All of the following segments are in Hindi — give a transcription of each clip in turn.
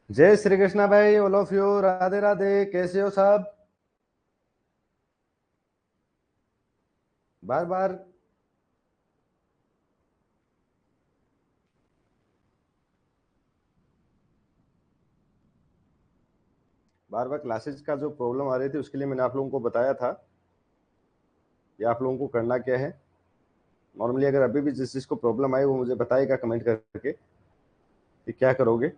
जय श्री कृष्णा भाई, all of you. Radhe Radhe, कैसे हो सब? बार बार बार बार क्लासेस का जो प्रॉब्लम आ रही थी उसके लिए मैंने आप लोगों को बताया था। ये आप लोगों को करना क्या है। नॉर्मली अगर अभी भी जिस चीज को प्रॉब्लम आई वो मुझे बताएगा कमेंट करके कि क्या करोगे।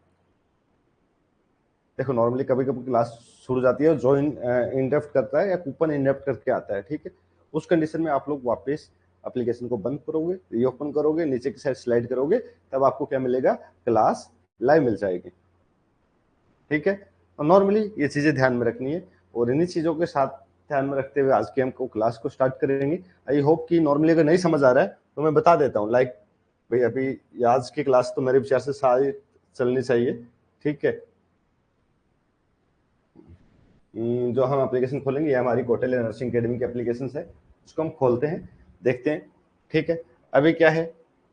देखो, नॉर्मली कभी कभी क्लास शुरू हो जाती है, ज्वाइन इंटरप्ट करता है या कूपन इंटरप्ट करके आता है, ठीक है। उस कंडीशन में आप लोग वापस एप्लीकेशन को बंद करोगे, रीओपन करोगे, नीचे की साइड स्लाइड करोगे, तब आपको क्या मिलेगा? क्लास लाइव मिल जाएगी, ठीक है। और नॉर्मली ये चीजें ध्यान में रखनी है, और इन्हीं चीजों के साथ ध्यान में रखते हुए आज की हम क्लास को स्टार्ट करेंगे। आई होप कि नॉर्मली अगर नहीं समझ आ रहा है तो मैं बता देता हूँ, लाइक भाई अभी आज की क्लास तो मेरे विचार से सारी चलनी चाहिए, ठीक है। जो हम एप्लीकेशन खोलेंगे ये हमारी कौटिल्य नर्सिंग अकेडमी की एप्लीकेशन है। उसको हम खोलते हैं, देखते हैं, ठीक है। अभी क्या है,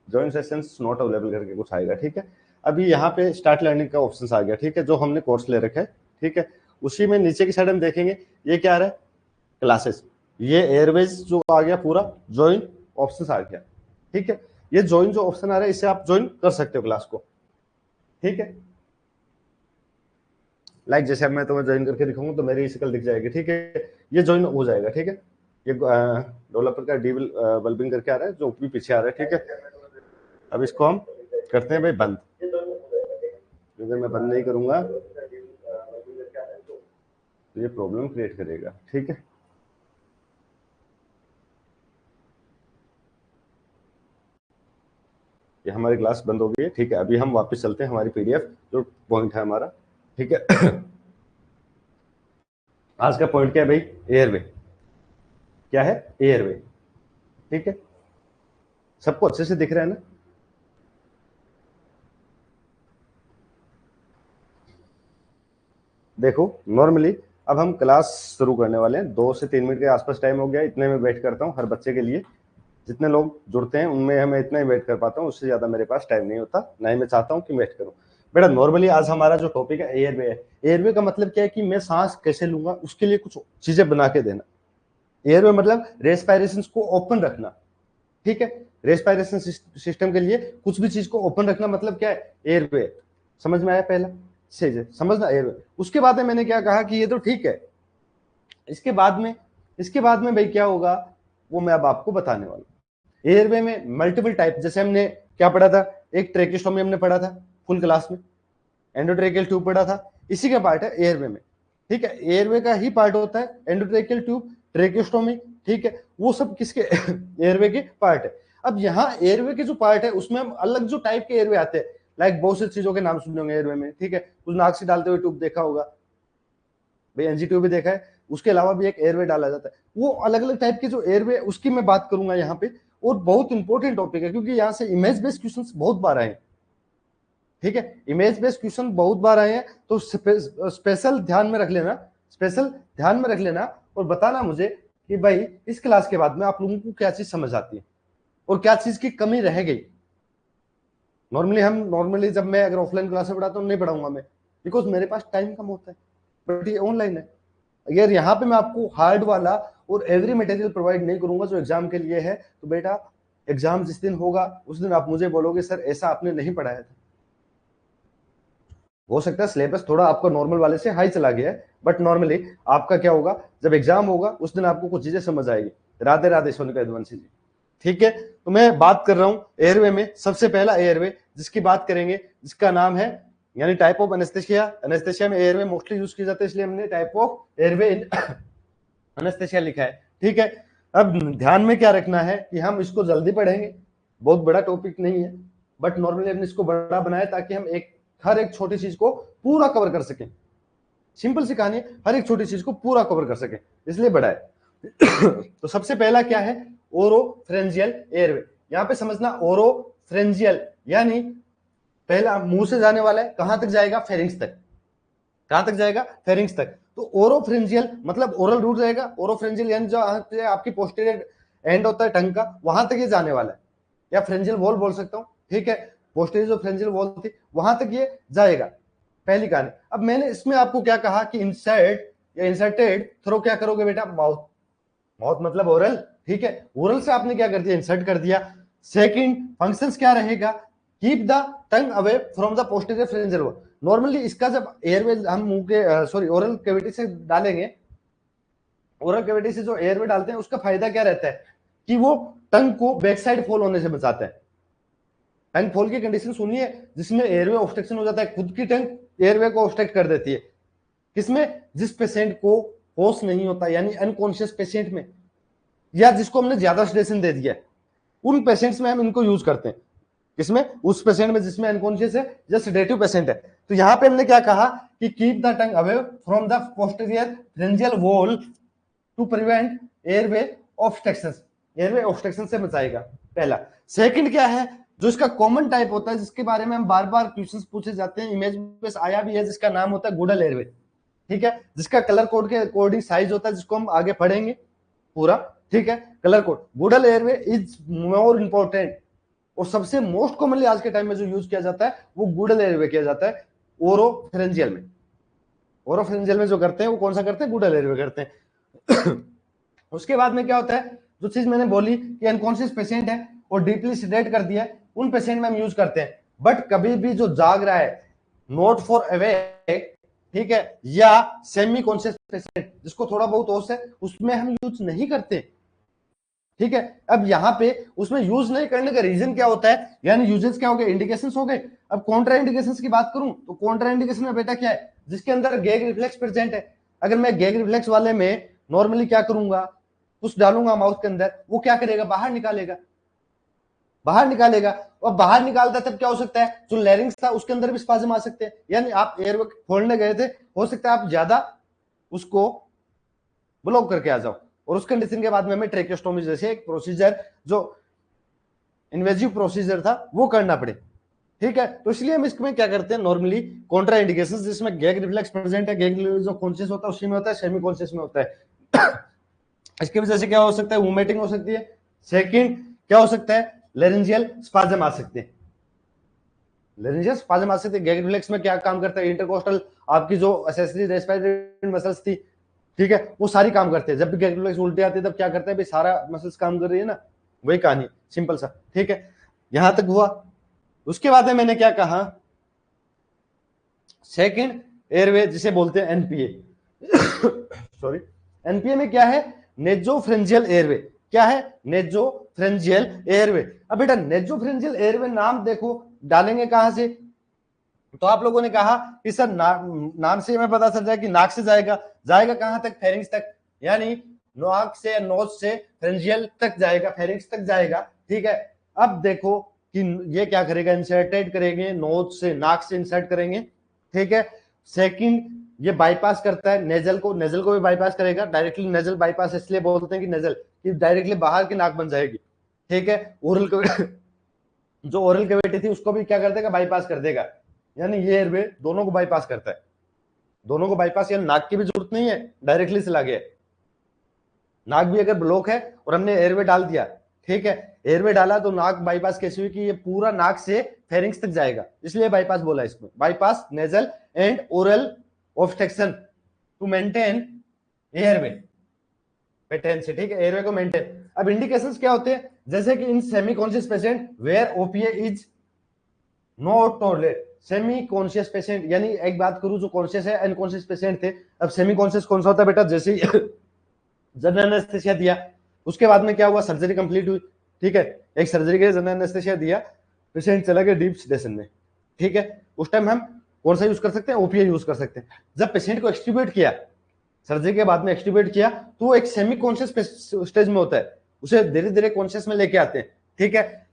ज्वाइन सेशंस नॉट अवेलेबल करके कुछ आएगा, ठीक है। अभी यहाँ पे स्टार्ट लर्निंग का ऑप्शन आ गया, ठीक है, जो हमने कोर्स ले रखा है, ठीक है। उसी में नीचे की साइड हम देखेंगे ये क्या आ रहा है, क्लासेस। ये एयरवेज जो आ गया पूरा ज्वाइन ऑप्शन आ गया, ठीक है। ये ज्वाइन जो ऑप्शन आ रहा है इससे आप ज्वाइन कर सकते हो क्लास को, ठीक है। लाइक जैसे अब मैं तुम्हें ज्वाइन करके दिखाऊंगा तो मेरी शक्ल दिख जाएगी, ठीक है। ये ज्वाइन हो जाएगा, ठीक है। ये डेवलपर का डी बल्बिंग करके आ रहा है, जो भी पीछे आ रहा है, ठीक है। अब इसको हम करते हैं भाई बंद, क्योंकि मैं बंद नहीं करूंगा तो ये प्रॉब्लम क्रिएट करेगा, ठीक है। ये हमारी क्लास बंद हो गई है, ठीक है। अभी हम वापस चलते हैं हमारी पीडीएफ जो पॉइंट है हमारा, ठीक है। आज का पॉइंट क्या है भाई? एयरवे। क्या है? एयरवे, ठीक है। सबको अच्छे से दिख रहा है ना? देखो, नॉर्मली अब हम क्लास शुरू करने वाले हैं। 2 से 3 मिनट के आसपास टाइम हो गया, इतने में वेट करता हूँ हर बच्चे के लिए। जितने लोग जुड़ते हैं उनमें मैं इतना ही वेट कर पाता हूँ, उससे ज्यादा मेरे पास टाइम नहीं होता, ना ही मैं चाहता हूँ कि वेट करूँ। बेटा, नॉर्मली आज हमारा जो टॉपिक है एयरवे है। एयरवे का मतलब क्या है कि मैं सांस कैसे लूंगा उसके लिए कुछ चीजें बना के देना। एयरवे मतलब रेस्पायरेशन को ओपन रखना, ठीक है। रेस्पायरेशन सिस्टम के लिए कुछ भी चीज को ओपन रखना मतलब क्या है? एयरवे। समझ में आया? पहला सही है समझना एयरवे। उसके बाद में मैंने क्या कहा कि ये तो ठीक है, इसके बाद में भाई क्या होगा वो मैं अब आपको बताने वाला हूं। एयरवे में मल्टीपल टाइप, जैसे हमने क्या पढ़ा था, एक ट्रेकिस्टोमी हमने पढ़ा था फुल क्लास में, एंडोट्रेकियल ट्यूब पढ़ा था, इसी का पार्ट है एयरवे में, ठीक है। एयरवे का ही पार्ट होता है एंडोट्रेकियल ट्यूब, ट्रेकियोस्टोमी, ठीक है। वो सब किसके एयरवे के पार्ट है। अब यहाँ एयरवे के जो पार्ट है उसमें हम अलग जो टाइप के एयरवे आते हैं, लाइक बहुत सी चीजों के नाम सुने होंगे एयरवे में, ठीक है। कुछ नाक से डालते हुए ट्यूब देखा होगा भाई, एनजी ट्यूब भी देखा है। उसके अलावा भी एक एयरवे डाला जाता है, वो अलग अलग टाइप के जो एयरवे उसकी मैं बात करूंगा यहाँ पे। और बहुत इंपॉर्टेंट टॉपिक है क्योंकि यहाँ से इमेज बेस्ड क्वेश्चन बहुत बार आए, ठीक है। इमेज बेस्ड क्वेश्चन बहुत बार आए हैं, तो स्पेशल ध्यान में रख लेना, स्पेशल ध्यान में रख लेना। और बताना मुझे कि भाई इस क्लास के बाद में आप लोगों को क्या चीज समझ आती है और क्या चीज की कमी रह गई। नॉर्मली जब मैं अगर ऑफलाइन क्लास में पढ़ाता हूँ नहीं पढ़ाऊंगा मैं, बिकॉज मेरे पास टाइम कम होता है। बट ये ऑनलाइन है, अगर यहाँ पे मैं आपको हार्ड वाला और एवरी मटेरियल प्रोवाइड नहीं करूंगा जो एग्जाम के लिए है, तो बेटा एग्जाम जिस दिन होगा उस दिन आप मुझे बोलोगे सर ऐसा आपने नहीं पढ़ाया था। हो सकता है सिलेबस थोड़ा आपका नॉर्मल वाले से हाई चला गया है, बट नॉर्मली आपका क्या होगा, जब एग्जाम होगा उस दिन आपको कुछ चीजें समझ आएगी। राधे राधे सोनिका यदुवंशी जी, ठीक है। तो मैं बात कर रहा हूं एयरवे में। सबसे पहला एयरवे जिसकी बात करेंगे, जिसका नाम है यानी टाइप ऑफ एनेस्थेसिया। एनेस्थेसिया में एयरवे मोस्टली यूज किया जाता है, इसलिए हमने type of airway in anaesthesia लिखा है, ठीक है। अब ध्यान में क्या रखना है कि हम इसको जल्दी पढ़ेंगे, बहुत बड़ा टॉपिक नहीं है, बट नॉर्मली हमने इसको बड़ा बनाया ताकि हम हर एक छोटी चीज को पूरा कवर कर सकें। सिंपल सी कहानी, हर एक छोटी चीज को पूरा कवर कर सके, इसलिए बड़ा है। तो सबसे पहला क्या है? ओरोफ्रेंजियल एयरवे। यहां पे समझना, ओरोफ्रेंजियल यानी पहला मुंह से जाने वाला है, कहां तक जाएगा? फेरिंग्स तक। कहां तक जाएगा? फेरिंग्स तक। तो ओरोफ्रेंजियल मतलब ओरल रूट जाएगा, ओरोफ्रेंजियल यानी जो आपकी पोस्टीरियर एंड होता है टंग का, वहां तक ये जाने वाला है, या फ्रेंजियल वॉल बोल सकता हूं, ठीक है। पोस्टीरियर जो फ्रेंजियल वॉल थी वहां तक ये जाएगा, पहली कहानी। अब मैंने इसमें आपको क्या कहा कि इंसर्ट या इंसर्टेड थ्रो क्या करोगे बेटा, माउथ, माउथ मतलब ओरल, ठीक है, ओरल से आपने क्या कर दिया, इंसर्ट कर दिया। सेकंड फंक्शंस क्या रहेगा, keep the tongue away from the posterior pharyngeal wall. Normally इसका जब एयरवे हम मुंह के सॉरी ओरल कैविटी से डालेंगे, ओरल कैविटी से जो एयरवे डालते हैं उसका फायदा क्या रहता है कि वो टंग को बैक साइड फॉल होने से बचाता है। टंग फॉल की कंडीशन सुनिए जिसमें एयरवे ऑब्स्ट्रक्शन हो जाता है, खुद की टंग एयरवे को ऑब्स्ट्रक्ट कर देती है। किसमें, जिस पेशेंट को होश नहीं होता यानी अनकॉन्शियस पेशेंट में, या जिसको हमने ज्यादा सेडेशन दे दिया है, उन पेशेंट्स में हम इनको यूज करते हैं। किसमें, उस पेशेंट में जिसमें अनकॉन्शियस है या सेडेटिव पेशेंट है। तो यहां पे हमने क्या कहा कि keep the tongue away from the posterior pharyngeal wall to prevent airway obstruction, airway obstruction से बचाएगा, पहला। सेकंड क्या है, जो इसका कॉमन टाइप होता है जिसके बारे में हम बार बार क्वेश्चंस पूछे जाते हैं, इमेज में आया भी है, जिसका नाम होता है गुडल एयरवे, ठीक है, जिसका कलर कोड के अकॉर्डिंग साइज होता है, जिसको हम आगे पढ़ेंगे पूरा, ठीक है। Colour code Goodell airway is more important, और सबसे मोस्ट कॉमनली आज के टाइम में जो यूज किया जाता है वो गुडल एयरवे किया जाता है ओरोफेरेंजियल में। ओरोफेरेंजियल में जो करते हैं वो कौन सा करते हैं, गुडल एयरवे करते हैं। उसके बाद में क्या होता है, जो चीज मैंने बोली कि अनकॉन्शियस पेशेंट है और डीपली सेडेट कर दिया है, उन पेशेंट में हम यूज करते हैं। बट कभी भी जो जाग रहा है, नॉट फॉर अवेक, ठीक है, या सेमी कॉन्शियस पेशेंट जिसको थोड़ा बहुत होश है, उसमें हम यूज नहीं करते, ठीक है। अब यहाँ पे उसमें यूज नहीं करने का रीजन क्या होता है, यानी यूजेस क्या हो गए, इंडिकेशंस हो गए। अब कॉन्ट्रा इंडिकेशंस की बात करूं तो कॉन्ट्रा इंडिकेशन में बेटा क्या है, जिसके अंदर गैग रिफ्लेक्स प्रेजेंट है। अगर मैं गैग रिफ्लेक्स वाले में नॉर्मली क्या करूंगा, कुछ डालूंगा माउथ के अंदर, वो क्या करेगा, बाहर निकालेगा, बाहर निकालेगा। और बाहर निकालता तब क्या हो सकता है, जो लैरिंग्स था उसके अंदर भी स्पाज्म आ सकते हैं, यानी आप एयरवे खोलने गए थे, हो सकता है आप ज्यादा उसको ब्लॉक करके आ जाओ, और उस कंडीशन के बाद में हमें ट्रेकियोस्टोमी जैसे एक प्रोसीजर जो इन्वेजिव प्रोसीजर था वो करना पड़े, ठीक है। तो इसलिए हम इसमें क्या करते हैं, नॉर्मली कॉन्ट्रा इंडिकेशंस जिसमें गैग रिफ्लेक्स प्रेजेंट है, गैग रिफ्लेक्स जो कॉन्शियस होता है उसी में होता है, सेमी कॉन्शियस में होता है। इसकी वजह से क्या हो सकता है, वोमिटिंग हो सकती है। सेकंड क्या हो सकता है, लेरेंजियल स्पाज्म आ सकते हैं, लेरेंजियल स्पाज्म आ सकते हैं। गैग रिफ्लेक्स में क्या काम करता है, इंटरकोस्टल आपकी जो एक्सेसरी रेस्पिरेटरी मसल्स थी, ठीक है, वो सारी काम करते हैं। जब भी गैग रिफ्लेक्स उल्टे आती है तब क्या करता है, भाई सारा मसल्स काम कर रही है ना, वही कहानी, सिंपल सा, ठीक है। यहां तक हुआ। उसके बाद में मैंने क्या कहा, सेकंड एयरवे जिसे बोलते हैं एनपीए, सॉरी, एनपीए में क्या है, नेजोफ्रेंजियल एयरवे, क्या है, नेजोफ्रेंजियल एयरवे। अब बेटा नेजोफ्रेंजियल एयरवे नाम देखो डालेंगे कहां से, तो आप लोगों ने कहा कि सर नाम से हमें पता चल जाए कि नाक से जाएगा, जाएगा कहां तक, फेरिंग्स तक, यानी नाक से, नोज से फेरेंजियल तक जाएगा, फेरिंग्स तक जाएगा, ठीक है। अब देखो कि ये क्या करेगा, इंसर्टेड करेंगे, नोज से नाक से इंसर्ट करेंगे, ठीक है। सेकंड ये बाईपास करता है नेजल को, नेजल को भी बाईपास करेगा, डायरेक्टली नेजल बाईपास इसलिए बोलते हैं कि नेजल कि डायरेक्टली बाहर की नाक बन जाएगी, ठीक है। ओरल जो ओरल कैविटी थी उसको भी क्या कर देगा, बाईपास कर देगा, यानी ये एयरवे दोनों को बाईपास करता है, दोनों को बाईपास, यानी नाक की भी जरूरत नहीं है, डायरेक्टली से लागे। नाक भी अगर ब्लॉक है और हमने एयरवे डाल दिया, ठीक है, एयरवे डाला तो नाक बाईपास कैसे हुई कि ये पूरा नाक से फेरिंग्स तक जाएगा, इसलिए बाईपास बोला इसमें, bypass nasal and oral obstruction to maintain airway, patency, ठीक है, एयरवे को मेंटेन। अब इंडिकेशंस क्या होते हैं, जैसे कि in semi conscious patient where OPA is not tolerate, semi conscious patient, यानी एक बात करूं जो कॉन्शियस है, अनकॉन्शियस पेशेंट थे। अब सेमी कॉन्शियस कौन सा होता है बेटा, जैसे जनरल एनेस्थेसिया दिया, उसके बाद में क्या हुआ, सर्जरी कंप्लीट हुई, ठीक है, एक सर्जरी के जनरल एनेस्थेसिया दिया, पेशेंट चला गया डीप सेडेशन में, ठीक है, उस टाइम हम कौन सा यूज कर सकते हैं, ओपीए यूज कर सकते हैं। जब पेशेंट को एक्सट्यूबेट किया, सर्जरी के बाद में एक्सट्यूबेट किया, तो वो एक सेमी कॉन्शियस स्टेज में होता है, उसे धीरे धीरे कॉन्शियस में लेके आते हैं, ठीक है,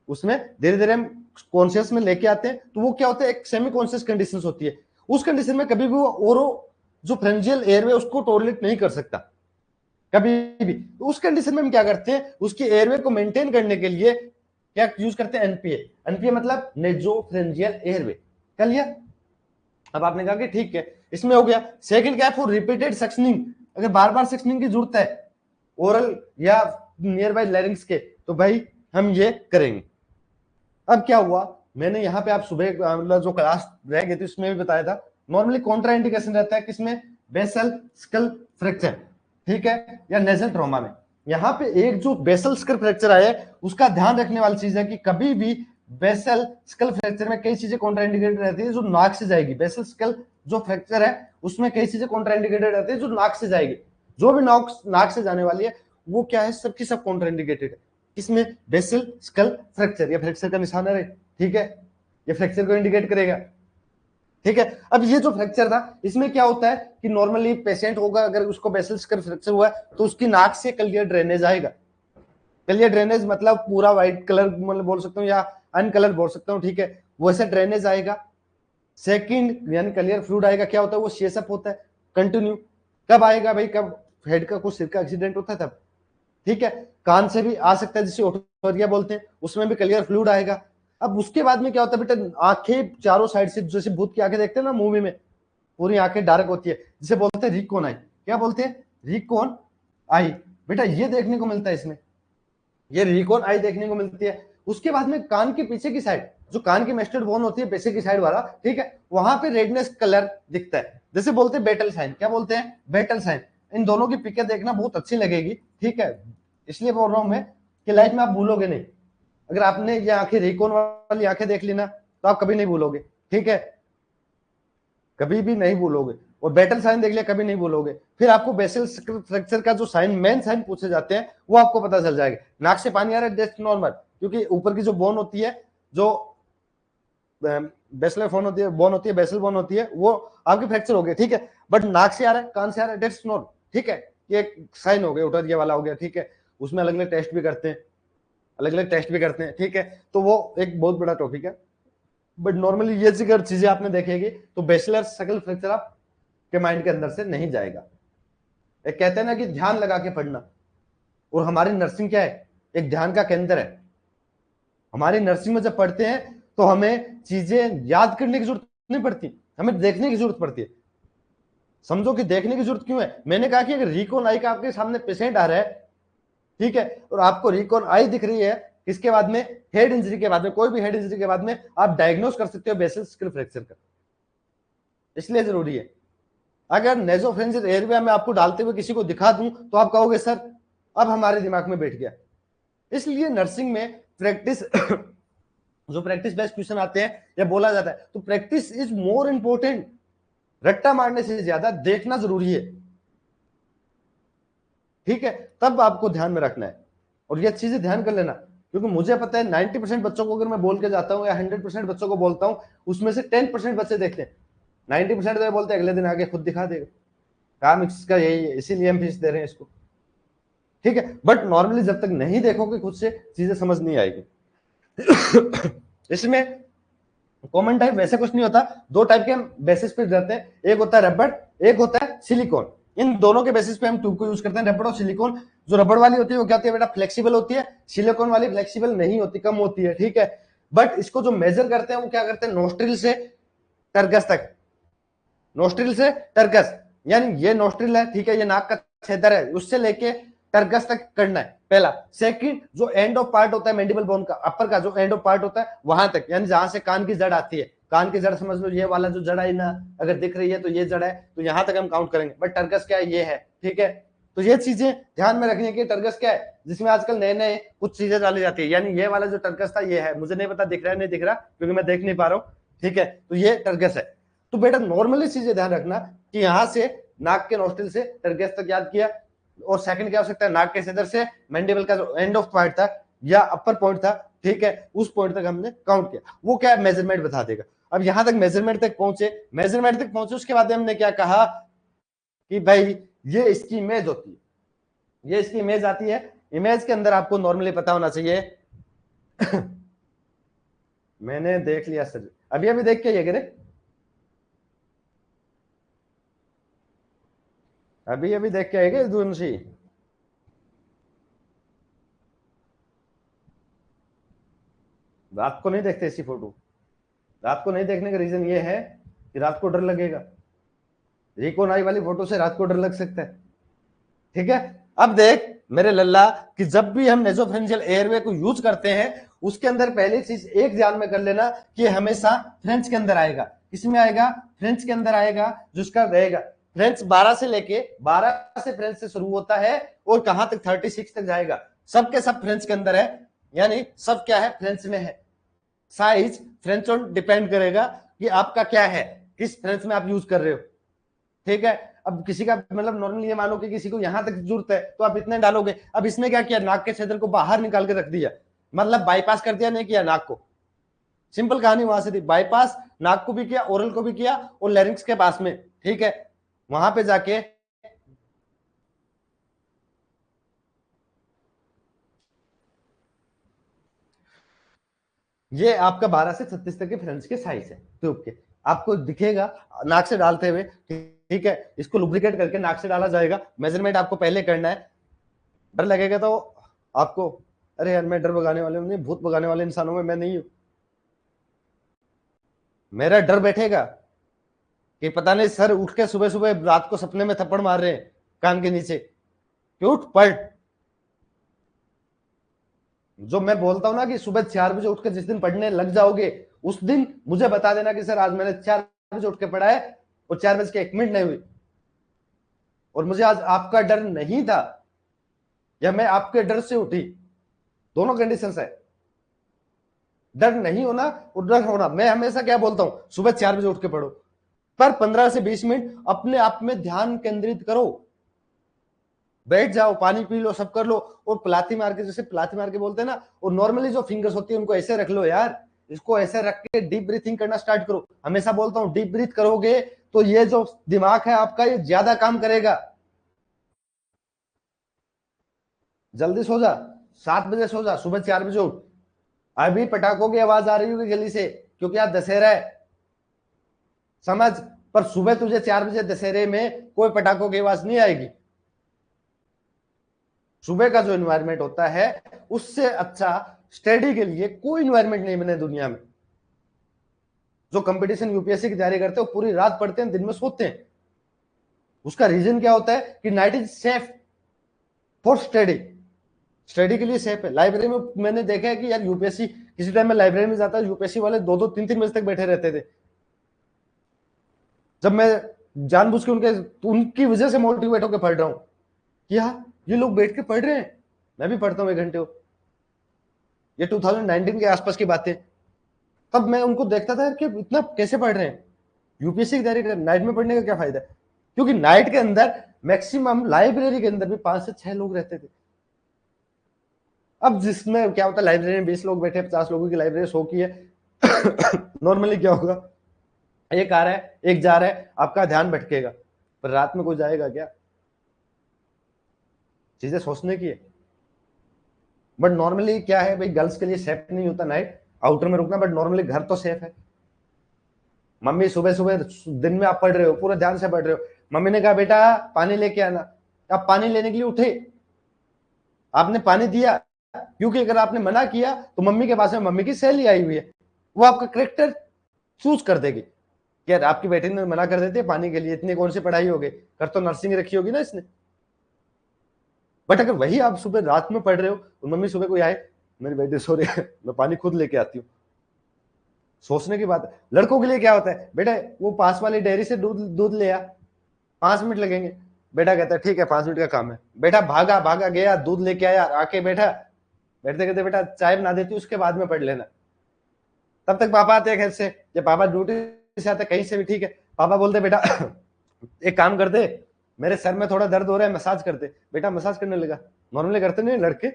उसमें धीरे धीरे हम कॉन्शियस में लेके आते हैं, तो वो क्या होता है, एक सेमी कॉन्शियस कंडीशन होती है। उस कंडीशन में कभी भी वो ओरो जो फ्रेंजियल एयरवे उसको टॉलरेट नहीं कर सकता कभी भी। तो उस कंडीशन में हम क्या करते हैं, उसकी एयरवे को मेंटेन करने के लिए क्या यूज करते हैं, एनपीए, एनपीए मतलब नेजोफ्रेंजियल एयरवे, कर लिया। अब आपने कहा कि ठीक है, इसमें हो गया। सेकंड क्या है, फॉर रिपीटेड सक्शनिंग, अगर बार बार सक्शनिंग की जरूरत है ओरल या नियर बाय लैरिंग्स के, तो भाई हम ये करेंगे। अब क्या हुआ, मैंने यहाँ पे आप सुबह मतलब जो क्लास रह गई थी उसमें भी बताया था, नॉर्मली कॉन्ट्रा इंडिकेशन रहता है किसमें, बेसल स्कल फ्रैक्चर, ठीक है, या नेजल ट्रॉमा में। यहाँ पे एक जो बेसल स्कल फ्रैक्चर आया है उसका ध्यान रखने वाली चीज है कि कभी भी बेसल स्कल फ्रैक्चर में कई चीजें कॉन्ट्रा इंडिकेटेड रहती है जो नाक से जाएगी। बेसल स्कल जो फ्रैक्चर है उसमें कई चीजें कॉन्ट्रा इंडिकेटेड रहती है जो नाक से जाएगी। जो भी नाक से जाने वाली है वो क्या है, सबकी सब कॉन्ट्रा इंडिकेटेड है। इसमें बेसल स्कल फ्रैक्चर, या फ्रैक्चर का निशान है, ठीक है, ये फ्रैक्चर को इंडिकेट करेगा, ठीक है। अब ये जो फ्रैक्चर था इसमें क्या होता है कि नॉर्मली पेशेंट होगा अगर उसको बेसल स्कल फ्रैक्चर हुआ है तो उसकी नाक से क्लियर ड्रेनेज आएगा। क्लियर ड्रेनेज मतलब पूरा व्हाइट कलर मतलब बोल सकता हूँ या अनकलर बोल सकता हूँ, ठीक है, वैसे ड्रेनेज आएगा। सेकंड यानी क्लियर फ्लूइड आएगा, क्या होता है वो शेसअप होता है कंटिन्यू। कब आएगा भाई, कब हेड का कुछ सिर का एक्सीडेंट होता है तब, ठीक है। कान से भी आ सकता है जिसे ओटोरिया बोलते हैं, उसमें भी क्लियर फ्लूइड आएगा। अब उसके बाद में क्या होता है बेटा, आंखें चारों साइड से, जैसे भूत की आंखें देखते हैं ना मूवी में, पूरी आंखें डार्क होती है, जिसे बोलते हैं रिकोन आई। क्या बोलते हैं, रिकोन आई। बेटा ये देखने को मिलता है इसमें, ये रिकोन आई देखने को मिलती है। उसके बाद में कान के पीछे की साइड, जो कान की मेस्टेड बोन होती है पीछे की साइड वाला, ठीक है, वहां पे रेडनेस कलर दिखता है, जैसे बोलते हैं बेटल साइन। क्या बोलते हैं, बेटल साइन। इन दोनों की पिकें देखना बहुत अच्छी लगेगी, ठीक है, इसलिए बोल रहा हूं मैं कि लाइफ में आप भूलोगे नहीं। अगर आपने ये आंखें रिकोन वाली आंखें देख ली ना तो आप कभी नहीं भूलोगे, ठीक है, कभी भी नहीं भूलोगे। और बेटल साइन देख लिया कभी नहीं भूलोगे। फिर आपको बेसल फ्रैक्चर का जो साइन, मेन साइन पूछे जाते हैं वो आपको पता चल जाएगा। नाक से पानी आ रहा है, दैट्स नॉर्मल, क्योंकि ऊपर की जो बोन होती है, जो बेसलर फोन होती है, बोन होती है, बेसल बोन होती है, वो आपकी फ्रैक्चर हो गया, ठीक है। बट नाक से आ रहा है, कान से आ रहा है, दैट्स नॉर्मल, ठीक है, ये एक साइन हो गया, उटर ये वाला हो गया, ठीक है। उसमें अलग अलग टेस्ट भी करते हैं, अलग अलग टेस्ट भी करते हैं, ठीक है। तो वो एक बहुत बड़ा टॉपिक है। बट नॉर्मली ये अगर चीजें आपने देखेगी तो बेसलर सकल फ्रैक्चर आपके माइंड के अंदर से नहीं जाएगा। एक कहते हैं ना कि ध्यान लगा के पढ़ना, और हमारी नर्सिंग क्या है, एक ध्यान का केंद्र है। हमारी नर्सिंग में जब पढ़ते हैं तो हमें चीजें याद करने की जरूरत नहीं पड़ती, हमें देखने की जरूरत पड़ती है। समझो कि देखने की जरूरत क्यों है, मैंने कहा कि अगर रिकॉन आई का आपके सामने पेशेंट आ रहा है, ठीक है, और आपको रिकॉन आई दिख रही है, इसके बाद में हेड इंजरी के बाद में, कोई भी हेड इंजरी के बाद में आप डायग्नोस कर सकते हो बेसल स्कल फ्रैक्चर का, इसलिए जरूरी है। अगर नेजोफेरेंजियल एरिया में आपको डालते हुए किसी को दिखा दूं तो आप कहोगे सर अब हमारे दिमाग में बैठ गया। इसलिए नर्सिंग में प्रैक्टिस जो प्रैक्टिस बेस्ड क्वेश्चन आते हैं या बोला जाता है, तो प्रैक्टिस इज मोर इंपोर्टेंट। रट्टा मारने से ज्यादा देखना जरूरी है, ठीक है, तब आपको ध्यान में रखना है। और ये चीजें ध्यान कर लेना, क्योंकि मुझे पता है 90% बच्चों को अगर मैं बोल के जाता हूँ या 100% बच्चों को बोलता हूँ, उसमें से 10% बच्चे देखते हैं, 90% तो बोलते हैं अगले दिन आगे खुद दिखा देगा, काम इसका यही है, इसीलिए हम फीस दे रहे हैं इसको, ठीक है। बट नॉर्मली जब तक नहीं देखोगे खुद से चीजें समझ नहीं आएगी। इसमें कॉमन टाइप वैसे कुछ नहीं होता, दो टाइप के हम बेसिस पे जाते हैं, एक होता है रबड़, एक होता है सिलिकॉन। इन दोनों के बेसिस पे हम ट्यूब को यूज करते हैं, रबड़ और सिलिकॉन। जो रबड़ वाली होती है वो क्या होती है बेटा, फ्लेक्सिबल होती है, सिलिकॉन वाली फ्लेक्सिबल नहीं होती, कम होती है, ठीक है। बट इसको जो मेजर करते हैं वो क्या करते हैं, नोस्ट्रिल से टर्गस तक, नोस्ट्रिल से टर्गस, यानी ये नोस्ट्रिल है, ठीक है, ये नाक का छेदर है, उससे लेके टर्गस तक करना है पहला। सेकंड जो एंड ऑफ पार्ट होता है मैंडिबल बोन का, अपर का जो एंड ऑफ पार्ट होता है वहां तक, यानी जहां से कान की जड़ आती है, कान की जड़ समझ लो, ये वाला जो जड़ है ना, अगर दिख रही है तो ये जड़ है, तो यहां तक हम काउंट करेंगे। बट टर्गस क्या है, ये है, ठीक है। तो ये चीजें ध्यान में रखनी है कि टर्गस क्या है, जिसमें आजकल नए नए कुछ चीजें डाली जाती है। यानी ये वाला जो टर्गस था ये है, मुझे नहीं पता दिख रहा है नहीं दिख रहा, क्योंकि मैं देख नहीं पा रहा हूँ, ठीक है, तो ये टर्गस है। तो बेटा नॉर्मली चीजें ध्यान रखना कि यहां से नाक के नोस्ट्रिल से टर्गस तक याद किया, और सेकंड क्या हो सकता है, नाक के सदर से मैंडिबल का जो एंड ऑफ पॉइंट था या अपर पॉइंट था, ठीक है, उस पॉइंट तक हमने काउंट किया, वो क्या मेजरमेंट बता देगा। अब यहां तक मेजरमेंट तक पहुंचे, उसके बाद हमने क्या कहा कि भाई ये इसकी इमेज होती है, ये इसकी इमेज आती है। इमेज के अंदर आपको नॉर्मली पता होना चाहिए मैंने देख लिया सर, अभी अभी देख के ये करे, अभी अभी देख के आएगा दूनसी, रात को नहीं देखते ऐसी फोटो। रात को नहीं देखने का रीजन ये है कि रात को डर लगेगा, रिको नाई वाली फोटो से रात को डर लग सकता है, ठीक है। अब देख मेरे लल्ला कि जब भी हम नेसोफेरेंशियल एयरवे को यूज करते हैं उसके अंदर पहली चीज एक ध्यान में कर लेना कि हमेशा फ्रेंच के अंदर आएगा। किसमें आएगा? फ्रेंच के अंदर आएगा, जिसका रहेगा फ्रेंच 12 से लेके 12 से फ्रेंच से शुरू होता है और कहां तक 36 तक जाएगा, सबके सब फ्रेंच के अंदर है, यानी सब क्या है? फ्रेंच में है। साइज फ्रेंच ऑन डिपेंड करेगा कि आपका क्या है, किस फ्रेंच में आप यूज कर रहे हो, ठीक है। अब किसी का मतलब नॉर्मली ये मानो कि किसी को यहां तक जरूरत है तो आप इतने डालोगे। अब इसमें क्या किया? नाक के छेदन को बाहर निकाल के रख दिया, मतलब बाईपास कर दिया, नहीं किया नाक को। सिंपल कहानी वहां से थी, बाईपास नाक को भी किया, ओरल को भी किया और लैरिंक्स के पास में, ठीक है। वहां पे जाके ये आपका 12 से 36 तक के फ्रेंच के साइज है ट्यूब के, आपको दिखेगा नाक से डालते हुए, ठीक है। इसको लुब्रिकेट करके नाक से डाला जाएगा, मेजरमेंट आपको पहले करना है। डर लगेगा तो आपको, अरे यार मैं डर भगाने वाले नहीं, भूत भगाने वाले इंसानों में मैं नहीं हूं। मेरा डर बैठेगा कि पता नहीं सर उठ के सुबह सुबह रात को सपने में थप्पड़ मार रहे हैं कान के नीचे, कि उठ पढ़। जो मैं बोलता हूं ना कि सुबह 4 बजे उठ के जिस दिन पढ़ने लग जाओगे उस दिन मुझे बता देना कि सर आज मैंने 4 बजे उठ के पढ़ा है और 4 बजे के 1 मिनट नहीं हुई और मुझे आज आपका डर नहीं था या मैं आपके डर से उठी, दोनों कंडीशन है। डर नहीं होना और डर होना, मैं हमेशा क्या बोलता हूं, सुबह 4 बजे उठ के पढ़ो, पर 15 से 20 मिनट अपने आप में ध्यान केंद्रित करो, बैठ जाओ, पानी पी लो, सब कर लो और प्लाती मार के, जैसे प्लाती मार के बोलते हैं ना, और नॉर्मली जो फिंगर्स होती है उनको ऐसे रख लो यार, इसको ऐसे रख के डीप ब्रीथिंग करना स्टार्ट करो। हमेशा बोलता हूं डीप ब्रीथ करोगे तो ये जो दिमाग है आपका ये ज्यादा काम करेगा। जल्दी सो जा, 7 बजे सो जा, सुबह 4 बजे उठ। अभी पटाखों की आवाज आ रही होगी गली से क्योंकि आज दशहरा है, समझ, पर सुबह तुझे 4 बजे दशहरे में कोई पटाखों की आवाज नहीं आएगी। सुबह का जो इन्वायरमेंट होता है उससे अच्छा स्टडी के लिए कोई इन्वायरमेंट नहीं बने दुनिया में। जो कंपटीशन यूपीएससी की तैयारी करते हैं वो पूरी रात पढ़ते हैं, दिन में सोते हैं। उसका रीजन क्या होता है कि night is safe for study, study के लिए सेफ है। लाइब्रेरी में मैंने देखा है कि यार यूपीएससी किसी टाइम में लाइब्रेरी में जाता है, यूपीएससी वाले 2-2 3-3 बजे तक बैठे रहते थे। जब मैं जानबूझ के उनकी वजह से मोटिवेट होकर पढ़ रहा हूं कि हाँ ये लोग बैठ के पढ़ रहे हैं, मैं भी पढ़ता हूं 1 घंटे। ये 2019 के आसपास की बातें, तब मैं उनको देखता था कि इतना कैसे पढ़ रहे हैं। यूपीएससी की तैयारी कर, नाइट में पढ़ने का क्या फायदा है? क्योंकि नाइट के अंदर मैक्सिमम लाइब्रेरी के अंदर भी 5 से 6 लोग रहते थे। अब जिसमें क्या होता है, लाइब्रेरी में 20 लोग बैठे, 50 लोगों की लाइब्रेरी 100 की है। नॉर्मली क्या होगा, एक आ रहा है एक जा रहा है, आपका ध्यान भटकेगा, पर रात में कोई जाएगा क्या? चीजें सोचने की है। बट नॉर्मली क्या है भाई, गर्ल्स के लिए सेफ नहीं होता नाइट, आउटर में रुकना, बट नॉर्मली घर तो सेफ है। मम्मी सुबह सुबह दिन में आप पढ़ रहे हो, पूरे ध्यान से पढ़ रहे हो, मम्मी ने कहा बेटा पानी लेके आना, आप पानी लेने के लिए उठे, आपने पानी दिया, क्योंकि अगर आपने मना किया तो मम्मी के पास में मम्मी की सहेली आई हुई है, वो आपका करेक्टर चूज कर देगी कि यार आपकी बेटी ने मना कर देती है पानी के लिए, इतनी कौन सी पढ़ाई हो गई, कर तो नर्सिंग रखी होगी ना इसने। बट अगर वही आप सुबह रात में पढ़ रहे हो और मम्मी सुबह कोई आए, मेरी बेटी सो रही है, मैं पानी खुद लेके आती हूँ, सोचने की बात है। लड़कों के लिए क्या होता है, बेटा वो पास वाली डेयरी से दूध दूध ले आ, 5 मिनट लगेंगे। बेटा कहता है ठीक है 5 मिनट का काम है, बेटा भागा भागा गया, दूध लेके आया, आके बैठा, बैठते कहते बेटा चाय बना देती उसके बाद में पढ़ लेना। तब तक पापा आते हैं घर से, जब पापा ड्यूटी से आते कहीं से भी, ठीक है, पापा बोलते बेटा एक काम कर दे, मेरे सर में थोड़ा दर्द हो रहा है, मसाज कर दे। बेटा मसाज करने लगा, नॉर्मली करते नहीं लड़के,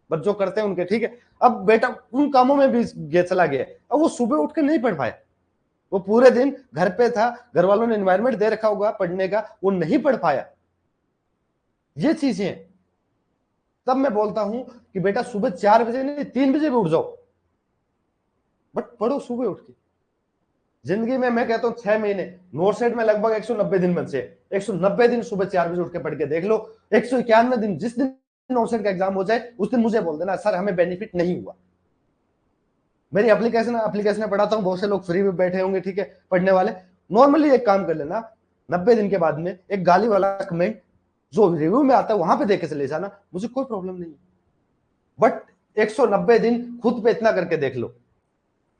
बट जो करते हैं उनके, ठीक है। अब बेटा उन कामों में भी चला गया, अब वो सुबह उठ के नहीं पढ़ पाया, वो पूरे दिन घर पे था, घर वालों ने एनवायरमेंट दे रखा होगा पढ़ने का, वो नहीं पढ़ पाया। ये चीजें, तब मैं बोलता हूं कि बेटा सुबह 4 बजे नहीं 3 बजे भी उठ जाओ, बट पढ़ो सुबह उठ के। जिंदगी में मैं कहता हूं 6 महीने, नोट सेट में लगभग 190 दिन बचे, 190 दिन सुबह 4 बजे उठ के पढ़ के देख लो। 191 दिन, जिस दिन नोट सेट का एग्जाम हो जाए उस दिन मुझे बोल देना सर हमें बेनिफिट नहीं हुआ। मेरी एप्लीकेशन पढ़ाता हूँ, बहुत से लोग फ्री में बैठे होंगे, ठीक है, पढ़ने वाले। नॉर्मली एक काम कर लेना, 90 दिन के बाद में एक गाली वाला कमेंट जो रिव्यू में आता है वहां पे देख के चले जाना, मुझे कोई प्रॉब्लम नहीं है। बट 190 दिन खुद पे इतना करके देख लो।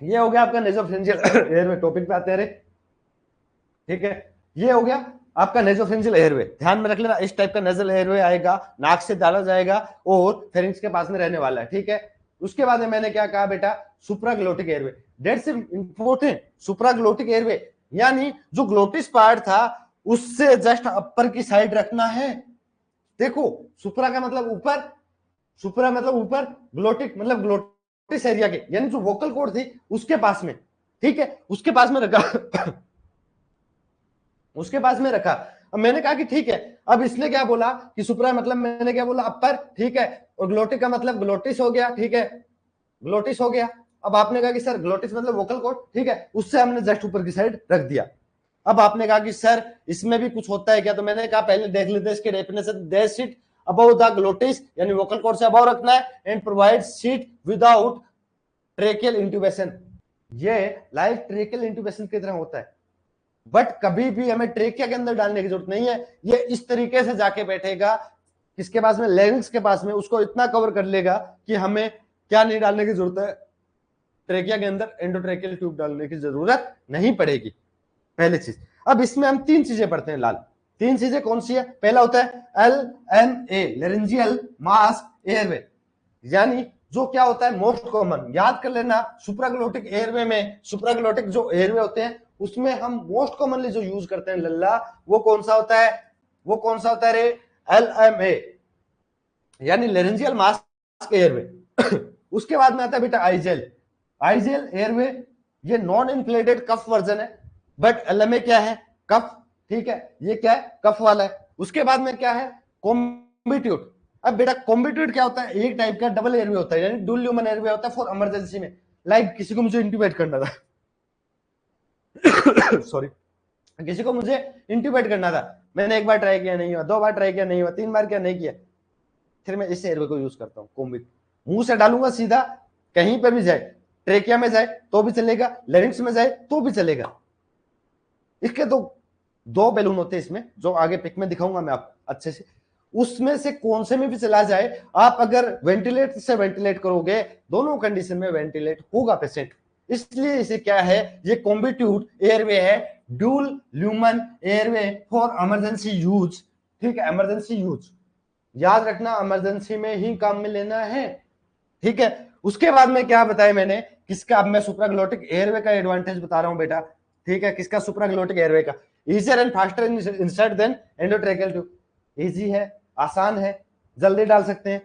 ये हो गया आपका नेजोफेरेंजियल एयरवे, टॉपिक पे आते हैं रे, ठीक है। ये हो गया आपका नेजोफेरेंजियल एयरवे। ध्यान में रख लेना, इस टाइप का नेजल एयरवे आएगा, नाक से डाला जाएगा और फेरिंक्स के पास में रहने वाला है, ठीक है। उसके बाद में मैंने क्या कहा बेटा, सुप्राग्लोटिक एयरवे, डेट्स इंपॉर्टेंट। सुप्राग्लोटिक एयरवे यानी जो ग्लोटिस पार्ट था उससे जस्ट अपर की साइड रखना है। देखो सुप्रा का मतलब ऊपर, सुप्रा मतलब ऊपर, ग्लोटिक मतलब ग्लोटिस एरिया के, यानी जो वोकल कॉर्ड थी उसके पास में, ठीक है, उसके पास में रखा उसके पास में रखा। अब मैंने कहा कि ठीक है, अब इसने क्या बोला कि सुप्रा मतलब मैंने क्या बोला, अपर, ठीक है, और ग्लोटिक का मतलब ग्लोटिस हो गया, ठीक है, ग्लोटिस हो गया। अब आपने कहा कि सर ग्लोटिस मतलब वोकल कॉर्ड, ठीक है, उससे हमने जस्ट ऊपर की साइड रख दिया। अब आपने कहा कि सर इसमें भी कुछ होता है क्या, तो मैंने कहा पहले देख लेते हैं इसके definition. They sit above the glottis यानी वोकल कॉर्ड से अबव रखना है, and provide seat without tracheal intubation. ये लाइक ट्रेकियल इंट्यूबेशन की तरह होता है, बट कभी भी हमें ट्रेकिया के अंदर डालने की जरूरत नहीं है। ये इस तरीके से जाके बैठेगा किसके पास में, लेरिंक्स के पास में, उसको इतना कवर कर लेगा कि हमें क्या नहीं डालने की जरूरत है, ट्रेकिया के अंदर एंडोट्रेकियल ट्यूब डालने की जरूरत नहीं पड़ेगी, पहली चीज। अब इसमें हम 3 चीजें पढ़ते हैं लाल। 3 चीजें कौन सी है, पहला होता है LMA, लेरेंजियल मास एयरवे, यानी जो क्या होता है मोस्ट कॉमन, याद कर लेना, सुप्राग्लोटिक एयरवे में, सुप्राग्लोटिक जो एयरवे होते हैं उसमें हम मोस्ट कॉमनली जो यूज करते हैं लल्ला, वो कौन सा होता है, वो कौन सा होता है रे, LMA यानी लेरेंजियल मास्क एयरवे। उसके बाद में आता है बेटा आईजेल। आईजेल एयरवे ये नॉन इन्फ्लेटेड कफ वर्जन है, बट LMA क्या है, कफ, ठीक है, ये क्या है, कफ वाला है। उसके बाद में क्या है, कॉम्बिट्यूट। अब बेटा कॉम्बिट्यूट क्या होता है, एक टाइप का डबल एयरवे होता है, यानी डुअल ल्यूमन एयरवे होता है फॉर इमरजेंसी में। लाइक किसी को मुझे इंट्यूबेट करना था सॉरी, किसी को मुझे इंट्यूबेट करना था, मैंने एक बार ट्राई किया नहीं हुआ, 2 बार ट्राई किया नहीं हुआ, 3 बार किया नहीं किया, फिर मैं इस एयरवे को यूज करता हूँ, कॉम्बिट। मुंह से डालूंगा सीधा, कहीं पर भी जाए, ट्रेकिया में जाए तो भी चलेगा, लेरिंक्स में जाए तो भी चलेगा। इसके तो 2 बैलून होते हैं इसमें, जो आगे पिक में दिखाऊंगा मैं आपको अच्छे से, उसमें से कौन से में भी चला जाए, आप अगर वेंटिलेट से वेंटिलेट करोगे, दोनों कंडीशन में वेंटिलेट होगा पेशेंट। इसलिए इसे क्या है, ये कॉम्बिट्यूट एयरवे है, dual lumen airway for emergency use, ठीक है, इमरजेंसी यूज, याद रखना इमरजेंसी में ही काम में लेना है, ठीक है। उसके बाद में क्या बताया मैंने, किसका, अब मैं सुप्राग्लोटिक एयरवे का एडवांटेज बता रहा हूं बेटा, ठीक है, किसका, सुप्राग्लोटिक एयरवे का। Easier and faster insert than endotracheal tube, easy है, आसान है, जल्दी डाल सकते हैं,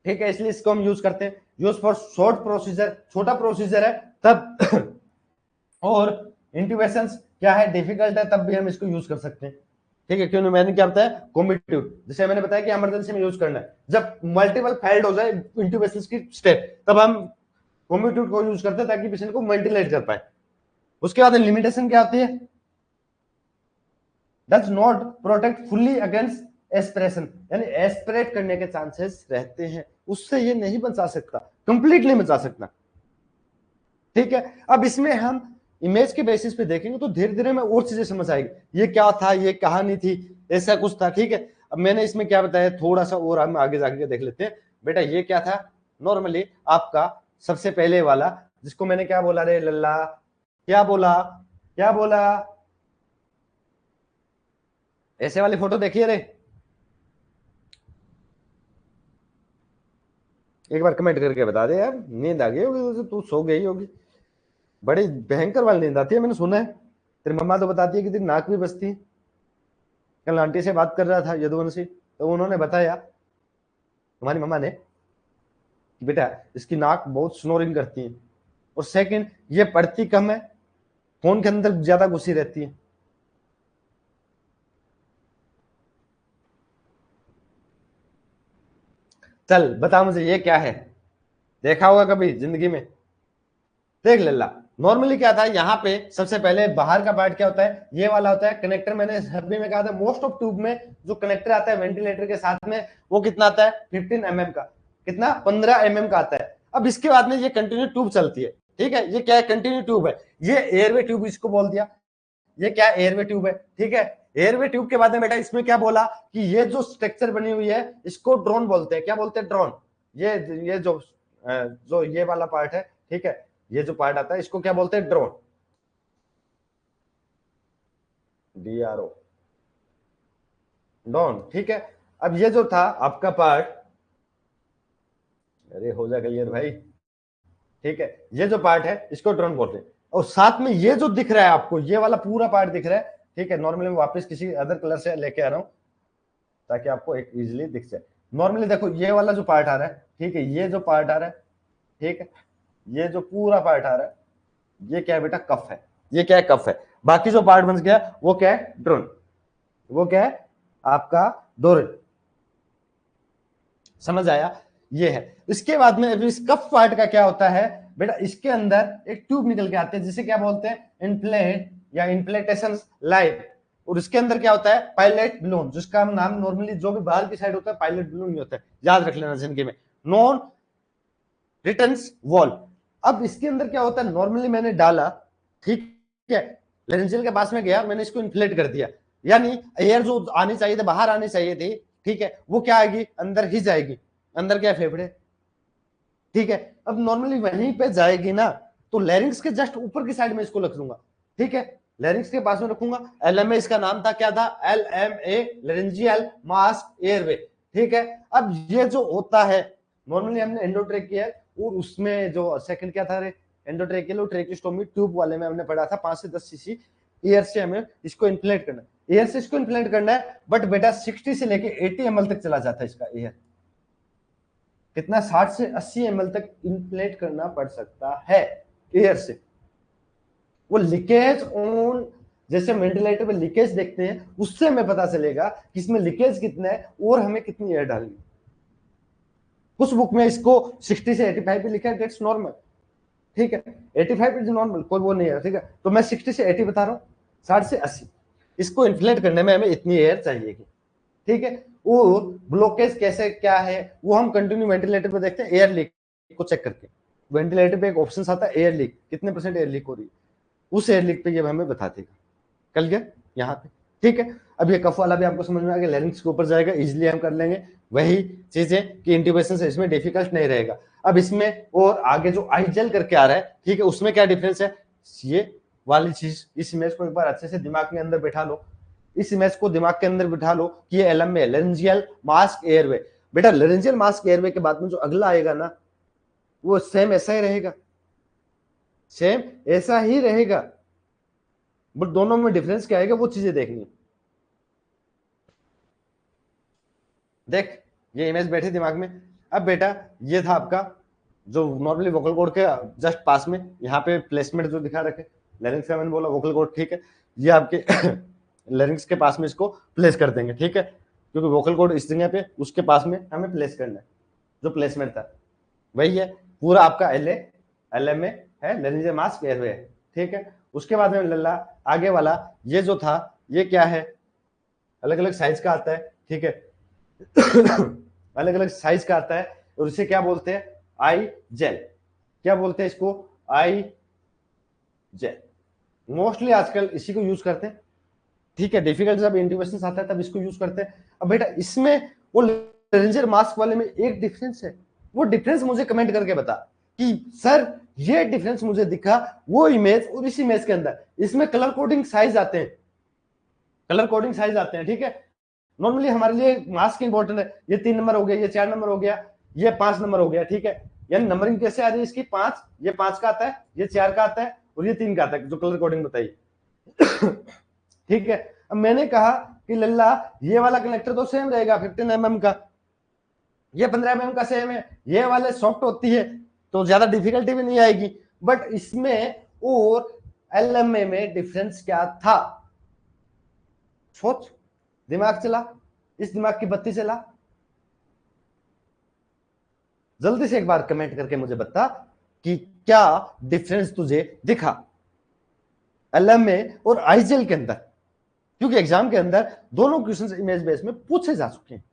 ठीक है, इसलिए इसको हम यूज करते हैं। यूज फॉर शॉर्ट प्रोसीजर, छोटा प्रोसीजर है तब और इंट्यूबेशंस क्या है, डिफिकल्ट है, तब भी हम इसको यूज कर सकते हैं, ठीक है। क्यों, मैंने क्या बताया, कॉम्बिट्यूट, जैसे मैंने बताया कि इमरजेंसी में यूज करना है, जब मल्टीपल फेल्ड हो जाए इंट्यूबेशंस की स्टेप, तब हम कॉम्बिट्यूट को यूज करते हैं ताकि पेशेंट को वेंटिलेट कर पाए। उसके बाद लिमिटेशन क्या होती है, does not protect fully against aspiration, यानी एस्पिरेट करने के चांसेस रहते हैं, उससे ये नहीं बचा सकता, कंप्लीटली बचा सकता, ठीक है। अब इसमें हम इमेज के बेसिस पे देखेंगे तो धीरे धीरे में और चीजें समझ आएगी, ये क्या था, ये कहानी थी, ऐसा कुछ था, ठीक है। अब मैंने इसमें क्या बताया, थोड़ा सा और हम आगे जाके देख लेते हैं। बेटा ये क्या था, नॉर्मली आपका सबसे पहले वाला, जिसको मैंने क्या बोला रे लल्ला, क्या बोला, क्या बोला, ऐसे वाली फोटो देखिए रे, एक बार कमेंट करके बता दे यार, नींद आ गई होगी, तू सो गई होगी, बड़ी भयंकर वाली नींद आती है, मैंने सुना है, तेरी मम्मा तो बताती है कि तेरी नाक भी बजती है। कल आंटी से बात कर रहा था यदुवंशी, तो उन्होंने बताया, तुम्हारी मम्मा ने, बेटा इसकी नाक बहुत स्नोरिंग करती है, और सेकंड ये पढ़ती कम है, फोन के अंदर ज्यादा घुसी रहती है। चल बता मुझे ये क्या है, देखा होगा कभी जिंदगी में, देख लल्ला। नॉर्मली क्या था, यहाँ पे सबसे पहले बाहर का पार्ट क्या होता है, ये वाला होता है कनेक्टर। मैंने सभी में कहा था मोस्ट ऑफ ट्यूब में जो कनेक्टर आता है वेंटिलेटर के साथ में, वो कितना आता है, 15 mm का, कितना, 15 mm का आता है। अब इसके बाद में ये कंटिन्यू ट्यूब चलती है, ठीक है, ये क्या है, कंटिन्यू ट्यूब है, ये एयरवे ट्यूब इसको बोल दिया, ये क्या एयरवे ट्यूब है, ठीक है, एयरवे ट्यूब के बाद में बेटा इसमें क्या बोला कि ये जो स्ट्रक्चर बनी हुई है इसको ड्रोन बोलते हैं। क्या बोलते हैं? ड्रोन। ये जो ये वाला पार्ट है, ठीक है, ये जो पार्ट आता है इसको क्या बोलते हैं? ड्रोन। DRO, drone. ठीक है, अब ये जो था आपका पार्ट, अरे हो जा क्लियर भाई, ठीक है, ये जो पार्ट है इसको ड्रोन बोलते हैं। और साथ में ये जो दिख रहा है आपको, ये वाला पूरा पार्ट दिख रहा है, ठीक है, नॉर्मली मैं वापस किसी अदर कलर से लेके आ रहा हूं ताकि आपको एक इजीली दिख जाए। नॉर्मली देखो ये वाला जो पार्ट आ रहा है, ठीक है, ये जो पार्ट आ रहा है, ठीक है, ये जो पूरा पार्ट आ रहा है, ये क्या है बेटा? कफ है। ये क्या है? कफ है। बाकी जो पार्ट बन गया वो क्या है? ड्रोन। वो क्या है? आपका डोरन। समझ आया? ये है। इसके बाद में इस कफ पार्ट का क्या होता है बेटा? इसके अंदर एक ट्यूब निकल के आते हैं जिसे क्या बोलते हैं? इनप्लेट या इनप्लेटेशन लाइट। और इसके अंदर क्या होता है? पायलट बलून, जिसका नाम नॉर्मली जो भी बाहर की साइड होता है पायलट बलून ही होता है, याद रख लेना जिंदगी में। Non returns wall. अब इसके अंदर क्या होता है? नॉर्मली मैंने डाला, ठीक है, लेंजिल के पास में गया, मैंने इसको इन्फ्लेट कर दिया, यानी एयर जो आनी चाहिए थी, बाहर आनी चाहिए थी, ठीक है, वो क्या आएगी? अंदर ही जाएगी। अंदर क्या है? फेफड़े। ठीक है, अब नॉर्मली वहीं पे जाएगी ना, तो लैरिंग्स के जस्ट ऊपर की साइड में इसको रख दूंगा। ठीक है, लैरिंग्स के पास में रखूंगा। LMA इसका नाम था, क्या था? LMA, laryngeal mask airway. ठीक है, अब ये जो होता है नॉर्मली हमने एंडोट्रेकियल और उसमें जो सेकंड क्या था रे? एंडोट्रेकियल और ट्रेकिस्टोमी ट्यूब वाले में हमने पढ़ा था 5 से 10 सीसी एयर से हमें इसको इन्फ्लेट करना है। एयर से इसको इन्फ्लेट करना है, बट बेटा 60 से लेके 80 ml तक चला जाता है इसका एयर। कितना? 60 से 80 ml तक इन्फ्लेट करना पड़ सकता है एयर से। वो लीकेज ऑन, जैसे वेंटिलेटर पे लीकेज देखते हैं, उससे हमें पता चलेगा कि इसमें लीकेज कितना है और हमें कितनी एयर डालनी है। कुछ बुक में इसको 60 से 85 पे लिखा है, दैट्स नॉर्मल। ठीक है, 85 इज नॉर्मल, कोई वो नहीं है। ठीक है, तो मैं 60 से 80 बता रहा हूँ, 60 से 80। इसको इन्फ्लेट करने में हमें इतनी एयर चाहिए। ठीक है, और ब्लॉकेज कैसे क्या है वो हम कंटिन्यू वेंटिलेटर पे देखते हैं, एयर लीक को चेक करके। वेंटिलेटर पे एक ऑप्शन आता है एयर लीक, कितने % एयर लीक हो रही है, उस एयर लीक पे ये हमें बता देगा। कल गया यहाँ पे। ठीक है, अब ये कफ वाला भी आपको समझ में आ गया, लैरिंक्स के ऊपर जाएगा, इजिली हम कर लेंगे। वही चीजें कि इंट्यूबेशन से इसमें डिफिकल्ट नहीं रहेगा। अब इसमें और आगे जो आईजेल करके आ रहा है, ठीक है, उसमें क्या डिफरेंस है, ये वाली चीज, इस इमेज को एक बार अच्छे से दिमाग के अंदर बैठा लो। इस इमेज को दिमाग के अंदर बिठा लो कि ये LMA, लेरेंजियल मास्क एयरवे। बेटा लेरेंजियल मास्क एयरवे के बाद में जो अगला आएगा ना, वो सेम ऐसा ही रहेगा, सेम ऐसा ही रहेगा, बट दोनों में डिफरेंस क्या आएगा वो चीजें देखनी है। देख, ये इमेज बैठी दिमाग में। अब बेटा ये था आपका जो नॉर्मली वोकल कॉर्ड के जस्ट पास में, यहाँ पे प्लेसमेंट जो दिखा रखे, लेरिंग्स का मैंने बोला, वोकल कॉर्ड। ठीक है, ये आपके लेरिंग्स के पास में इसको प्लेस कर देंगे। ठीक है, क्योंकि वोकल कॉर्ड इस जगह पे, उसके पास में हमें प्लेस करना है। जो प्लेसमेंट था वही है, पूरा आपका LMA है, लेरिंजियल मास्क एयरवे है। ठीक है, उसके बाद में लल्ला आगे वाला ये जो था, ये क्या है? अलग अलग साइज का आता है। ठीक है अलग अलग साइज का आता है, और इसे क्या बोलते हैं? आई जेल। क्या बोलते हैं इसको? आई जेल। मोस्टली आजकल इसी को यूज करते हैं। ठीक है, डिफिकल्ट जब इंट्यूबेशन आता है तब इसको यूज करते हैं। अब बेटा इसमें वो लेंजर मास्क वाले में एक डिफरेंस है, वो डिफरेंस मुझे कमेंट करके बता कि सर ये डिफरेंस मुझे दिखा वो इमेज और इस इमेज के अंदर, इसमें कलर कोडिंग साइज आते हैं, कलर कोडिंग साइज आते हैं। ठीक है, नॉर्मली हमारे लिए मास्क इंपॉर्टेंट है, ये 3 नंबर हो गया, ये 4 नंबर हो गया, ये 5 नंबर हो गया। ठीक है, यानी नंबरिंग कैसे आ रही है इसकी? 5, ये 5 का आता है, ये 4 का आता है, और ये 3 का आता है, जो कलर कोडिंग बताई। ठीक है, अब मैंने कहा कि लल्ला ये वाला कनेक्टर तो सेम रहेगा 15 mm का, ये 15 mm का सेम है, ये वाले सॉफ्ट होती है तो ज्यादा डिफिकल्टी भी नहीं आएगी, बट इसमें और LMA में डिफरेंस क्या था? सोच, दिमाग चला, इस दिमाग की बत्ती चला, जल्दी से एक बार कमेंट करके मुझे बता कि क्या डिफरेंस तुझे दिखा LMA और आईजेल के अंदर, क्योंकि एग्जाम के अंदर दोनों क्वेश्चंस इमेज बेस में पूछे जा चुके हैं।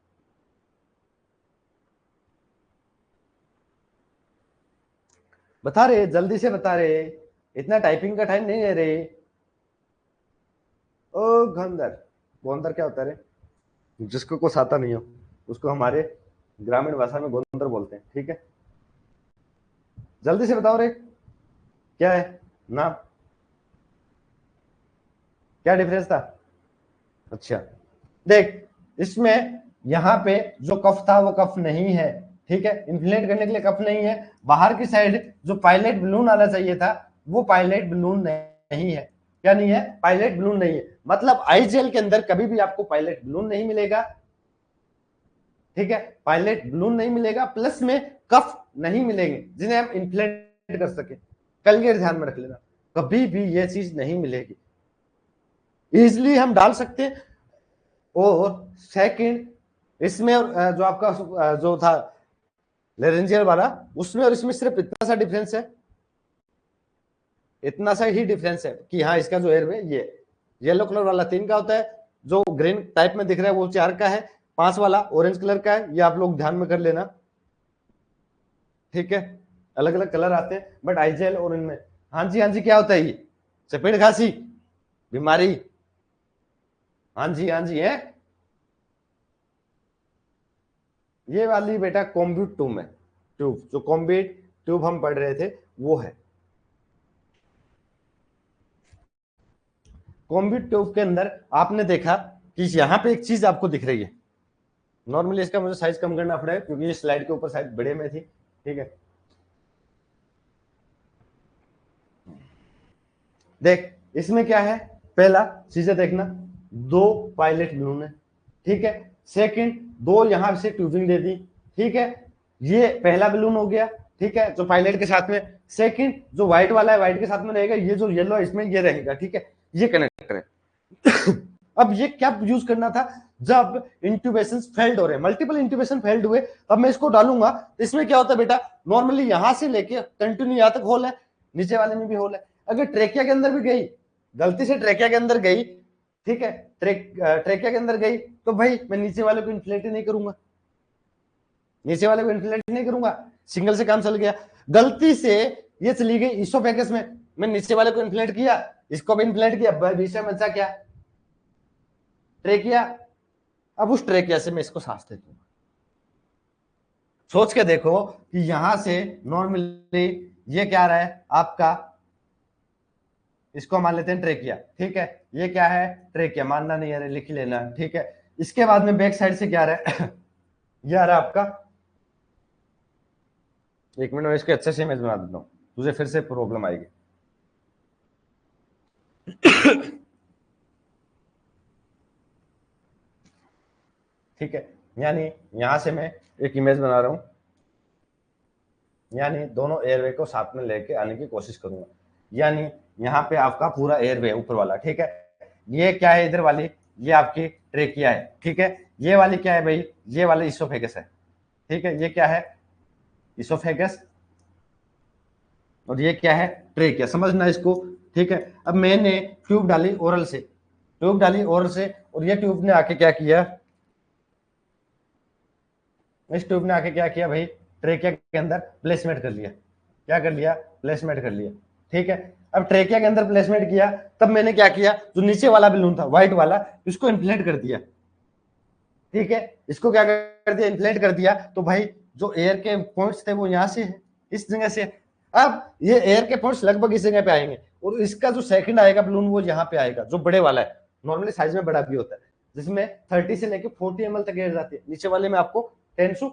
बता रहे, जल्दी से बता रहे, इतना टाइपिंग का टाइम नहीं है रे। ओ गंदर, गोंदर क्या होता है रे? जिसको कुछ आता नहीं हो उसको हमारे ग्रामीण भाषा में गोंदर बोलते हैं, ठीक है। जल्दी से बताओ रे, क्या है नाम, क्या डिफरेंस था? अच्छा, देख इसमें यहाँ पे जो कफ था वो कफ नहीं है, ठीक है, इन्फ्लेट करने के लिए कफ नहीं है। बाहर की साइड जो पायलट बलून आना चाहिए था वो पायलट बलून नहीं है। क्या नहीं है? पायलट बलून नहीं है। मतलब आई जेल के अंदर कभी भी आपको पायलट बलून नहीं मिलेगा, ठीक है, पायलट बलून नहीं मिलेगा, प्लस में कफ नहीं मिलेंगे जिन्हें हम इन्फ्लेट कर सके। क्लियर, ध्यान में रख लेना, कभी भी ये चीज नहीं मिलेगी। इजिली हम डाल सकते हैं। और सेकंड, इसमें और जो आपका जो था लेरेंजियल वाला, उसमें और इसमें सिर्फ इतना सा डिफरेंस है, इतना सा ही डिफरेंस है कि हाँ इसका जो एयरवे ये येलो कलर वाला 3 का होता है, जो ग्रीन टाइप में दिख रहा है वो 4 का है, 5 वाला ऑरेंज कलर का है। ये आप लोग ध्यान में कर लेना, ठीक है। अलग अलग कलर आते हैं बट आईजेल और इनमें, हाँ जी हाँ जी, क्या होता है ये? चपेट खांसी बीमारी, हाँ जी है। ये वाली बेटा कॉम्ब्यूट ट्यूब में, ट्यूब जो कॉम्ब्यूट ट्यूब हम पढ़ रहे थे वो है। कॉम्ब्यूट ट्यूब के अंदर आपने देखा कि यहाँ पे एक चीज आपको दिख रही है। नॉर्मली इसका मुझे साइज कम करना पड़ा है क्योंकि ये स्लाइड के ऊपर साइज बड़े में थी, ठीक है। देख इसमें क्या है, पहला चीजें देखना, 2 पायलट बलून है, ठीक है। सेकंड, 2 यहां से ट्यूबिंग दे दी, ठीक है। ये पहला बलून हो गया, ठीक है, जो पायलट के साथ में। सेकंड जो व्हाइट वाला है व्हाइट के साथ में रहेगा, ये जो येलो है इसमें ये रहेगा, ठीक है। ये कनेक्टर है। अब ये क्या यूज करना था? जब इंट्यूबेशन फेल्ड हो रहे, मल्टीपल इंट्यूबेशन फेल्ड हुए, अब मैं इसको डालूंगा। इसमें क्या होता है बेटा, नॉर्मली यहां से लेके कंटिन्यू यहां तक होल है, नीचे वाले में भी होल है। अगर ट्रेकिया के अंदर भी गई, गलती से ट्रेकिया के अंदर गई, ठीक है, ट्रेकिया के अंदर गई, तो भाई मैं नीचे वाले को इन्फ्लेट नहीं करूंगा, नीचे वाले को इन्फ्लेट नहीं करूंगा, सिंगल से काम चल गया। गलती से ये चली गई इसोफेगस में, मैं नीचे वाले को इन्फ्लेट किया, इसको भी इन्फ्लेट किया, बीच में बचा क्या? ट्रेकिया। अब उस ट्रेकिया से मैं इसको सांस दे दूंगा। सोच के देखो कि यहां से नॉर्मली ये क्या रहा है आपका, इसको मान लेते हैं ट्रेकिया, ठीक है। ये क्या है? ट्रेकिया, मानना नहीं है लिख लेना, ठीक है। इसके बाद में बैक साइड से क्या रहा है? ये आ रहा है आपका, एक मिनट में इसके अच्छे से इमेज बना देता हूं, तुझे फिर से प्रॉब्लम आएगी। ठीक है, यानी यहां से मैं एक इमेज बना रहा हूं, यानी दोनों एयरवे को साथ में लेके आने की कोशिश करूंगा। यानी यहाँ पे आपका पूरा एयरवे ऊपर वाला, ठीक है। ये क्या है इधर वाली? ये आपकी ट्रेकिया है, ठीक है। ये वाली क्या है भाई? ये वाली इसोफेगस है, ठीक है। ये क्या है? इसोफेगस। और ये क्या है? ट्रेकिया, समझना इसको, ठीक है। अब मैंने ट्यूब डाली ओरल से, ट्यूब डाली ओरल से, और ये ट्यूब ने आके क्या किया, इस ट्यूब ने आके क्या किया भाई? ट्रेकिया के अंदर प्लेसमेंट कर लिया। क्या कर लिया? प्लेसमेंट कर लिया, ठीक है। अब ट्रेकिया के अंदर प्लेसमेंट किया, तब मैंने क्या किया, जो नीचे वाला बलून था व्हाइट वाला, इसको इन्फ्लेट कर दिया, ठीक है। इसको क्या कर दिया? इन्फ्लेट कर दिया। तो भाई जो एयर के पॉइंट्स थे वो यहां से है, इस जगह से। अब ये एयर के पॉइंट्स लगभग इस जगह पे आएंगे, और इसका जो सेकंड आएगा बलून वो यहाँ पे आएगा, जो बड़े वाला है, नॉर्मली साइज में बड़ा भी होता है, जिसमें 30 से लेके 40 ml तक एयर जाती है। नीचे वाले में आपको 10 to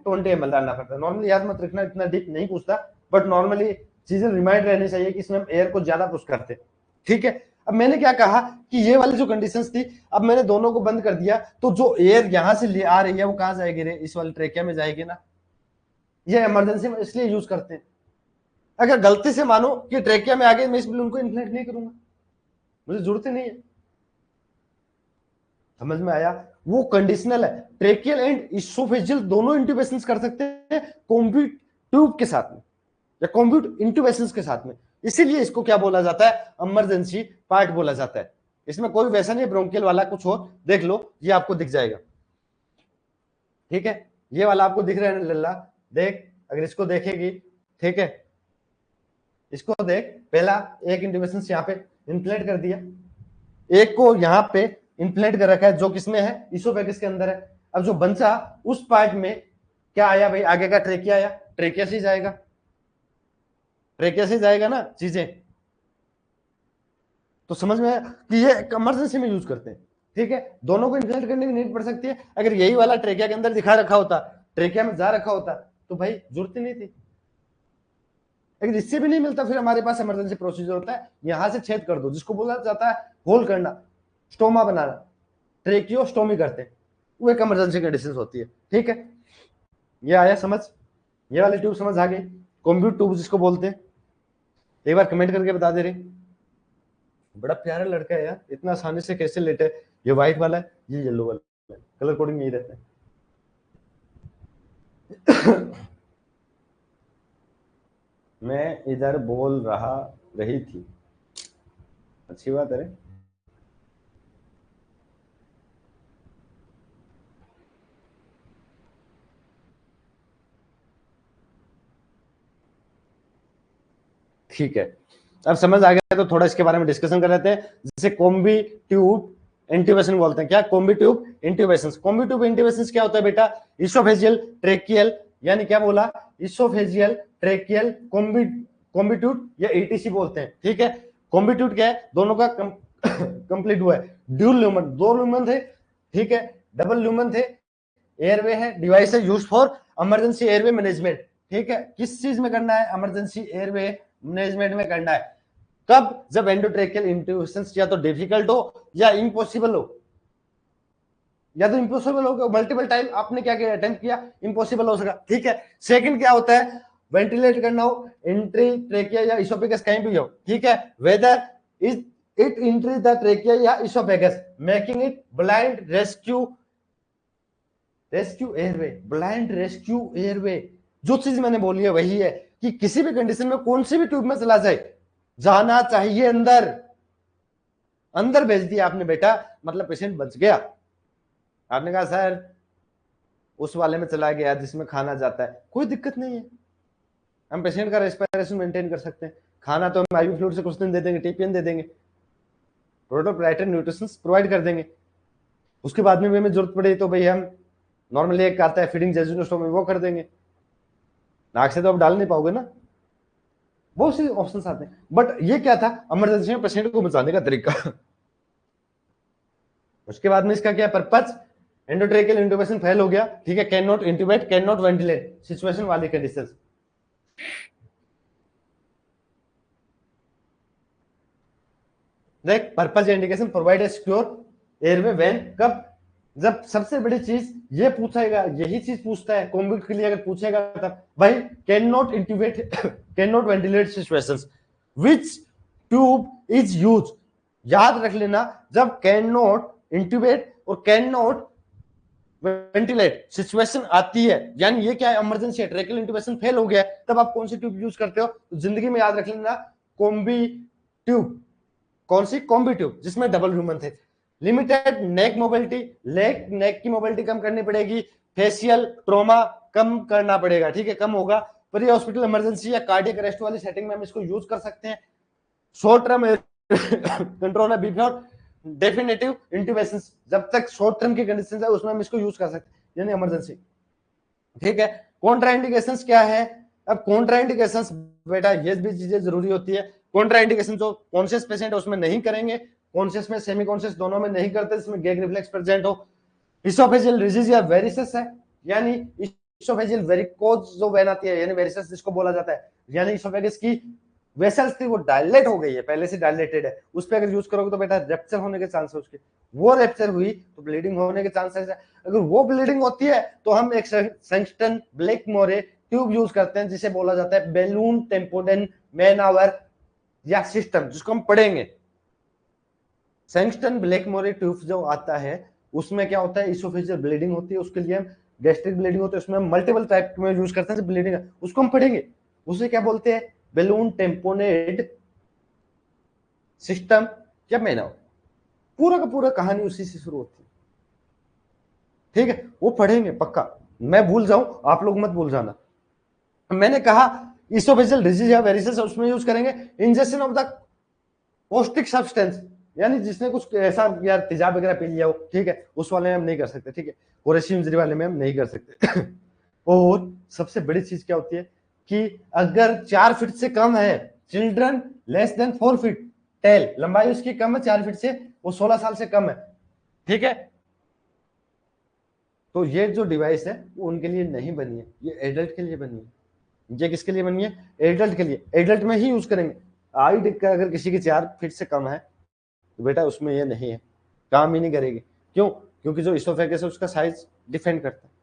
20 ml डालना पड़ता है। नॉर्मली याद मत रखना, इतना डीप नहीं पूछता, बट नॉर्मली चीजें रिमाइंड रहनी चाहिए कि इसमें हम एयर को ज्यादा पुश करते हैं, ठीक है। अब मैंने क्या कहा कि ये वाली जो कंडीशंस थी, अब मैंने दोनों को बंद कर दिया, तो जो एयर यहां से ले आ रही है वो कहां जाएगी रे? इस वाली ट्रेकिया में जाएगी ना। ये इमरजेंसी में इसलिए यूज करते हैं। अगर गलती से मानो कि ट्रेकिया में आ गए, मैं इस बलून को इन्फ्लेट नहीं करूंगा, मुझे जरूरत ही नहीं है। समझ में आया? वो कंडीशनल है। ट्रेकियल एंड इसोफेजियल दोनों इंट्यूबेशन कर सकते हैं कॉम्ब्यूट ट्यूब के साथ में या कॉम्ब्यूट इंट्यूबेशन के साथ में, इसीलिए इसको क्या बोला जाता है? इमरजेंसी पार्ट बोला जाता है। इसमें कोई वैसा नहीं ब्रोंकियल वाला कुछ हो, देख लो ये आपको दिख जाएगा, ठीक है। ये वाला आपको दिख रहा है लल्ला, देख, अगर इसको देखेगी, ठीक है, इसको देख, पहला एक इंट्यूबेशन यहाँ पे इन्फ्लेट कर दिया, एक को यहाँ पे इन्फ्लेट कर रखा है, जो किसमें है, इसोफेगस के अंदर है। अब जो बंचा उस पार्ट में क्या आया भाई, आगे का ट्रेकिया आया, ट्रेकिया से जाएगा, ट्रेकिया से जाएगा ना चीजें। तो समझ में आया कि ये इमरजेंसी में यूज करते हैं, ठीक है। दोनों को इन्फ्लेट करने की नीड पड़ सकती है। अगर यही वाला ट्रेकिया के अंदर दिखा रखा होता, ट्रेकिया में जा रखा होता, तो भाई जरूरत ही नहीं थी। अगर इससे भी नहीं मिलता, फिर हमारे पास इमरजेंसी प्रोसीजर होता है, यहां से छेद कर दो, जिसको बोला जाता है होल करना, स्टोमा बनाना, ट्रेकियोस्टोमी करते हैं, वो एक इमरजेंसी कंडीशन होती है, ठीक है। ये आया समझ, ये वाली ट्यूब समझ आ गई, कॉम्ब्यूट ट्यूब जिसको बोलते हैं। एक बार कमेंट करके बता दे रहे, बड़ा प्यारा लड़का है यार, इतना आसानी से कैसे लेटे। ये व्हाइट वाला है, ये येलो वाला है, कलर कोडिंग यही रहता है। मैं इधर बोल रही थी, अच्छी बात है। ठीक है, अब समझ आ गया तो थोड़ा इसके बारे में डिस्कशन कर लेते हैं। जैसे कॉम्बी ट्यूब इंट्यूबेशन बोलते हैं, क्या combi tube intubation. Combi tube intubation क्या होता है बेटा, इसोफेजियल ट्रेकियल, यानी क्या बोला, इसोफेजियल ट्रेकियल कॉम्बी ट्यूब या ईटीसी बोलते हैं, ठीक है। कॉम्बी ट्यूब क्या है, दोनों का कंप्लीट हुआ है, ड्यूल ल्यूमन, दो ल्यूमन थे, ठीक है, डबल ल्यूमन थे, एयरवे है, डिवाइस है use for emergency airway management, ठीक है। किस चीज में करना है, इमरजेंसी एयरवे मैनेजमेंट में करना है। कब, जब एंडोट्रेकियल इंट्यूबेशन या तो डिफिकल्ट हो या इम्पॉसिबल हो, या तो इम्पॉसिबल हो, मल्टीपल टाइम आपने क्या किया, अटेम्प्ट किया, इम्पॉसिबल हो सका, ठीक है। सेकंड क्या होता है, वेंटिलेट करना हो, एंट्री ट्रेकिया या इसोफेगस कहीं भी हो, ठीक है, whether is it entry the trachea या oesophagus, making it blind rescue airway, blind rescue airway. जो चीज मैंने बोली है वही है कि किसी भी कंडीशन में कौन सी भी ट्यूब में चला जाए, जाना चाहिए अंदर, अंदर भेज दिया आपने बेटा, मतलब पेशेंट बच गया। आपने कहा सर उस वाले में चला गया जिसमें खाना जाता है, कोई दिक्कत नहीं है, हम पेशेंट का रेस्पिरेशन मेंटेन कर सकते हैं। खाना तो हम आईवी फ्लूइड से कुछ दिन दे देंगे, टीपीएन दे देंगे, प्रोटोप्राइटर न्यूट्रिशन प्रोवाइड कर देंगे। उसके बाद में भी हमें जरूरत पड़े तो भाई हम नॉर्मली एक आता है फीडिंग जेजुनोस्टोमी, वो कर देंगे। नाक से तो आप डाल नहीं पाओगे ना, बहुत से ऑप्शंस आते हैं। बट ये क्या था, इमरजेंसी में पेशेंट को बचाने का तरीका। उसके बाद में इसका क्या पर्पज, एंडोट्रेकियल इंट्यूबेशन फेल हो गया, ठीक है, can not intubate, can not ventilate, situation वाली कंडीशंस। देख, purpose indication, provide a secure airway when, कब, जब सबसे बड़ी चीज ये पूछेगा, यही चीज पूछता है कॉम्बिट के लिए, अगर पूछेगा तब भाई can not intubate, can not ventilate situations, which tube is use. याद रख लेना, जब कैन नॉट इंट्यूबेट और कैन नॉट वेंटिलेट सिचुएशन आती है, यानी ये क्या है, इमरजेंसी है, ट्रेकियल इंट्यूबेशन फेल हो गया है, तब आप कौन सी ट्यूब यूज करते हो, तो जिंदगी में याद रख लेना कॉम्बी ट्यूब। कौन सी, कॉम्बी ट्यूब, जिसमें डबल ह्यूमन थे। लिमिटेड नेक मोबिलिटी, नेक की मोबिलिटी कम करनी पड़ेगी, फेशियल ट्रोमा कम करना पड़ेगा, ठीक है, कम होगा। प्री हॉस्पिटल इमरजेंसी या कार्डियक अरेस्ट वाली सेटिंग में हम इसको यूज कर सकते हैं। शॉर्ट टर्म कंट्रोल है बिफोर डेफिनेटिव इंट्यूबेशन, जब तक शॉर्ट टर्म की कंडीशन है उसमें हम इसको यूज कर सकते हैं, यानी इमरजेंसी, ठीक है। कॉन्ट्राइंडिकेशंस क्या है, अब कॉन्ट्राइंडिकेशंस बेटा ये भी चीजें जरूरी होती है। कॉन्ट्राइंडिकेशन जो कॉन्शियस पेशेंट है उसमें नहीं करेंगे, कॉन्शियस में सेमी कॉन्शियस दोनों में नहीं करते, इसमें गैग रिफ्लेक्स प्रेजेंट हो। इसोफेजियल रिजिज या वेरिसेस है, यानी इसोफेजियल वेरिकोज जो वेन आती है, यानी वेरिसेस जिसको बोला जाता है, यानी इसोफेगस की वेसल्स थी वो डायलेट हो गई है, पहले से डायलेटेड है, उस पर अगर यूज करोगे तो बेटा रेप्चर होने के चांस है उसके, वो रेप्चर हुई तो ब्लीडिंग होने के चांसेस है। अगर वो ब्लीडिंग होती है तो हम एक सेंगस्टन ब्लैक मोरे ट्यूब यूज करते हैं, जिसे बोला जाता है बेलून टेम्पोडेन मैनआवर या सिस्टम, जिसको हम पढ़ेंगे। सेंगस्टन ब्लैक मोरे ट्यूब जो आता है उसमें क्या होता है, इसोफेजियल ब्लीडिंग होती है, उसके लिए हम गैस्ट्रिक ब्लीडिंग होती है, उसमें हम मल्टीपल टाइप में यूज करते हैं ब्लीडिंग, उसको हम पढ़ेंगे। उसे क्या बोलते हैं, बेलून टेम्पोनेड सिस्टम या मैनआवर, पूरा का पूरा कहानी उसी से शुरू होती है, ठीक है, वो पढ़ेंगे पक्का, मैं भूल जाऊं आप लोग मत भूल जाना। मैंने कहा इसोफेजियल डिजीज या वेरिसेस उसमें यूज करेंगे। इंजेक्शन ऑफ द पौष्टिक सब्सटेंस, यानी जिसने कुछ ऐसा यार तेजाब वगैरह पी लिया हो, ठीक है, उस वाले में हम नहीं कर सकते, ठीक है, और ऐसी इंजरी वाले में हम नहीं कर सकते। और सबसे बड़ी चीज क्या होती है कि अगर 4 फीट से कम है, children less than 4 feet tall, लंबाई उसकी कम है 4 फीट से, वो 16 साल से कम है, ठीक है, तो ये जो डिवाइस है वो उनके लिए नहीं बनी है, ये एडल्ट के लिए बनी है। ये किसके लिए बनी है? एडल्ट के लिए, एडल्ट में ही यूज करेंगे। हाइट अगर किसी की 4 फीट से कम है तो बेटा उसमें ये नहीं है, काम ही नहीं करेगी। क्यों? क्योंकि जो इसोफेगस है उसका साइज डिपेंड करता है,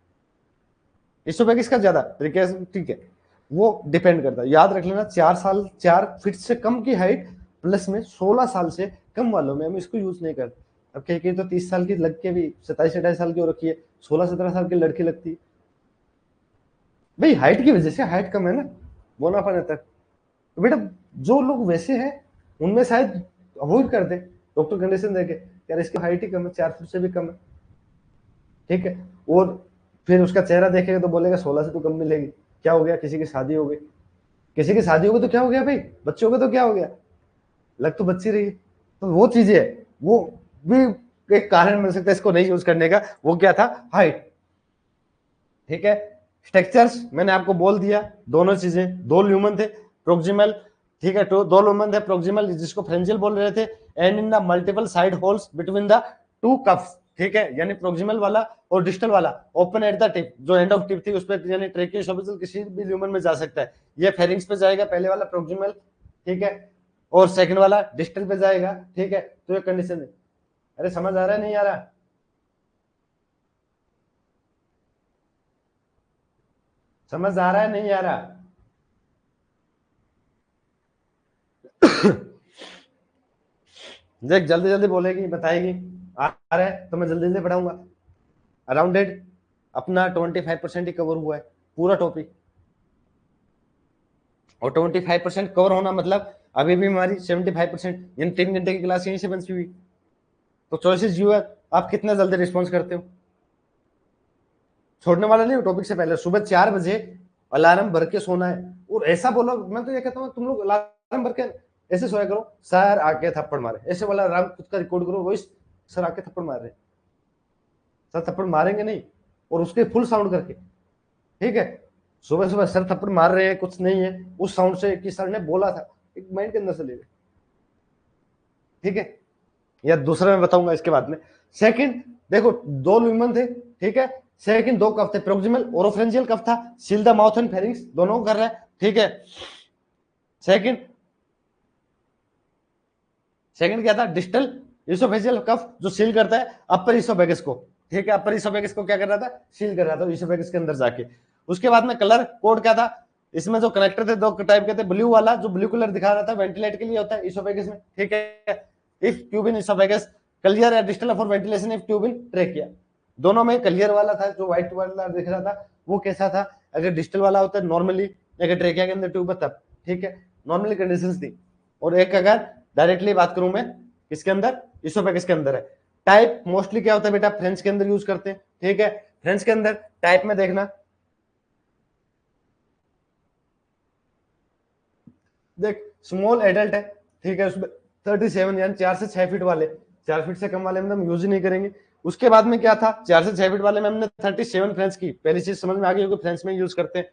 इसोफेगस का ज्यादा, ठीक है, वो डिपेंड करता है। याद रख लेना, 4 फीट से कम की हाइट प्लस में 16 साल से कम वालों में हम इसको यूज नहीं करते। अब कहीं तो 30 साल की लग के भी 27-28 साल की हो रखी है, 16-17 साल की लड़की लगती है, भाई हाइट की वजह से, हाइट कम है ना, बोनापन है तक। तो बेटा जो लोग वैसे हैं उनमें शायद अवॉइड कर दे, डॉक्टर कंडीशन देके यार इसकी हाइट ही कम है, 4 फीट से भी कम है, ठीक है, और फिर उसका चेहरा देखेगा तो बोलेगा 16 से तो कम मिलेगी, क्या हो गया, किसी की शादी हो गई, किसी की शादी हो गई तो क्या हो गया भाई, बच्चे हो गए तो क्या हो गया, लग तो बच्ची रही है। तो वो चीजें है, वो भी एक कारण मिल सकता है इसको नहीं यूज करने का। वो क्या था? हाइट, ठीक है। स्ट्रक्चर्स मैंने आपको बोल दिया, दोनों चीजें, दो ल्यूमन थे प्रोक्सिमल, ठीक है, दो ल्यूमन थे प्रोक्सिमल जिसको फ्रेंजियल बोल रहे थे, and in the multiple side holes between the two coughs, ठीक है, यानी प्रोक्सिमल वाला और डिस्टल वाला ओपन एट द टिप, जो एंड ऑफ टिप थी उस पर, यानी ट्रेकियोसोफेजियल किसी भी ल्यूमन में जा सकता है। ये फेरिंग्स पे जाएगा पहले वाला प्रोक्सिमल, ठीक है, और सेकंड वाला डिस्टल पे जाएगा, ठीक है। तो ये कंडीशन है। अरे समझ आ रहा है नहीं आ रहा? समझ आ रहा है नहीं आ रहा? देख जल्दी जल्दी बोलेगी, बताएगी, आ रहा है तो मैं जल्दी जल्दी पढ़ाऊंगा। अराउंडेड अपना 25% ही कवर हुआ है पूरा टॉपिक, और 25% कवर होना मतलब अभी भी हमारी 75%, यानी 3 घंटे की क्लास यहीं से बन हुई। तो चॉइसेस यू है, आप कितना जल्दी रिस्पॉन्स करते हो। छोड़ने वाला नहीं हो टॉपिक से पहले, सुबह 4 बजे अलार्म भर के सोना है। और ऐसा बोलो, मैं तो ये कहता हूँ तुम लोग अलार्म भर के ऐसे सोया करो, सर आके थप्पड़ मारे, ऐसे वाला अलार्म खुद का रिकॉर्ड करो, वॉइस, सर आके थप्पड़ मार रहे, सर थप्पड़ मारेंगे नहीं, और उसके फुल साउंड करके, ठीक है, सुबह सुबह सर थप्पड़ मार रहे हैं, कुछ नहीं है, उस साउंड से कि सर ने बोला था, एक माइंड के अंदर से ले, ठीक है। या दूसरा मैं बताऊंगा इसके बाद में। सेकंड देखो, दो ल्यूमन थे, ठीक है, सेकंड दो कफ थे, प्रोक्सिमल ओरोफ्रेंजियल कफ था, seal the mouth and pharynx दोनों को कर रहा है, ठीक है। सेकंड क्या था? डिस्टल इसोफेजियल कफ, जो सील करता है अपर इसोफेगस को, ठीक है, अपर इसोफेगस को क्या कर रहा था? सील कर रहा था इसोफेगस के अंदर जाके। उसके बाद में कलर कोड क्या था? इसमें जो कनेक्टर थे दो टाइप के थे, ब्लू वाला जो ब्लू कलर दिखा रहा था वेंटिलेट के लिए होता है इसोफेगस में, ठीक है, if tube in oesophagus, clear या distal for ventilation if tube in trachea. दोनों में क्लियर वाला था, जो व्हाइट वाला दिख रहा था वो कैसा था? अगर डिस्टल वाला होता है नॉर्मली, अगर ट्रेकिया के अंदर ट्यूब है तब, ठीक है, नॉर्मली कंडीशंस थी। और एक अगर डायरेक्टली बात करूं मैं किसके अंदर? इसोफेगस के अंदर है। टाइप मोस्टली क्या होता है बेटा? फ्रेंच के अंदर यूज करते हैं, ठीक है। फ्रेंच के अंदर टाइप में देखना, देख स्मॉल एडल्ट है, ठीक है, उसमें 37 यानी 4 से 6 फीट वाले, 4 फीट से कम वाले में हम यूज ही नहीं करेंगे। उसके बाद में क्या था? 4 से 6 फीट वाले में हमने 37 फ्रेंच की, पहली चीज समझ में आ गई होगी, फ्रेंच में यूज करते हैं।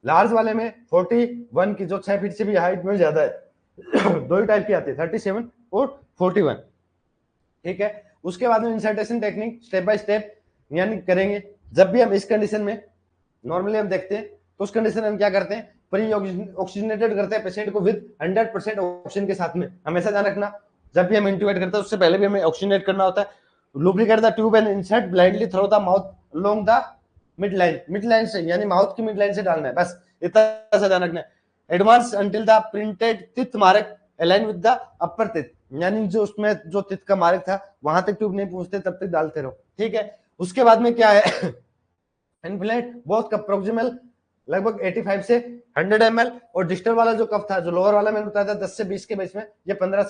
लार्ज वाले में 41 की, जो 6 फीट से भी हाइट में ज्यादा है, दो ही टाइप की आती है, 37 और 41, ठीक है। उसके बाद में इंसर्टेशन टेक्निक स्टेप बाय स्टेप यानी करेंगे। जब भी हम इस कंडीशन में नॉर्मली हम देखते हैं तो उस कंडीशन में हम क्या करते हैं? प्री ऑक्सीजनेटेड करते हैं पेशेंट को विद 100% ऑक्सीजन के साथ में। हमेशा ध्यान रखना, जब भी हम इंट्यूबेट करते हैं उससे पहले भी हमें ऑक्सीजनेट करना होता है। Lubricate the tube and insert blindly through the mouth along the mid line से, यानी माउथ की मिड लाइन से डालना है, बस इतना सा ध्यान रखना है। Advance until the printed teeth mark align with the upper teeth, यानी जो उसमें जो टिथ का मार्क था वहां तक ट्यूब नहीं पहुंचते तब तक डालते रहो, ठीक है। उसके बाद में क्या है? इन्फ्लेट बोथ कप प्रोक्सिमल लगभग 85 से 100 ml, और डिस्टल वाला जो कफ था, जो लोअर वाला मैंने बताया था 10 से 20 के बीच में, ये 12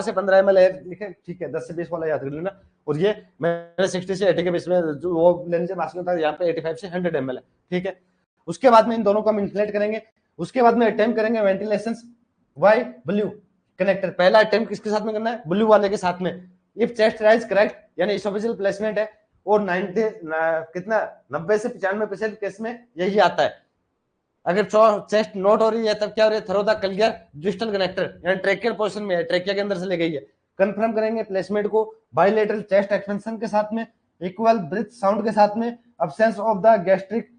से 15 ml है, ठीक है, 10 से 20 वाला याद कर लेना। और ये मैंने 60 से 80 के बीच में जो वो लेने से मास्क था, यहाँ पे 85 से 100 ml है, ठीक है। उसके बाद में इन दोनों को हम इन्फ्लेट करेंगे। उसके बाद में अटेम्प्ट करेंगे वेंटिलेशन वाई ब्लू, कनेक्टर, पहला अटेम्प्ट किसके साथ में करना है, ब्लू वाले के साथ में। इफ चेस्ट राइज करेक्ट यानी इसोफेजियल प्लेसमेंट है, और 90 से 95% केस में यही आता है। अगर चेस्ट नोट हो रही है तब क्या हो रही है, through the clear distal connector यानी ट्रेकियल पोजीशन में है, ट्रेकिया के अंदर से ले गई है। कंफर्म करेंगे प्लेसमेंट को बायलेटरल चेस्ट एक्सपेंशन के साथ में, इक्वल ब्रीथ साउंड के साथ में, absence of the gastric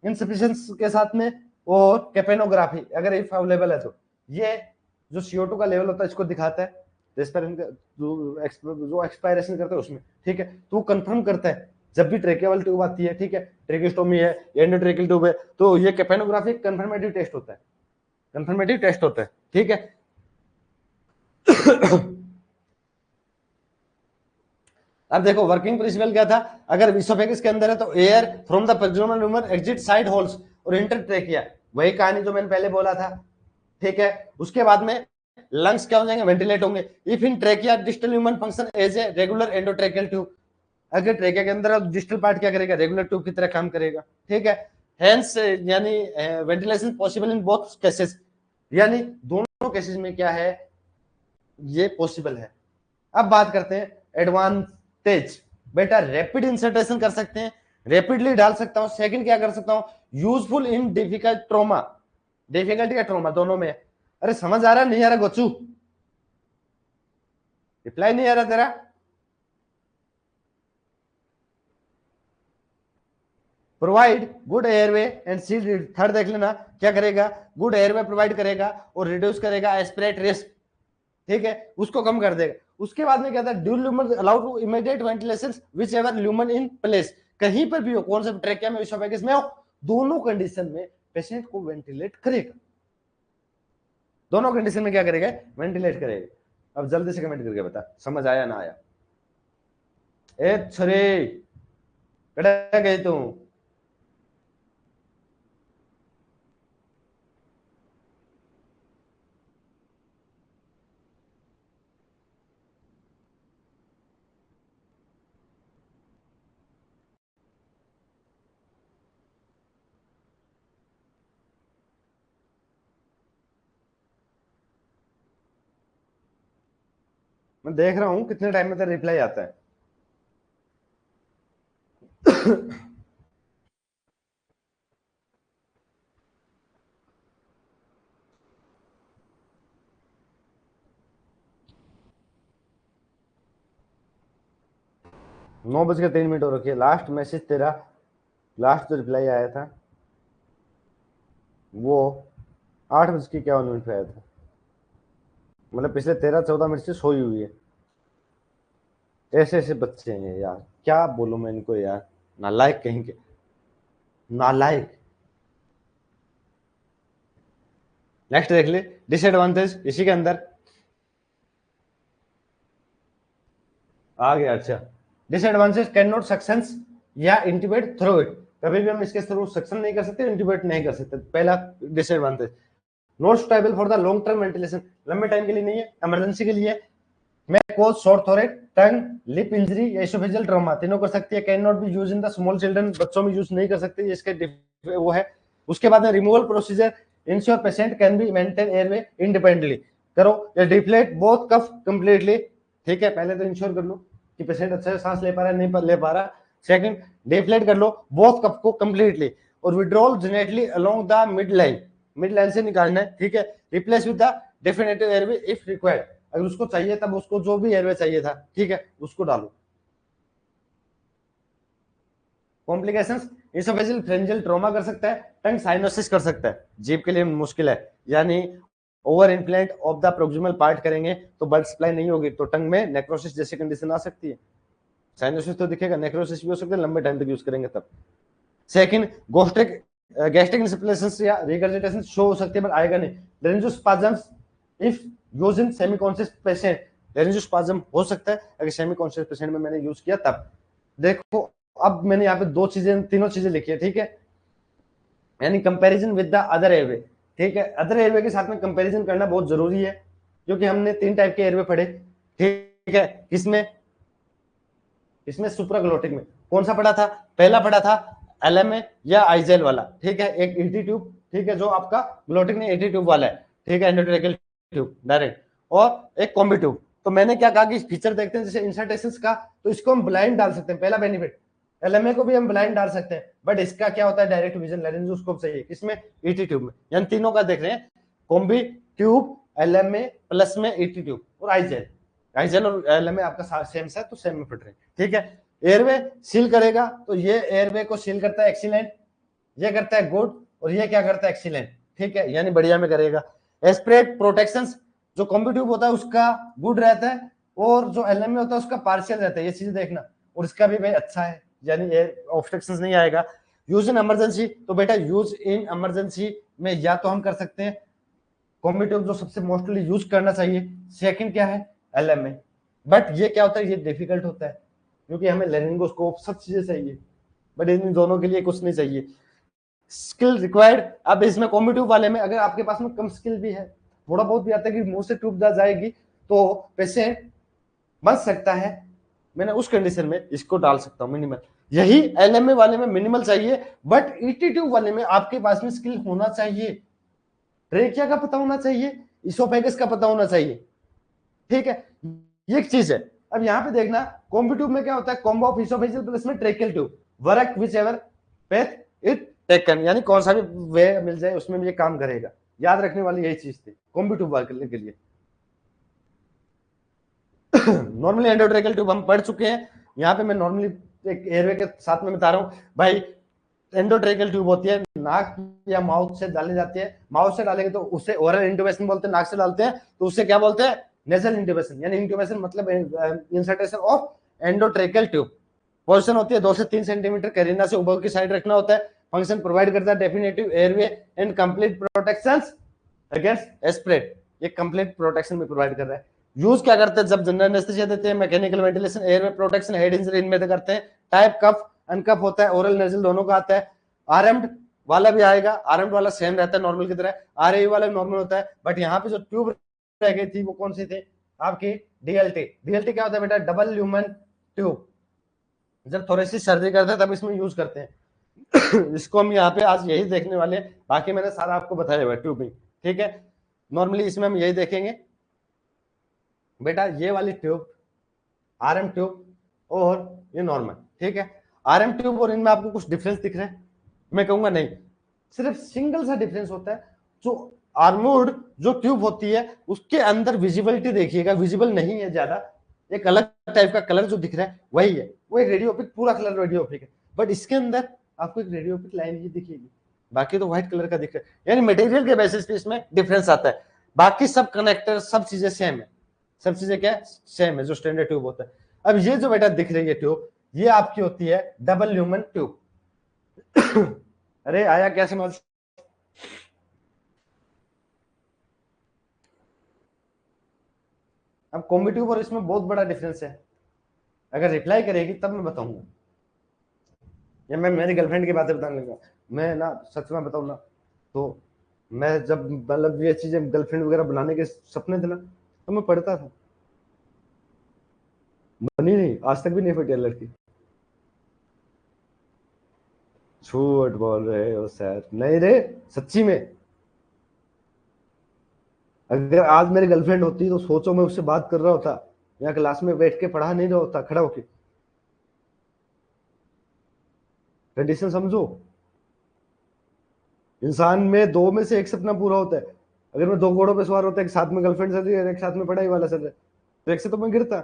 insufficiency के साथ में, और कैपेनोग्राफी अगर इफ अवेलेबल है तो। ये जो CO2 का लेवल होता है इसको दिखाता है, जो एक्सपायरेशन करता है उसमें, ठीक है। तो कंफर्म करता है जब भी ट्रेकियल ट्यूब आती है, ठीक है, ट्रेकियोस्टोमी है, एंडोट्रेकियल ट्यूब है, तो ये कैपेनोग्राफी कंफर्मेटिव टेस्ट होता है, कंफर्मेटिव टेस्ट होता है, ठीक है। अब देखो वर्किंग प्रिंसिपल क्या था, अगर इसोफेगस के अंदर है तो air from the proximal lumen exit side holes और इंटर ट्रेकिया, वही कहानी जो मैंने पहले बोला था, ठीक है। उसके बाद में लंग्स क्या हो जाएंगे, वेंटिलेट होंगे। If in trachea distal human function as a regular endotracheal tube, अगर ट्रेकिया के अंदर डिस्टल पार्ट क्या करेगा, रेगुलर ट्यूब की तरह काम करेगा, ठीक है। हेंस यानी ventilation possible in both cases, यानी दोनों केसेस में क्या है, ये पॉसिबल है। अब बात करते हैं एडवांटेज, बेटा रैपिड इंसर्टेशन कर सकते हैं, रैपिडली डाल सकता हूं। सेकंड क्या कर सकता हूं, useful in difficult trauma, difficulty का ट्रॉमा दोनों में। अरे समझ आ रहा नहीं आ रहा गोचू, रिप्लाई नहीं आ रहा तेरा। Provide good airway and seal, third देख लेना क्या करेगा, गुड एयरवे प्रोवाइड करेगा और रिड्यूस करेगा एस्पिरेट रिस्क, ठीक है, उसको कम कर देगा। उसके बाद में क्या था, dual lumen allow to immediate ventilation whichever lumen in place, कहीं पर भी हो, कौन सा ट्रेकिया में इसोफेगस में हो, दोनों कंडीशन में पेशेंट को वेंटिलेट करेगा, दोनों कंडीशन में क्या करेगा, वेंटिलेट करेगा। अब जल्दी से कमेंट करके बता समझ आया ना आया। ए छरे कड़ा गए तुम, मैं देख रहा हूं कितने टाइम में तेरा रिप्लाई आता है। 9:03 हो रखी है। लास्ट मैसेज तेरा, लास्ट जो रिप्लाई आया था वो 8:51 पे आया था, मतलब पिछले 13-14 मिनट से सोई हुई है। ऐसे ऐसे बच्चे हैं यार, क्या बोलूं मैं इनको यार, नालायक कहीं के, नालायक। नेक्स्ट देख ले डिसएडवांटेज, इसी के अंदर आ गया। अच्छा, डिसएडवांटेज कैन नॉट सक्शंस या इंट्यूबेट थ्रू इट, कभी भी हम इसके थ्रू सक्शन नहीं कर सकते, इंट्यूबेट नहीं कर सकते, पहला disadvantage. Not stable for the long term ventilation, लंबे टाइम के लिए नहीं है, इमरजेंसी के लिए। मैं कोज शॉर्ट थोरेट, टंग, लिप इंजरी या एसोफेजियल ट्रॉमा तीनों कर सकती है। Can not be use in the small children, बच्चों में यूज नहीं कर सकते, इसके वो है। उसके बाद में removal procedure, ensure patient can be maintain airway independently, करो या डिफ्लेट बोथ कफ कंप्लीटली, ठीक है। पहले तो इंश्योर कर लो कि पेशेंट अच्छे से सांस ले पा रहा है, नहीं ले पा रहा। सेकंड, डिफ्लेट कर लो बोथ कफ को कंप्लीटली, और withdrawal gently along the mid line, mid line से निकालना है, ठीक है। Replace with the definitive airway if required, अगर उसको चाहिए तब उसको जो भी एयरवे चाहिए था, ठीक है, उसको डालो। कॉम्प्लिकेशंस, इसोफेजियल फ्रेंजियल ट्रॉमा कर सकता है, टंग साइनोसिस कर सकता है, जीभ के लिए मुश्किल है, यानी over implant of the proximal part करेंगे तो ब्लड सप्लाई नहीं होगी, तो टंग में नेक्रोसिस जैसी कंडीशन आ सकती है। साइनोसिस तो दिखेगा, नेक्रोसिस भी हो सकता है, लंबे टाइम तक यूज करेंगे तब। सेकंड, गैस्ट्रिक इंसफिशियंस या रिगर्जिटेशन शो हो सकती है, बट आएगा नहीं। Laryngospasms if use in semi conscious patient, laryngospasm हो सकता है अगर सेमी कॉन्शियस पेशेंट में मैंने यूज किया तब। देखो अब मैंने यहाँ पे तीनों चीजें लिखी है, ठीक है, यानी comparison with the other airway, ठीक है। अदर एयरवे के साथ में कंपैरिजन करना बहुत जरूरी है, क्योंकि हमने 3 टाइप के एयरवे पढ़े, ठीक है। इसमें सुप्राग्लोटिक में कौन सा पढ़ा था, पहला पढ़ा था एलएमए या आइजेल वाला, ठीक है, एक ईटी ट्यूब, ठीक है, जो आपका ग्लोटिक नहीं ईटी ट्यूब वाला है, ठीक है, एंडोट्रेकियल ट्यूब डायरेक्ट। और एक कॉम्बी ट्यूब। तो मैंने क्या कहा कि फीचर देखते हैं जैसे इंसर्टेशंस का, तो इसको हम ब्लाइंड डाल सकते हैं, पहला बेनिफिट। एलएमए को भी हम ब्लाइंड डाल सकते हैं, बट इसका क्या होता है, डायरेक्ट विजन लेंसोस्कोप चाहिए, किसमें, ईटी ट्यूब में। यानी तीनों का देख रहे हैं, कॉम्बी ट्यूब, एलएमए प्लस में ईटी ट्यूब और आईजेल। आईजेल और एलएमए आपका सेम है तो सेम में फिट रहे, ठीक है। एयरवे सील करेगा, तो ये एयरवे को सील करता है एक्सीलेंट, ये करता है गुड, और ये क्या करता है एक्सीलेंट, ठीक है, यानी बढ़िया में करेगा। एस्प्रेड प्रोटेक्शन जो कॉम्बी ट्यूब होता है उसका गुड रहता है, और जो एलएमए होता है उसका पार्शियल रहता है, ये चीज देखना। और इसका भी भाई अच्छा है, यानी एयर ऑब्स्ट्रक्शंस नहीं आएगा। यूज इन इमरजेंसी, तो बेटा यूज इन इमरजेंसी में या तो हम कर सकते हैं कॉम्बी ट्यूब जो सबसे मोस्टली यूज करना चाहिए, सेकंड क्या है, एलएमए। बट ये क्या होता है, ये डिफिकल्ट होता है क्योंकि हमें लेरिंगोस्कोप सब चीजें चाहिए, बट इन दोनों के लिए कुछ नहीं चाहिए। स्किल रिक्वायर्ड, अब इसमें कॉम्बी ट्यूब वाले में अगर आपके पास में कम स्किल भी है, थोड़ा बहुत भी आता है कि मुंह से ट्यूब जाएगी तो पेशेंट बच सकता है, मैंने उस कंडीशन में इसको डाल सकता हूं मिनिमल। यही एलएमए वाले में मिनिमल चाहिए, बट ईटी ट्यूब वाले में आपके पास में स्किल होना चाहिए, ट्रेकिया का पता होना चाहिए, इसोफेगस का पता होना चाहिए, ठीक है, ये एक चीज है। अब यहां पे देखना कॉम्बी ट्यूब में क्या होता है, कॉम्बो ऑफ इसोफेजियल प्लस में tracheal tube, work which ever faith it taken, यानी कौन सा भी वे मिल जाए उसमें भी ये काम करेगा। याद रखने वाली यही चीज थी कॉम्बी ट्यूब करने के लिए। नॉर्मली एंडोट्रेकियल ट्यूब हम पढ़ चुके हैं, यहाँ पे मैं नॉर्मली एक एयरवे के साथ में बता रहा हूँ भाई। एंडोट्रेकियल ट्यूब होती है, नाक या माउथ से डाली जाती है, माउथ से डालेंगे तो उसे ओरल इंट्यूबेशन बोलते हैं, नाक से डालते हैं तो उसे क्या बोलते हैं, नेजल इंट्यूबेशन, यानी इंट्यूबेशन मतलब इंसर्टेशन ऑफ एंडोट्रेकियल ट्यूब। पोजीशन होती है 2 से 3 सेंटीमीटर, कैरिना से ऊपर की साइड रखना होता है। फंक्शन प्रोवाइड करता है definitive airway and complete protection against aspirate, ये कंप्लीट प्रोटेक्शन में प्रोवाइड कर रहा है। यूज क्या करते हैं, जब जनरल एनेस्थीसिया देते हैं, mechanical ventilation, airway protection, head injury इनमें करते हैं। टाइप कफ अनकफ होता है, ओरल नेजल दोनों का आता है। आरएम्ड वाला भी आएगा, आरएम्ड वाला सेम रहता है नॉर्मल की तरह, आरएई वाला नॉर्मल होता है, बट यहाँ पे जो ट्यूब रह गई थी वो कौन सी थी आपकी, डीएलटी। डीएलटी क्या होता है बेटा, डबल ल्यूमन ट्यूब, जब थोरेसिस सर्जरी करते हैं तब इसमें यूज करते हैं। इसको हम यहाँ पे आज यही देखने वाले हैं, बाकी मैंने सारा आपको बताया हुआ है ट्यूबिंग, ठीक है। नॉर्मली इसमें हम यही देखेंगे बेटा, ये वाली ट्यूब आरएम ट्यूब और ये नॉर्मल, ठीक है। आरएम ट्यूब और इनमें आपको कुछ डिफरेंस दिख रहा है, मैं कहूंगा नहीं, सिर्फ सिंगल सा डिफरेंस होता है, जो आर्मोर्ड जो ट्यूब होती है उसके अंदर विजिबिलिटी देखिएगा, विजिबल नहीं है ज्यादा, एक अलग टाइप का कलर जो दिख रहा है वही है, वो एक रेडियोपिक, पूरा कलर रेडियोपिक है, बट इसके अंदर आपको एक रेडियोपिक लाइन ही दिखेगी, बाकी तो व्हाइट कलर का दिख रहा है, यानी मटेरियल के बेसिस पे इसमें डिफरेंस आता है। बाकी सब कनेक्टर सब चीजें सेम है, सब चीजें क्या सेम है जो स्टैंडर्ड ट्यूब होता है। अब ये जो बेटा दिख रही है ट्यूब, ये आपकी होती है डबल ल्यूमन ट्यूब। अरे आया क्या समझ, अब कॉम्बी ट्यूब और इसमें बहुत बड़ा डिफरेंस है, अगर रिप्लाई करेगी तब मैं बताऊंगा, या मैं मेरी गर्लफ्रेंड की बातें बताने लगा। मैं ना सच में बताऊं ना, तो मैं जब मतलब ये चीजें गर्लफ्रेंड वगैरह बनाने के सपने थे ना, तो मैं पढ़ता था, बनी नहीं, आज तक भी नहीं फटी लड़की। झूठ बोल रहे हो सर, नहीं रे सच्ची में। अगर आज मेरी गर्लफ्रेंड होती तो सोचो मैं उससे बात कर रहा होता, यहाँ क्लास में बैठ के पढ़ा नहीं रहा होता, खड़ा होके। कंडीशन समझो, इंसान में 2 में से एक सपना पूरा होता है। अगर मैं 2 घोड़ों पे सवार होता, एक साथ में गर्लफ्रेंड चल रही है, एक साथ में पढ़ाई वाला चल रहा है, तो एक से तो मैं गिरता,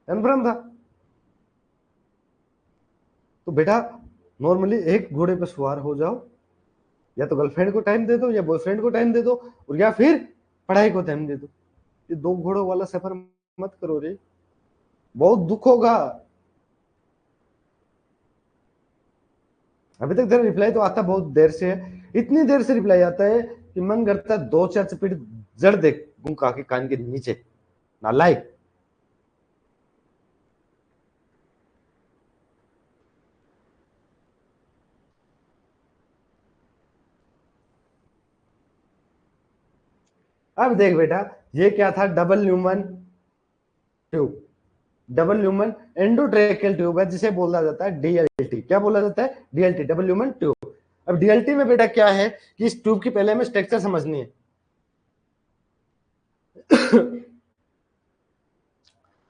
कन्फर्म था। तो बेटा नॉर्मली एक घोड़े पे सवार हो जाओ, या तो गर्लफ्रेंड को टाइम दे दो, या बॉयफ्रेंड को टाइम दे दो, और या फिर पढ़ाई को टाइम दे दो। ये 2 घोड़ों वाला सफर मत करो रे, बहुत दुख होगा। अभी तक तेरा रिप्लाई तो आता बहुत देर से है, इतनी देर से रिप्लाई आता है कि मन करता है 2-4 चपेट जड़ दे गुंका के कान के नीचे, नालायक। अब देख बेटा, ये क्या था, double lumen tube, double lumen endotracheal tube है, जिसे बोला जाता है डीएलटी। क्या बोला जाता है, डीएलटी, डबल न्यूमन ट्यूब। अब डीएलटी में बेटा क्या है कि इस ट्यूब की पहले हमें स्ट्रक्चर समझनी है।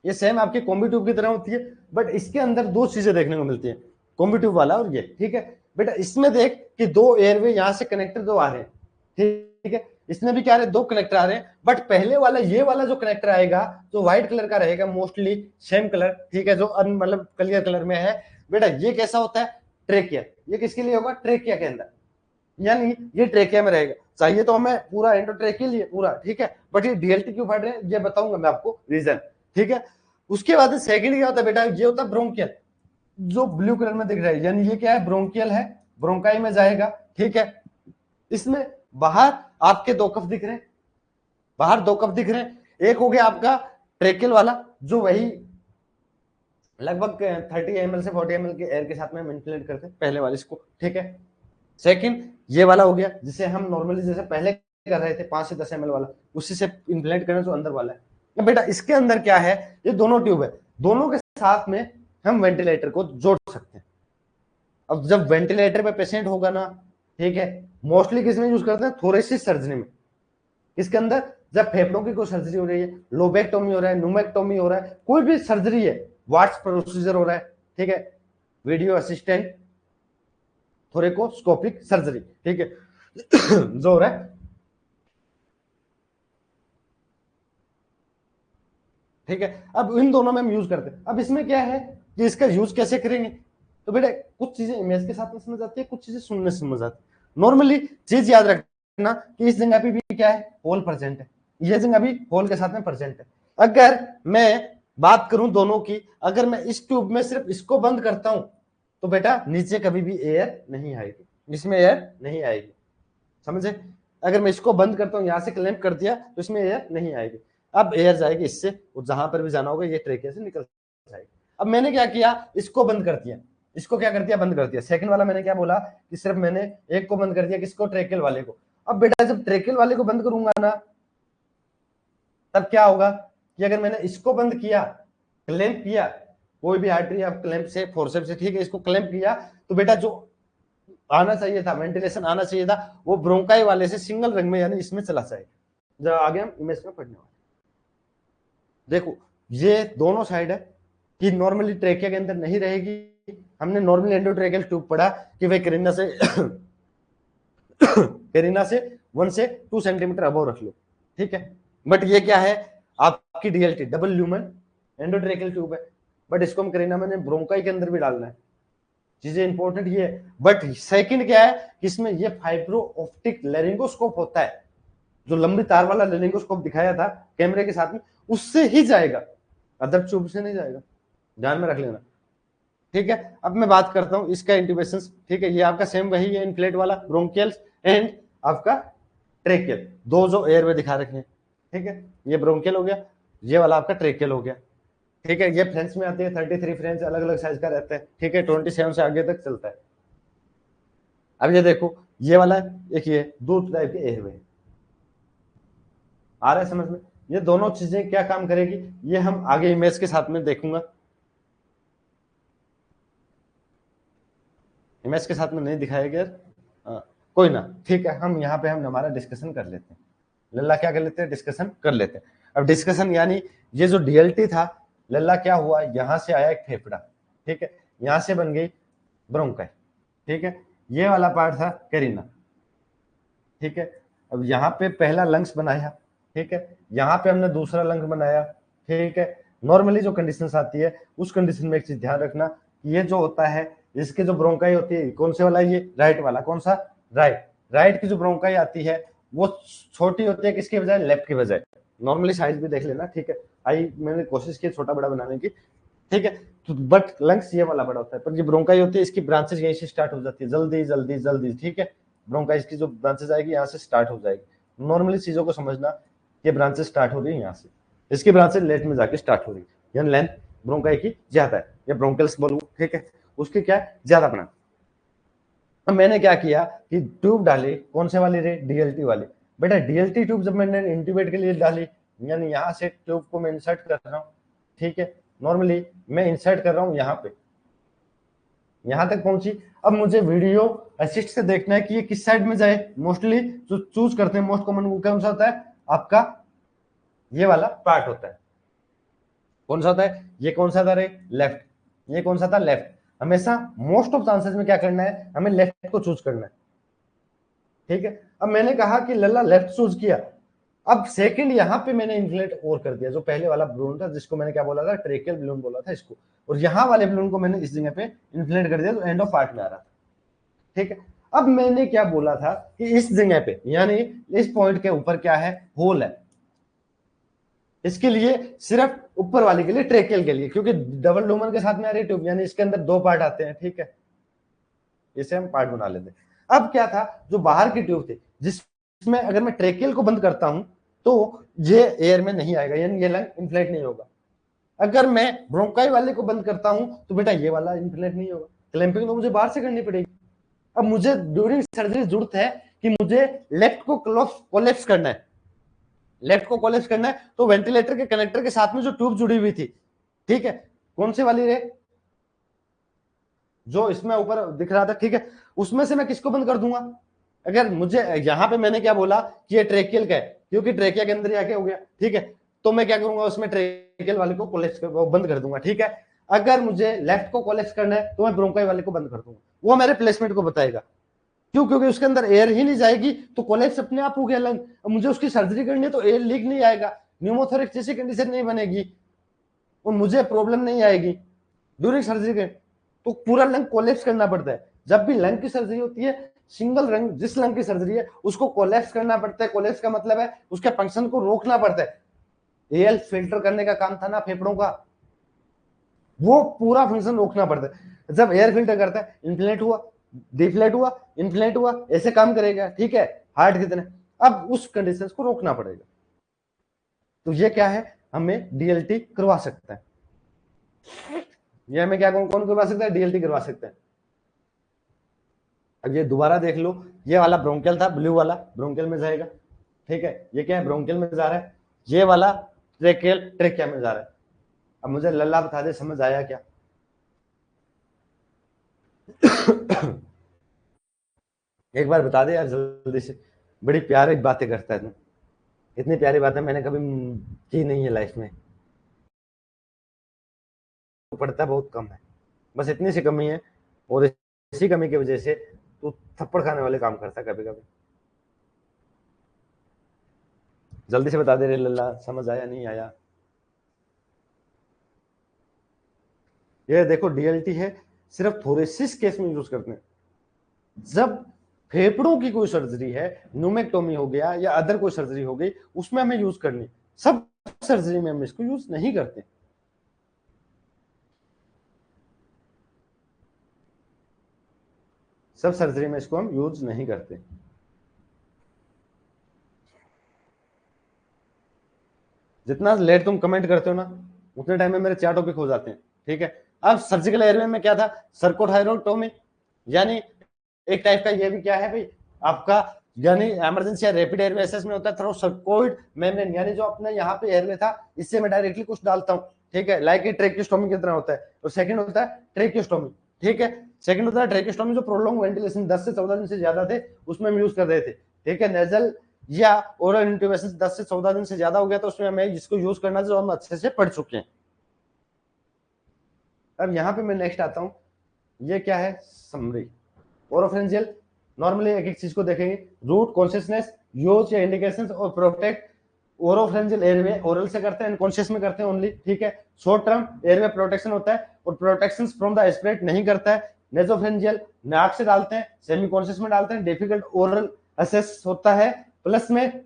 ये सेम आपके कॉम्बी ट्यूब की तरह होती है, बट इसके अंदर दो चीजें देखने को मिलती है, कॉम्बी ट्यूब वाला और ये, ठीक है बेटा। इसमें देख कि दो एयरवे यहां से कनेक्टर दो आ रहे हैं, ठीक है। इसमें भी क्या आ रहे हैं, दो कनेक्टर आ रहे हैं, बट पहले वाला ये वाला जो कनेक्टर आएगा जो व्हाइट कलर का रहेगा, मोस्टली सेम कलर, ठीक है, जो मतलब क्लियर कलर में है बेटा, ये कैसा होता है, ट्रेकिया। ये किसके लिए होगा, ट्रेकिया के अंदर, यानी ये ट्रेकिया में रहेगा। चाहिए तो हमें पूरा एंडोट्रेकियल लिए पूरा, ठीक है, बट ये डीएलटी क्यों पढ़ रहे हैं ये बताऊंगा मैं आपको रीजन, ठीक है। उसके बाद सेकंड क्या होता है बेटा, ये होता है ब्रोंकियल, जो ब्लू कलर में दिख रहा है, यानी ये क्या है, ब्रोंकियल है, ब्रोंकाई में जाएगा, ठीक है। इसमें बाहर आपके दो कफ दिख रहे हैं, बाहर दो कफ दिख रहे हैं। एक हो गया आपका ट्रेकियल वाला, जो वही लगभग 30 ml से 40 ml के एयर के साथ में वेंटिलेट करते हैं, पहले वाले इसको, ठीक है। सेकंड ये वाला हो गया, जिसे हम नॉर्मली जैसे पहले कर रहे थे 5 से 10 ml वाला, उसी से इन्फ्लेट करना, जो अंदर वाला है बेटा। इसके अंदर क्या है, ये दोनों ट्यूब है, दोनों के साथ में हम वेंटिलेटर को जोड़ सकते हैं। अब जब वेंटिलेटर पे पेशेंट होगा ना, ठीक है, मोस्टली किसमें यूज करते हैं, थोरेसिस सर्जरी में। इसके अंदर जब फेफड़ों की कोई सर्जरी हो रही है, लोबेक्टोमी हो रहा है, न्यूमेक्टोमी हो रहा है, कोई भी सर्जरी है, वाट्स प्रोसीजर हो रहा है, ठीक है, वीडियो असिस्टेंट थोरेकोस्कोपिक सर्जरी, ठीक है, जो हो रहा है, ठीक है। अब इन दोनों में हम यूज करते हैं। अब इसमें क्या है कि इसका यूज कैसे करेंगे, तो बेटा कुछ चीजें इमेज के साथ में समझ आती है, कुछ चीजें सुनने से समझ आती है। नॉर्मली चीज याद रखना कि इस जगह पे भी क्या है, होल प्रेजेंट है, ये जगह भी होल के साथ में प्रेजेंट है। अगर मैं बात करूं दोनों की, अगर मैं इस ट्यूब में सिर्फ इसको बंद करता हूं तो बेटा नीचे कभी भी एयर नहीं आएगी, इसमें एयर नहीं आएगी, समझे। अगर मैं इसको बंद करता हूं, यहां से क्लैंप कर दिया तो इसमें एयर नहीं आएगी। अब एयर जाएगी इससे, और जहां पर भी जाना होगा ये ट्रेकिया से निकल जाएगी। अब मैंने क्या किया, इसको बंद कर दिया, इसको क्या कर दिया, बंद कर दिया। सेकंड वाला मैंने क्या बोला कि सिर्फ मैंने एक को बंद कर दिया, किसको, ट्रेकियल वाले को। अब बेटा जब ट्रेकियल वाले को बंद करूंगा ना, तब क्या होगा कि अगर मैंने इसको बंद किया, क्लैंप किया, कोई भी आर्टरी आप क्लैंप से, फोर्सेप्स से, ठीक है, इसको क्लैंप किया, तो बेटा जो आना चाहिए था, वेंटिलेशन आना चाहिए था, वो ब्रोंकाई वाले से सिंगल रंग में यानी इसमें चला जाएगा। जब आगे हम इमेज में पढ़ने वाले, देखो ये दोनों साइड है कि नॉर्मली ट्रेकिया के अंदर नहीं रहेगी। हमने नॉर्मली एंडोट्रेकियल ट्यूब पढ़ा कि भाई करीना से करीना से 1 से 2 सेंटीमीटर अबव रख लो, ठीक है। बट ये क्या है, आपकी DLT double lumen endotracheal tube है, बट इसको हम करीना में ब्रोंकाई के अंदर भी डालना है, चीजें इंपॉर्टेंट ये है। बट सेकंड क्या है कि इसमें ये फाइब्रो ऑप्टिक लेरिंगोस्कोप होता है, जो लंबी तार वाला लेरिंगोस्कोप दिखाया था कैमरे के साथ में, उससे ही जाएगा, अदर ट्यूब से नहीं जाएगा, ध्यान में रख लेना, ठीक है। अब मैं बात करता हूं इसका इंट्यूबेशन, ठीक है। ये आपका सेम वही है, इनफ्लेट वाला ब्रोंकियल एंड आपका ट्रेकियल, दो जो एयरवे दिखा रखे हैं, ठीक है। ये ब्रोंकियल हो गया, ये वाला आपका ट्रेकियल हो गया, ठीक है। ये फ्रेंच में आती है, 33 फ्रेंच अलग अलग साइज का रहता है, ठीक है, 27 से आगे तक चलता है। अब ये देखो ये वाला एक, ये दो टाइप के एयरवे आ रहा है समझ में। ये दोनों चीजें क्या काम करेगी, ये हम आगे इमेज के साथ में देखूंगा, इमेज के साथ में नहीं दिखाया गया, कोई ना, ठीक है। हम यहाँ पे हम हमारा डिस्कशन कर लेते हैं, लल्ला क्या कर लेते हैं, डिस्कशन कर लेते हैं। अब डिस्कशन यानी ये जो डीएलटी था, लल्ला क्या हुआ, यहां से आया एक फेफड़ा, ठीक है, यहां से बन गई ब्रोंकाई, ठीक है। ये वाला पार्ट था करीना, ठीक है। अब यहाँ पे पहला लंग्स बनाया, ठीक है, यहाँ पे हमने दूसरा लंग बनाया, ठीक है। नॉर्मली जो कंडीशंस आती है उस कंडीशन में एक चीज ध्यान रखना, ये जो होता है इसके जो ब्रोंकाई होती है, कौन से वाला, ये राइट वाला, कौन सा, राइट की जो ब्रोंकाई आती है वो छोटी होती है किसके बजाय, लेफ्ट के बजाय। नॉर्मली साइज भी देख लेना, ठीक है। मैंने कोशिश की छोटा बड़ा बनाने की, ठीक है, तो बट लंग्स ये वाला बड़ा होता है, पर ये ब्रोंकाई होती है इसकी ब्रांचेस यहीं से स्टार्ट हो जाती है, जल्दी जल्दी जल्दी, ठीक है। ब्रोंकाई की जो ब्रांचेस आएगी यहाँ से स्टार्ट हो जाएगी। नॉर्मली चीजों को समझना, ये ब्रांचेस स्टार्ट हो रही है यहाँ से, इसकी ब्रांचेस लेफ्ट में जाके स्टार्ट हो रही है, यानी लेंथ ब्रोंकाई की ज्यादा है, या ब्रोंकल्स बोलूं, ठीक है, उसकी क्या है, ज्यादा बना। अब मैंने क्या किया कि ट्यूब डाली, कौन से वाली रे, डीएलटी वाली। बेटा डीएलटी ट्यूब जब मैंने इंट्यूबेट के लिए डाली, यानी यहाँ से ट्यूब को मैं इंसर्ट कर रहा हूँ, ठीक है। नॉर्मली मैं इंसर्ट कर रहा हूँ यहाँ पे, यहाँ तक पहुंची। अब मुझे वीडियो असिस्ट से देखना है कि ये किस साइड में जाए। मोस्टली जो चूज करते हैं, मोस्ट कॉमन कौन सा होता है आपका, ये वाला पार्ट होता है। कौन सा होता है? ये कौन सा था रे? लेफ्ट। ये कौन सा था? लेफ्ट। हमेशा मोस्ट ऑफ चांसेस में क्या करना है? हमें लेफ्ट को चूज करना है, ठीक है। अब मैंने कहा कि लल्ला लेफ्ट चूज किया, अब सेकंड यहां पे मैंने इन्फ्लेट और कर दिया, जो पहले वाला बलून था जिसको मैंने क्या बोला था? ट्रेकियल बलून बोला था इसको, और यहां वाले बलून को मैंने इस जगह पे इन्फ्लेट कर दिया, तो एंड ऑफ पार्ट में आ रहा था, ठीक है। अब मैंने क्या बोला था कि इस जगह पे यानी इस पॉइंट के ऊपर क्या है? होल है। इसके लिए सिर्फ ऊपर वाले के लिए, ट्रेकियल के लिए, क्योंकि डबल डोमर के साथ में आ रही ट्यूब, यानी इसके अंदर दो पार्ट आते हैं, ठीक है। इसे हम पार्ट बना लेते हैं। अब क्या था? जो बाहर की ट्यूब थी जिसमें अगर मैं ट्रेकियल को बंद करता हूं तो ये एयर में नहीं आएगा, यानी ये लंग इन्फ्लेट नहीं होगा। अगर मैं ब्रोंकाई वाले को बंद करता हूं तो बेटा ये वाला इन्फ्लेट नहीं होगा। क्लैंपिंग तो मुझे बाहर से करनी पड़ेगी। अब मुझे ड्यूरिंग सर्जरी जरूरत है कि मुझे लेफ्ट को कोलेप्स करना है, लेफ्ट को कोलेप्स करना है, तो वेंटिलेटर के कनेक्टर के साथ में जो ट्यूब जुड़ी हुई थी, ठीक है, कौन सी वाली रे? जो इसमें ऊपर दिख रहा था, ठीक है, उसमें से मैं किसको बंद कर दूंगा? अगर मुझे यहां पे मैंने क्या बोला कि ये ट्रेकियल का है, क्योंकि ट्रेकिया के अंदर आके हो गया, ठीक है, तो मैं क्या करूंगा? उसमें ट्रेकियल वाले को कोलेप्स बंद कर दूंगा, ठीक है। अगर मुझे लेफ्ट को कोलेप्स करना है तो मैं ब्रोंकाई वाले को बंद कर दूंगा, वो मेरे प्लेसमेंट को बताएगा। क्यों? क्योंकि उसके अंदर एयर ही नहीं जाएगी, तो कोलेप्स अपने आप हो गया लंग। अब मुझे उसकी सर्जरी करनी है तो एयर लीक नहीं आएगा, न्यूमोथोरिक्स जैसी कंडीशन नहीं बनेगी और मुझे प्रॉब्लम नहीं आएगी ड्यूरिंग सर्जरी के। तो पूरा लंग कोलेप्स करना पड़ता है। जब भी लंग की सर्जरी होती है, सिंगल लंग, जिस लंग की सर्जरी है उसको कोलेप्स करना पड़ता है। कोलेप्स का मतलब है उसके फंक्शन को रोकना पड़ता है। एयर फिल्टर करने का काम था ना फेफड़ों का, वो पूरा फंक्शन रोकना पड़ता है। जब एयर फिल्टर करता है, इन्फ्लेट हुआ, डिफ्लेट हुआ, इन्फ्लेट हुआ, ऐसे काम करेगा, ठीक है, हार्ट की तरह। अब उस कंडीशन को रोकना पड़ेगा। तो ये क्या है? हमें डीएलटी करवा सकता है। ये हमें क्या, कौन कौन करवा सकता है? डीएलटी करवा सकते हैं। अब ये दोबारा देख लो, ये वाला ब्रोंकियल था, ब्लू वाला ब्रोंकियल में जाएगा, ठीक है। ये क्या है? ब्रोंकियल में जा रहा है। ये वाला ट्रेकियल ट्रेकिया में जा रहा है। अब मुझे लल्ला बता दे, समझ आया क्या? एक बार बता दे यार जल्दी से, बड़ी प्यारी बातें करता है तू। इतनी प्यारी बातें मैंने कभी की नहीं है लाइफ में। पढ़ता बहुत कम है, बस इतनी सी कमी है, और इसी कमी की वजह से तू थप्पड़ खाने वाले काम करता है कभी कभी। जल्दी से बता दे रे लल्ला, समझ आया नहीं आया? ये देखो डीएलटी है, सिर्फ थोरेसिस केस में यूज करते हैं। जब फेफड़ों की कोई सर्जरी है, न्यूमेक्टोमी हो गया या अदर कोई सर्जरी हो गई, उसमें हमें यूज करनी। सब सर्जरी में हम इसको यूज नहीं करते। सब सर्जरी में इसको हम यूज नहीं करते। जितना लेट तुम कमेंट करते हो ना, उतने टाइम में मेरे 4 टॉपिक हो जाते हैं, ठीक है। अब सर्जिकल एरिया में क्या था? सर्कोथायरोटोमी, यानी एक टाइप का ये भी क्या है भाई आपका, यानी इमरजेंसी या रैपिड एयरवे एक्सेस में होता है थ्रोसर्कोइड मेम्ब्रेन, यानी जो अपना यहाँ पे एयरवे था इससे मैं डायरेक्टली कुछ डालता हूँ, ठीक है, लाइक ट्रेकियोस्टोमी की तरह होता है। और सेकंड होता है ट्रेकियोस्टोमी, ठीक है। सेकंड होता है ट्रेकियोस्टोमी, जो प्रोलॉन्ग वेंटिलेशन 10 से 14 दिन से ज्यादा थे उसमें हम यूज कर रहे थे, ठीक है। नेजल या ओरल इंट्यूबेशन 10 से 14 दिन से ज्यादा हो गया तो उसमें हमें जिसको यूज करना जो हम अच्छे से पढ़ चुके हैं। अब यहाँ पे मैं नेक्स्ट आता हूँ, ये क्या है? समरी। ओरोफ्रेंजियल, नॉर्मली एक एक चीज को देखेंगे, रूट, कॉन्शियसनेस, यूज या इंडिकेशंस और प्रोटेक्ट। ओरोफ्रेंजियल एयरवे ओरल से करते हैं, अनकॉन्शियस में करते हैं ओनली, ठीक है। शॉर्ट टर्म एयरवे प्रोटेक्शन होता है और प्रोटेक्शन फ्रॉम द स्प्रेड नहीं करता है। नेजोफ्रेंजियल नाक से डालते हैं, सेमी कॉन्शियस में डालते हैं, डिफिकल्ट ओरल असेस होता है, प्लस में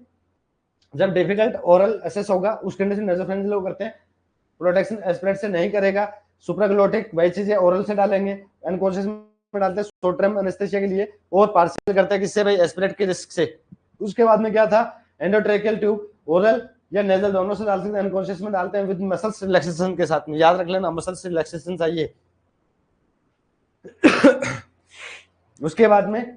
जब डिफिकल्ट ओरल असेस होगा उस कंडीशन नेजोफ्रेंजियल करते हैं, प्रोटेक्शन स्प्रेड से नहीं करेगा। सुप्राग्लोटिक वही चीजें ओरल से डालेंगे, अनकॉन्शियस में डालते हैं शॉर्ट टर्म एनेस्थेसिया के लिए, और पार्शियल करते हैं किससे भाई? एस्पिरेट के रिस्क से। उसके बाद में क्या था? एंडोट्रेकियल ट्यूब, ओरल या नेजल दोनों से डालते हैं, अनकॉन्शियस में डालते हैं विद मसल्स रिलैक्सेशन के साथ में, याद रख लेना मसल्स रिलैक्सेशन चाहिए। उसके बाद में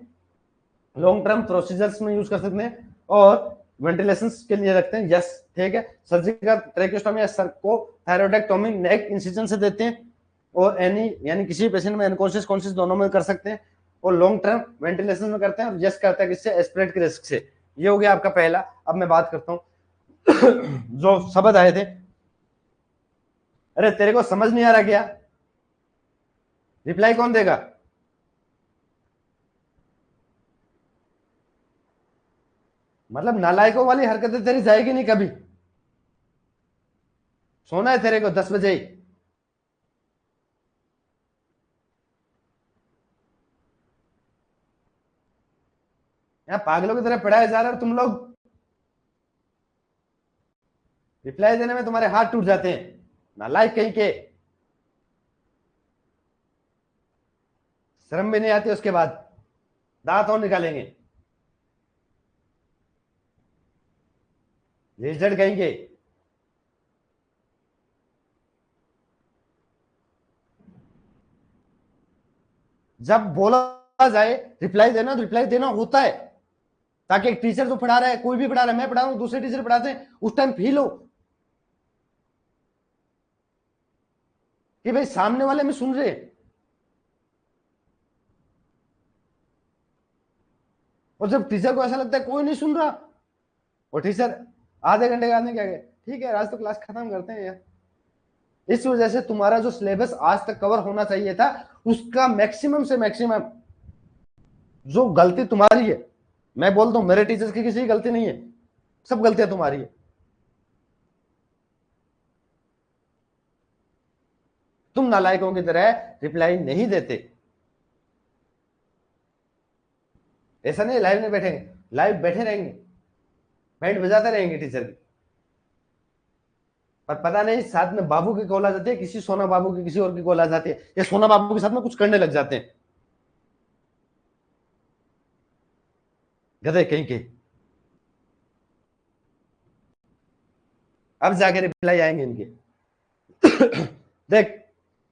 लॉन्ग टर्म प्रोसीजर्स में यूज कर सकते हैं और वेंटिलेशन के लिए रखते हैं, यस, ठीक है। सर्जिकल ट्रेकियोस्टोमी या सर्कोथायरोइडेक्टोमी नेक इंसिजन से देते हैं, और एनी यानी किसी पेशेंट में अनकॉन्शियस कॉन्शियस दोनों में कर सकते हैं, और लॉन्ग टर्म वेंटिलेशन में करते हैं, और यस करता है किससे? एस्पिरेट के रिस्क से। ये हो गया आपका पहला। अब मैं बात करता हूँ जो शब्द आए थे, अरे तेरे को समझ नहीं आ रहा क्या? रिप्लाई कौन देगा? मतलब नालायकों वाली हरकतें तेरी जाएगी नहीं कभी। सोना है तेरे को 10 बजे ही। यहाँ पागलों की तरह पढ़ाया जा रहा है और तुम लोग रिप्लाई देने में तुम्हारे हाथ टूट जाते हैं, नालायक कहीं के। शर्म भी नहीं आती उसके बाद, दांत और निकालेंगे, रिजल्ट कहेंगे। जब बोला जाए रिप्लाई देना होता है, ताकि एक टीचर जो पढ़ा रहा है, कोई भी पढ़ा रहा है, मैं पढ़ा रहा हूं, दूसरे टीचर पढ़ाते हैं, उस टाइम फील हो कि भाई सामने वाले में सुन रहे हैं। और जब टीचर को ऐसा लगता है कोई नहीं सुन रहा, और टीचर आधे घंटे का क्या गए, ठीक है आज तो क्लास खत्म करते हैं यार। इस वजह से तुम्हारा जो सिलेबस आज तक कवर होना चाहिए था, उसका मैक्सिमम से मैक्सिमम जो गलती तुम्हारी है, मैं बोलता हूं मेरे टीचर्स की किसी की गलती नहीं है, सब गलतियां तुम्हारी है। तुम नालायकों की तरह रिप्लाई नहीं देते। ऐसा नहीं लाइव में बैठेंगे, लाइव बैठे रहेंगे, बैंड बजाते रहेंगे टीचर की, पर पता नहीं साथ में बाबू की कॉल आ जाती है, किसी सोना बाबू की किसी और की कॉल आ जाती है, या सोना बाबू के साथ में कुछ करने लग जाते हैं, गधे कहीं के। अब जाके रिप्लाई आएंगे इनके। देख,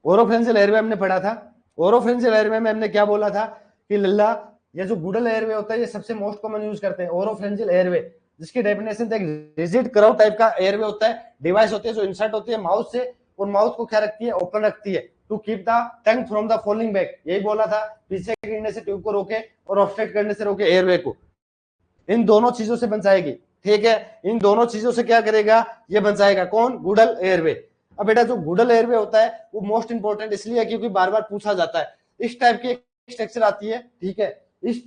ओरोफ्रेंजियल एयरवे हमने पढ़ा था, ओरोफ्रेंजियल एयरवे में हमने क्या बोला था कि लल्ला ये जो गुडल एयरवे होता है ये सबसे मोस्ट कॉमन यूज करते हैं ओरोफ्रेंजियल एयरवे, जिसकी डेफिनेशन एक रिजिड कर्व टाइप का एयरवे होता है, डिवाइस होती है जो इंसर्ट होती है माउथ से, और माउथ को क्या रखती है, ओपन रखती है, to keep the tongue from the falling back. यही बोला था, पीछे गिरने से ट्यूब को रोके और ऑब्स्ट्रक्ट करने से रोके एयरवे को, इन दोनों चीजों से बचाएगी। ठीक है, इन दोनों चीजों से क्या करेगा, ये बचाएगा कौन, गुडल एयरवे। अब बेटा जो गुडल एयरवे होता है वो मोस्ट इंपोर्टेंट इसलिए है क्योंकि बार बार पूछा जाता है, इस टाइप की स्ट्रक्चर आती है, ठीक है, इस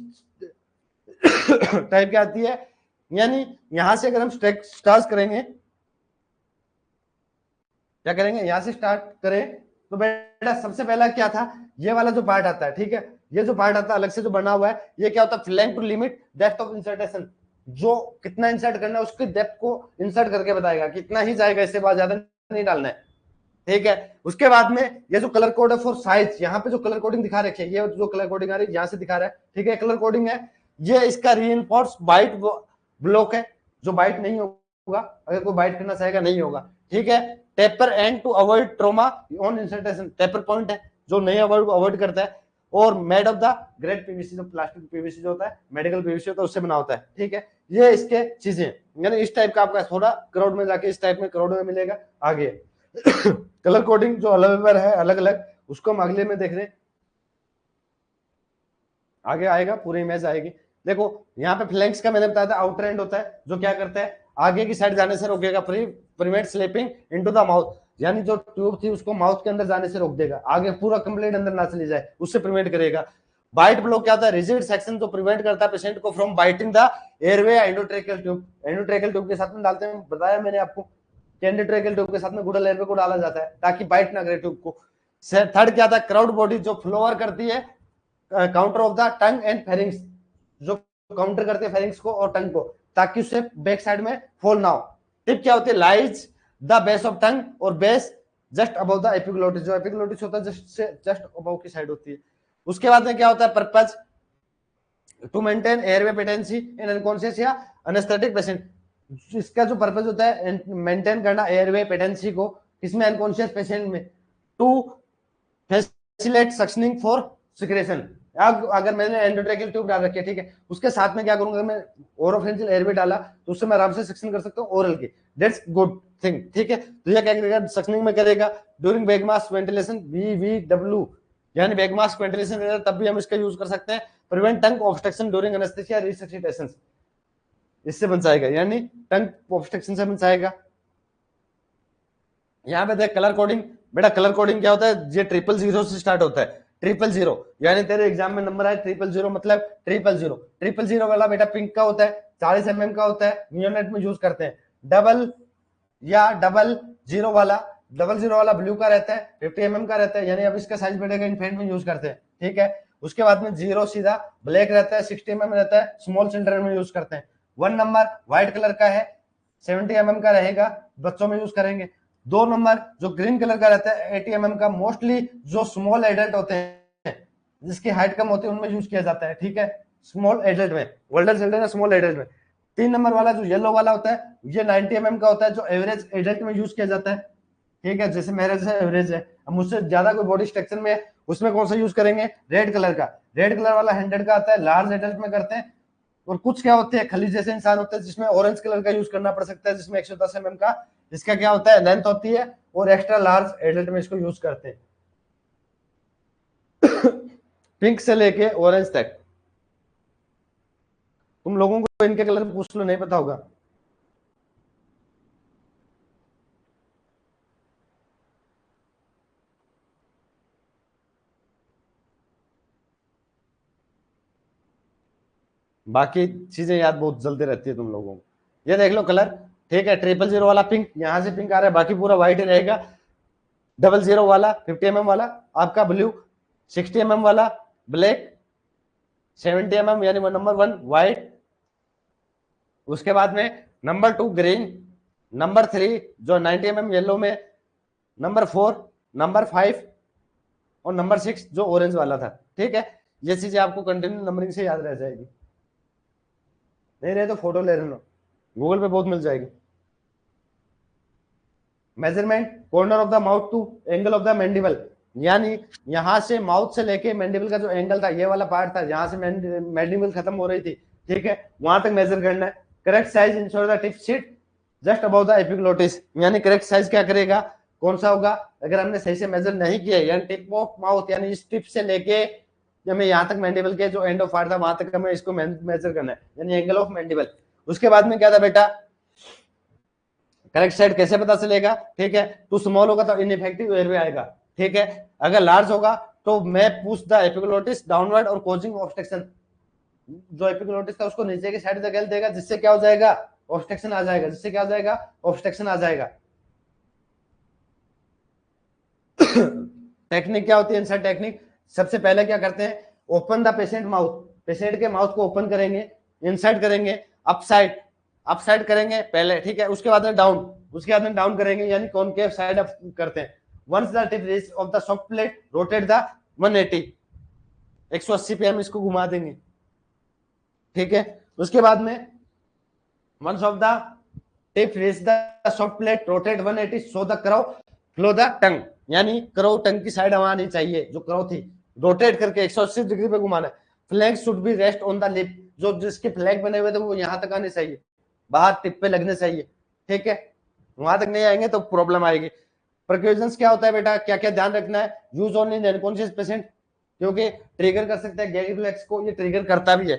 टाइप की आती है, यानी यहां से अगर हम स्टार्ट करेंगे, क्या करेंगे, यहां से स्टार्ट करें तो बेटा सबसे पहला क्या था, ये वाला जो पार्ट आता है, ठीक है, ये जो पार्ट आता है अलग से जो बना हुआ है, ये क्या होता है, flange to limit depth of insertion, जो कितना इंसर्ट करना है उसकी डेप्थ को इंसर्ट करके बताएगा, कितना ही जाएगा, इससे बाद ज्यादा नहीं डालना है। ठीक है, उसके बाद में ये जो कलर कोड है फॉर साइज, यहाँ पे जो कलर कोडिंग दिखा रखी है, ये जो कलर कोडिंग आ रही है यहां से दिखा रहा है, ठीक है, कलर कोडिंग है, ये इसका रीइंफोर्स बाइट ब्लॉक है, जो बाइट नहीं होगा, अगर कोई बाइट करना चाहेगा नहीं होगा। ठीक है, taper end to avoid trauma on insertion, taper point है जो नहीं अवॉइड करता है, और made of the grade PVC, जो प्लास्टिक पीवीसी जो होता है, मेडिकल पीवीसी होता है, उससे बना होता है। ठीक है, ये इसके चीजें, यानी इस टाइप का आपका थोड़ा क्राउड में जाके इस टाइप में क्राउड में मिलेगा। आगे कलर कोडिंग जो अलग है, अलग अलग, उसको हम अगले में देख रहे हैं, आगे आएगा, पूरी इमेज आएगी। देखो यहाँ पे फ्लैंक्स का मैंने बताया था, आउटर एंड होता है जो क्या करता है, आगे की साइड जाने से रोकेगा, prevent slipping into the mouth, यानी जो ट्यूब थी उसको माउथ के अंदर जाने से रोक देगा, आगे पूरा कंप्लीट अंदर ना चली जाए, उससे प्रिवेंट करेगा। बाइट ब्लॉक क्या होता है, रिजिड सेक्शन जो प्रिवेंट करता है पेशेंट को from biting the airway endotracheal tube, endotracheal tube के साथ में डालते हैं, बताया मैंने आपको, एंडोट्रेकियल ट्यूब के साथ में गुडल एयरवे को डाला जाता है ताकि बाइट ना करे ट्यूब को। थर्ड क्या था, क्राउड बॉडी जो फ्लोअर करती है counter of the tongue and pharynx, जो काउंटर करते हैं फेरिंग्स को और टंग को, ताकि उससे बैक साइड में फॉल ना हो। टिप क्या होती है, lies the base of tongue और base just above the epiglottis, जो एपिग्लोटिस होता है जस्ट अबव की साइड होती है। उसके बाद में क्या होता है, purpose to maintain airway patency in unconscious या एनेस्थेटिक पेशेंट, इसका जो पर्पज होता है मेंटेन करना एयरवे पेटेंसी को, किसमें, अनकॉन्शियस पेशेंट में, to facilitate suctioning for secretion. अगर मैंने एंडोट्रेकियल ट्यूब डाल रखी है, ठीक है, उसके साथ में क्या करूंगा, मैं ओरोफ्रेंजियल एयरवे डाला तो उससे मैं आराम से सक्शन कर सकता हूँ ओरल की, दैट्स गुड थिंग। ठीक है, तो ये क्या करेगा, सक्शनिंग में करेगा during back mask ventilation, VVW, यानी बैक मास्क वेंटिलेशन, तब भी हम इसका यूज कर सकते हैं। प्रिवेंट टंग ऑब्स्ट्रक्शन ड्यूरिंग एनेस्थीसिया रिससिटेशन, इससे बचाएगा, यानी टंग ऑब्स्ट्रक्शन से बचाएगा। यहाँ पे देख कलर कोडिंग, बेटा कलर कोडिंग क्या होता है, ये 000 से स्टार्ट होता है। 000 यानी तेरे एग्जाम में नंबर आए 000 मतलब 000। 000 वाला बेटा पिंक का होता है, 40 mm का होता है, नियोनेट में यूज करते हैं। डबल या डबल जीरो वाला ब्लू का रहता है, 50 mm का रहता है, यानी अब इसका साइज बढ़ेगा, इन्फेंट में यूज करते हैं, ठीक है। उसके बाद में जीरो सीधा ब्लैक रहता है, 60 mm रहता है, स्मॉल चिल्ड्रन में यूज करते हैं। 1 नंबर व्हाइट कलर का है, 70 mm का रहेगा, बच्चों में यूज करेंगे। 2 नंबर जो ग्रीन कलर का रहता है, 80 mm का, मोस्टली जो स्मॉल एडल्ट होते हैं जिसकी हाइट कम होती है उनमें यूज किया जाता है, ठीक है, स्मॉल एडल्ट में, ओल्डर चिल्ड्रन स्मॉल एडल्ट में। 3 नंबर वाला जो येलो वाला होता है, ये 90 mm का होता है, जो एवरेज एडल्ट में यूज किया जाता है, ठीक है, जैसे मेरे से एवरेज है। अब मुझसे ज्यादा कोई बॉडी स्ट्रक्चर में है, उसमें कौन सा यूज करेंगे, रेड कलर का। रेड कलर वाला 100 का आता है, लार्ज एडल्ट में करते हैं। और कुछ क्या होते हैं, खली जैसे इंसान होते हैं जिसमें ऑरेंज कलर का यूज करना पड़ सकता है, जिसमें 110 mm का इसका क्या होता है, लेंथ होती है, और एक्स्ट्रा लार्ज एडल्ट में इसको यूज करते हैं। पिंक से लेके ऑरेंज तक, तुम लोगों को इनके कलर पूछ लो, नहीं पता होगा। बाकी चीजें याद बहुत जल्दी रहती है तुम लोगों को। ये देख लो कलर, ठीक है, 000 वाला पिंक, यहां से पिंक आ रहा है, बाकी पूरा व्हाइट रहेगा। 00 वाला 50 mm वाला आपका ब्लू, 60 mm वाला ब्लैक, 70 mm यानी नंबर 1 व्हाइट। उसके बाद में नंबर 2 ग्रीन, नंबर 3 जो 90 mm येलो में, नंबर 4, नंबर 5 और नंबर 6 जो ऑरेंज वाला था, ठीक है। ये चीजें आपको कंटिन्यू नंबरिंग से याद रह जाएगी, नहीं रहे तो फोटो ले लेना, गूगल पे बहुत मिल जाएगी। Measurement corner of the mouth to angle of the mandible, यानी यहां से माउथ से लेके मैंडिबल का जो एंगल था, ये वाला पार्ट था जहां से मैंडिबल खत्म हो रही थी, ठीक है, वहां तक मेजर करना है। Correct size ensure the tip seat just about the epiglottis, यानी करेक्ट साइज क्या करेगा, कौन सा होगा, अगर हमने सही से मेजर नहीं किया, यानी टिप ऑफ माउथ, यानी इस टिप से लेके हमें यहाँ तक मैंडिबल के जो एंड ऑफ पार्ट था वहां तक हमें इसको मेजर करना है, यानी एंगल ऑफ मैंडिबल। उसके बाद में क्या था बेटा, करेक्ट साइड कैसे पता चलेगा, ठीक है, तो स्मॉल होगा तो इनइफेक्टिव एयरवे आएगा, ठीक है, अगर लार्ज होगा तो मैं पुश द एपिग्लोटिस डाउनवर्ड और कॉजिंग ऑब्स्ट्रक्शन, जो एपिग्लोटिस था उसको नीचे की साइड धकेल देगा, जिससे क्या हो जाएगा, ऑब्स्ट्रक्शन आ जाएगा, जिससे क्या हो जाएगा, ऑब्स्ट्रक्शन आ जाएगा। टेक्निक क्या होती है आंसर टेक्निक, सबसे पहले क्या करते हैं, open the patient mouth, patient के माउथ को ओपन करेंगे, इनसाइड करेंगे, अपसाइड करेंगे पहले, ठीक है, उसके बाद में डाउन, उसके बाद में डाउन करेंगे, यानी कॉनकेव साइड अप करते हैं। Once the tip raise of the soft plate rotate the 180, 180 pm इसको घुमा देंगे, ठीक है। उसके बाद में once of the tip reach the soft plate rotate 180 so the curve follow the tongue, यानी क्रव टंग की साइड आनी चाहिए, जो क्रव थी रोटेट करके 180 डिग्री पे घुमाना है। Flag should be rest on the lip, जो जिसके फ्लैग बने हुए थे वो यहां तक आने चाहिए, बाहर टिप पे लगने चाहिए, ठीक है, वहां तक नहीं आएंगे तो प्रॉब्लम आएगी। प्रिकॉशंस क्या होता है बेटा, क्या क्या ध्यान रखना है, use only in unconscious patient, क्योंकि ट्रिगर कर सकता है गैग रिफ्लेक्स को, ये ट्रिगर करता भी है।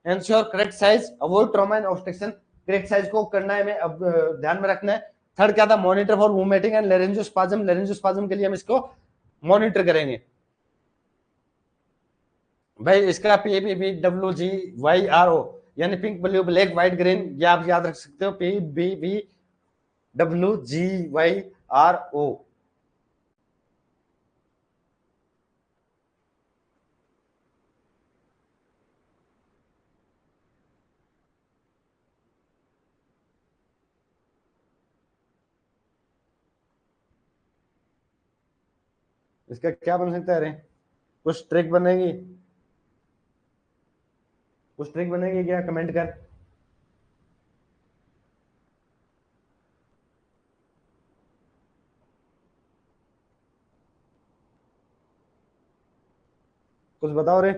Ensure correct size, avoid trauma and obstruction, correct size को करना है, हमें अब ध्यान में रखना है। थर्ड क्या था, मॉनिटर फॉर वोमिटिंग एंड लेरेंजियोस्पाज्म, लेरेंजियोस्पाज्म के लिए हम इसको मॉनिटर करेंगे। भाई इसका PBBWGYRO, यानी pink blue black white green, ये आप याद रख सकते हो, PBBWGYRO। इसका क्या बन सकता है, अरे कुछ ट्रिक बनेगी, कुछ ट्रिक बनेगी क्या, कमेंट कर। कुछ बताओ रे,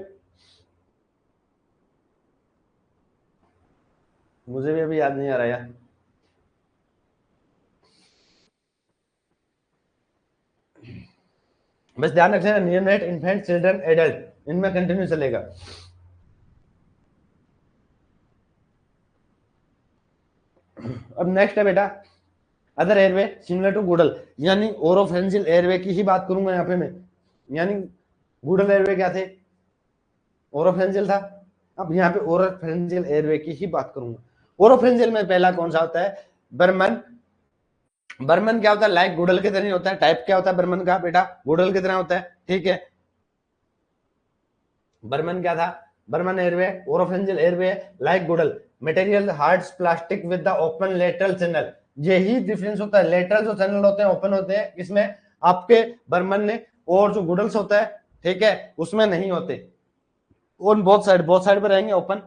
मुझे भी अभी याद नहीं आ रहा यार। बस ध्यान रखना, नियोनेट, इन्फेंट, चिल्ड्रन, एडल्ट, इनमें कंटिन्यू चलेगा। अब नेक्स्ट है बेटा other airway similar to Guedel, यानी ओरोफेरेंजियल एयरवे की ही बात करूंगा यहाँ पे मैं। यानी गुडल एयरवे क्या थे, ओरोफेरेंजियल था। अब यहाँ पे ओरोफेरेंजियल एयरवे की ही बात करूंगा। ओरोफेरेंजियल में पहला कौन सा होता है, बर्मन। बर्मन क्या होता है, लाइक गुडल की तरह ही होता है। टाइप क्या होता है बर्मन का बेटा, गुडल की तरह होता है, ठीक है। बर्मन क्या था, Berman airway oropharyngeal airway like Guedel, material hard plastic with the open lateral channel. यही डिफरेंस होता है, लेटरल जो चैनल होते हैं ओपन होते हैं इसमें आपके बर्मन ने, और जो गुडल्स होता है ठीक है उसमें नहीं होते, ऑन बोथ साइड पे रहेंगे ओपन।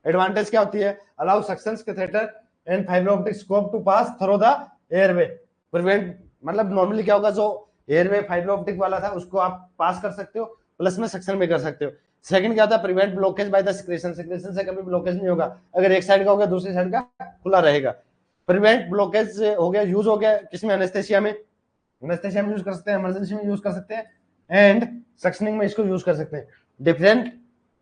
एडवांटेज क्या होती है, allow suctions catheter and fibre optic scope to pass through the airway, prevent, मतलब नॉर्मली क्या होगा, जो एयरवे फाइबर ऑप्टिक वाला था उसको आप पास कर सकते हो, प्लस में सक्शन भी कर सकते हो। सेकंड क्या होता है, prevent blockage by the secretion, secretion से कभी ब्लॉकेज नहीं होगा, अगर एक साइड का हो गया दूसरी साइड का खुला रहेगा। प्रिवेंट ब्लॉकेज हो गया, यूज हो गया किसमें, एनेस्थेसिया में, एनेस्थेसिया में यूज कर सकते हैं, इमरजेंसी में यूज कर सकते हैं, एंड सक्शनिंग में इसको यूज कर सकते हैं। डिफरेंट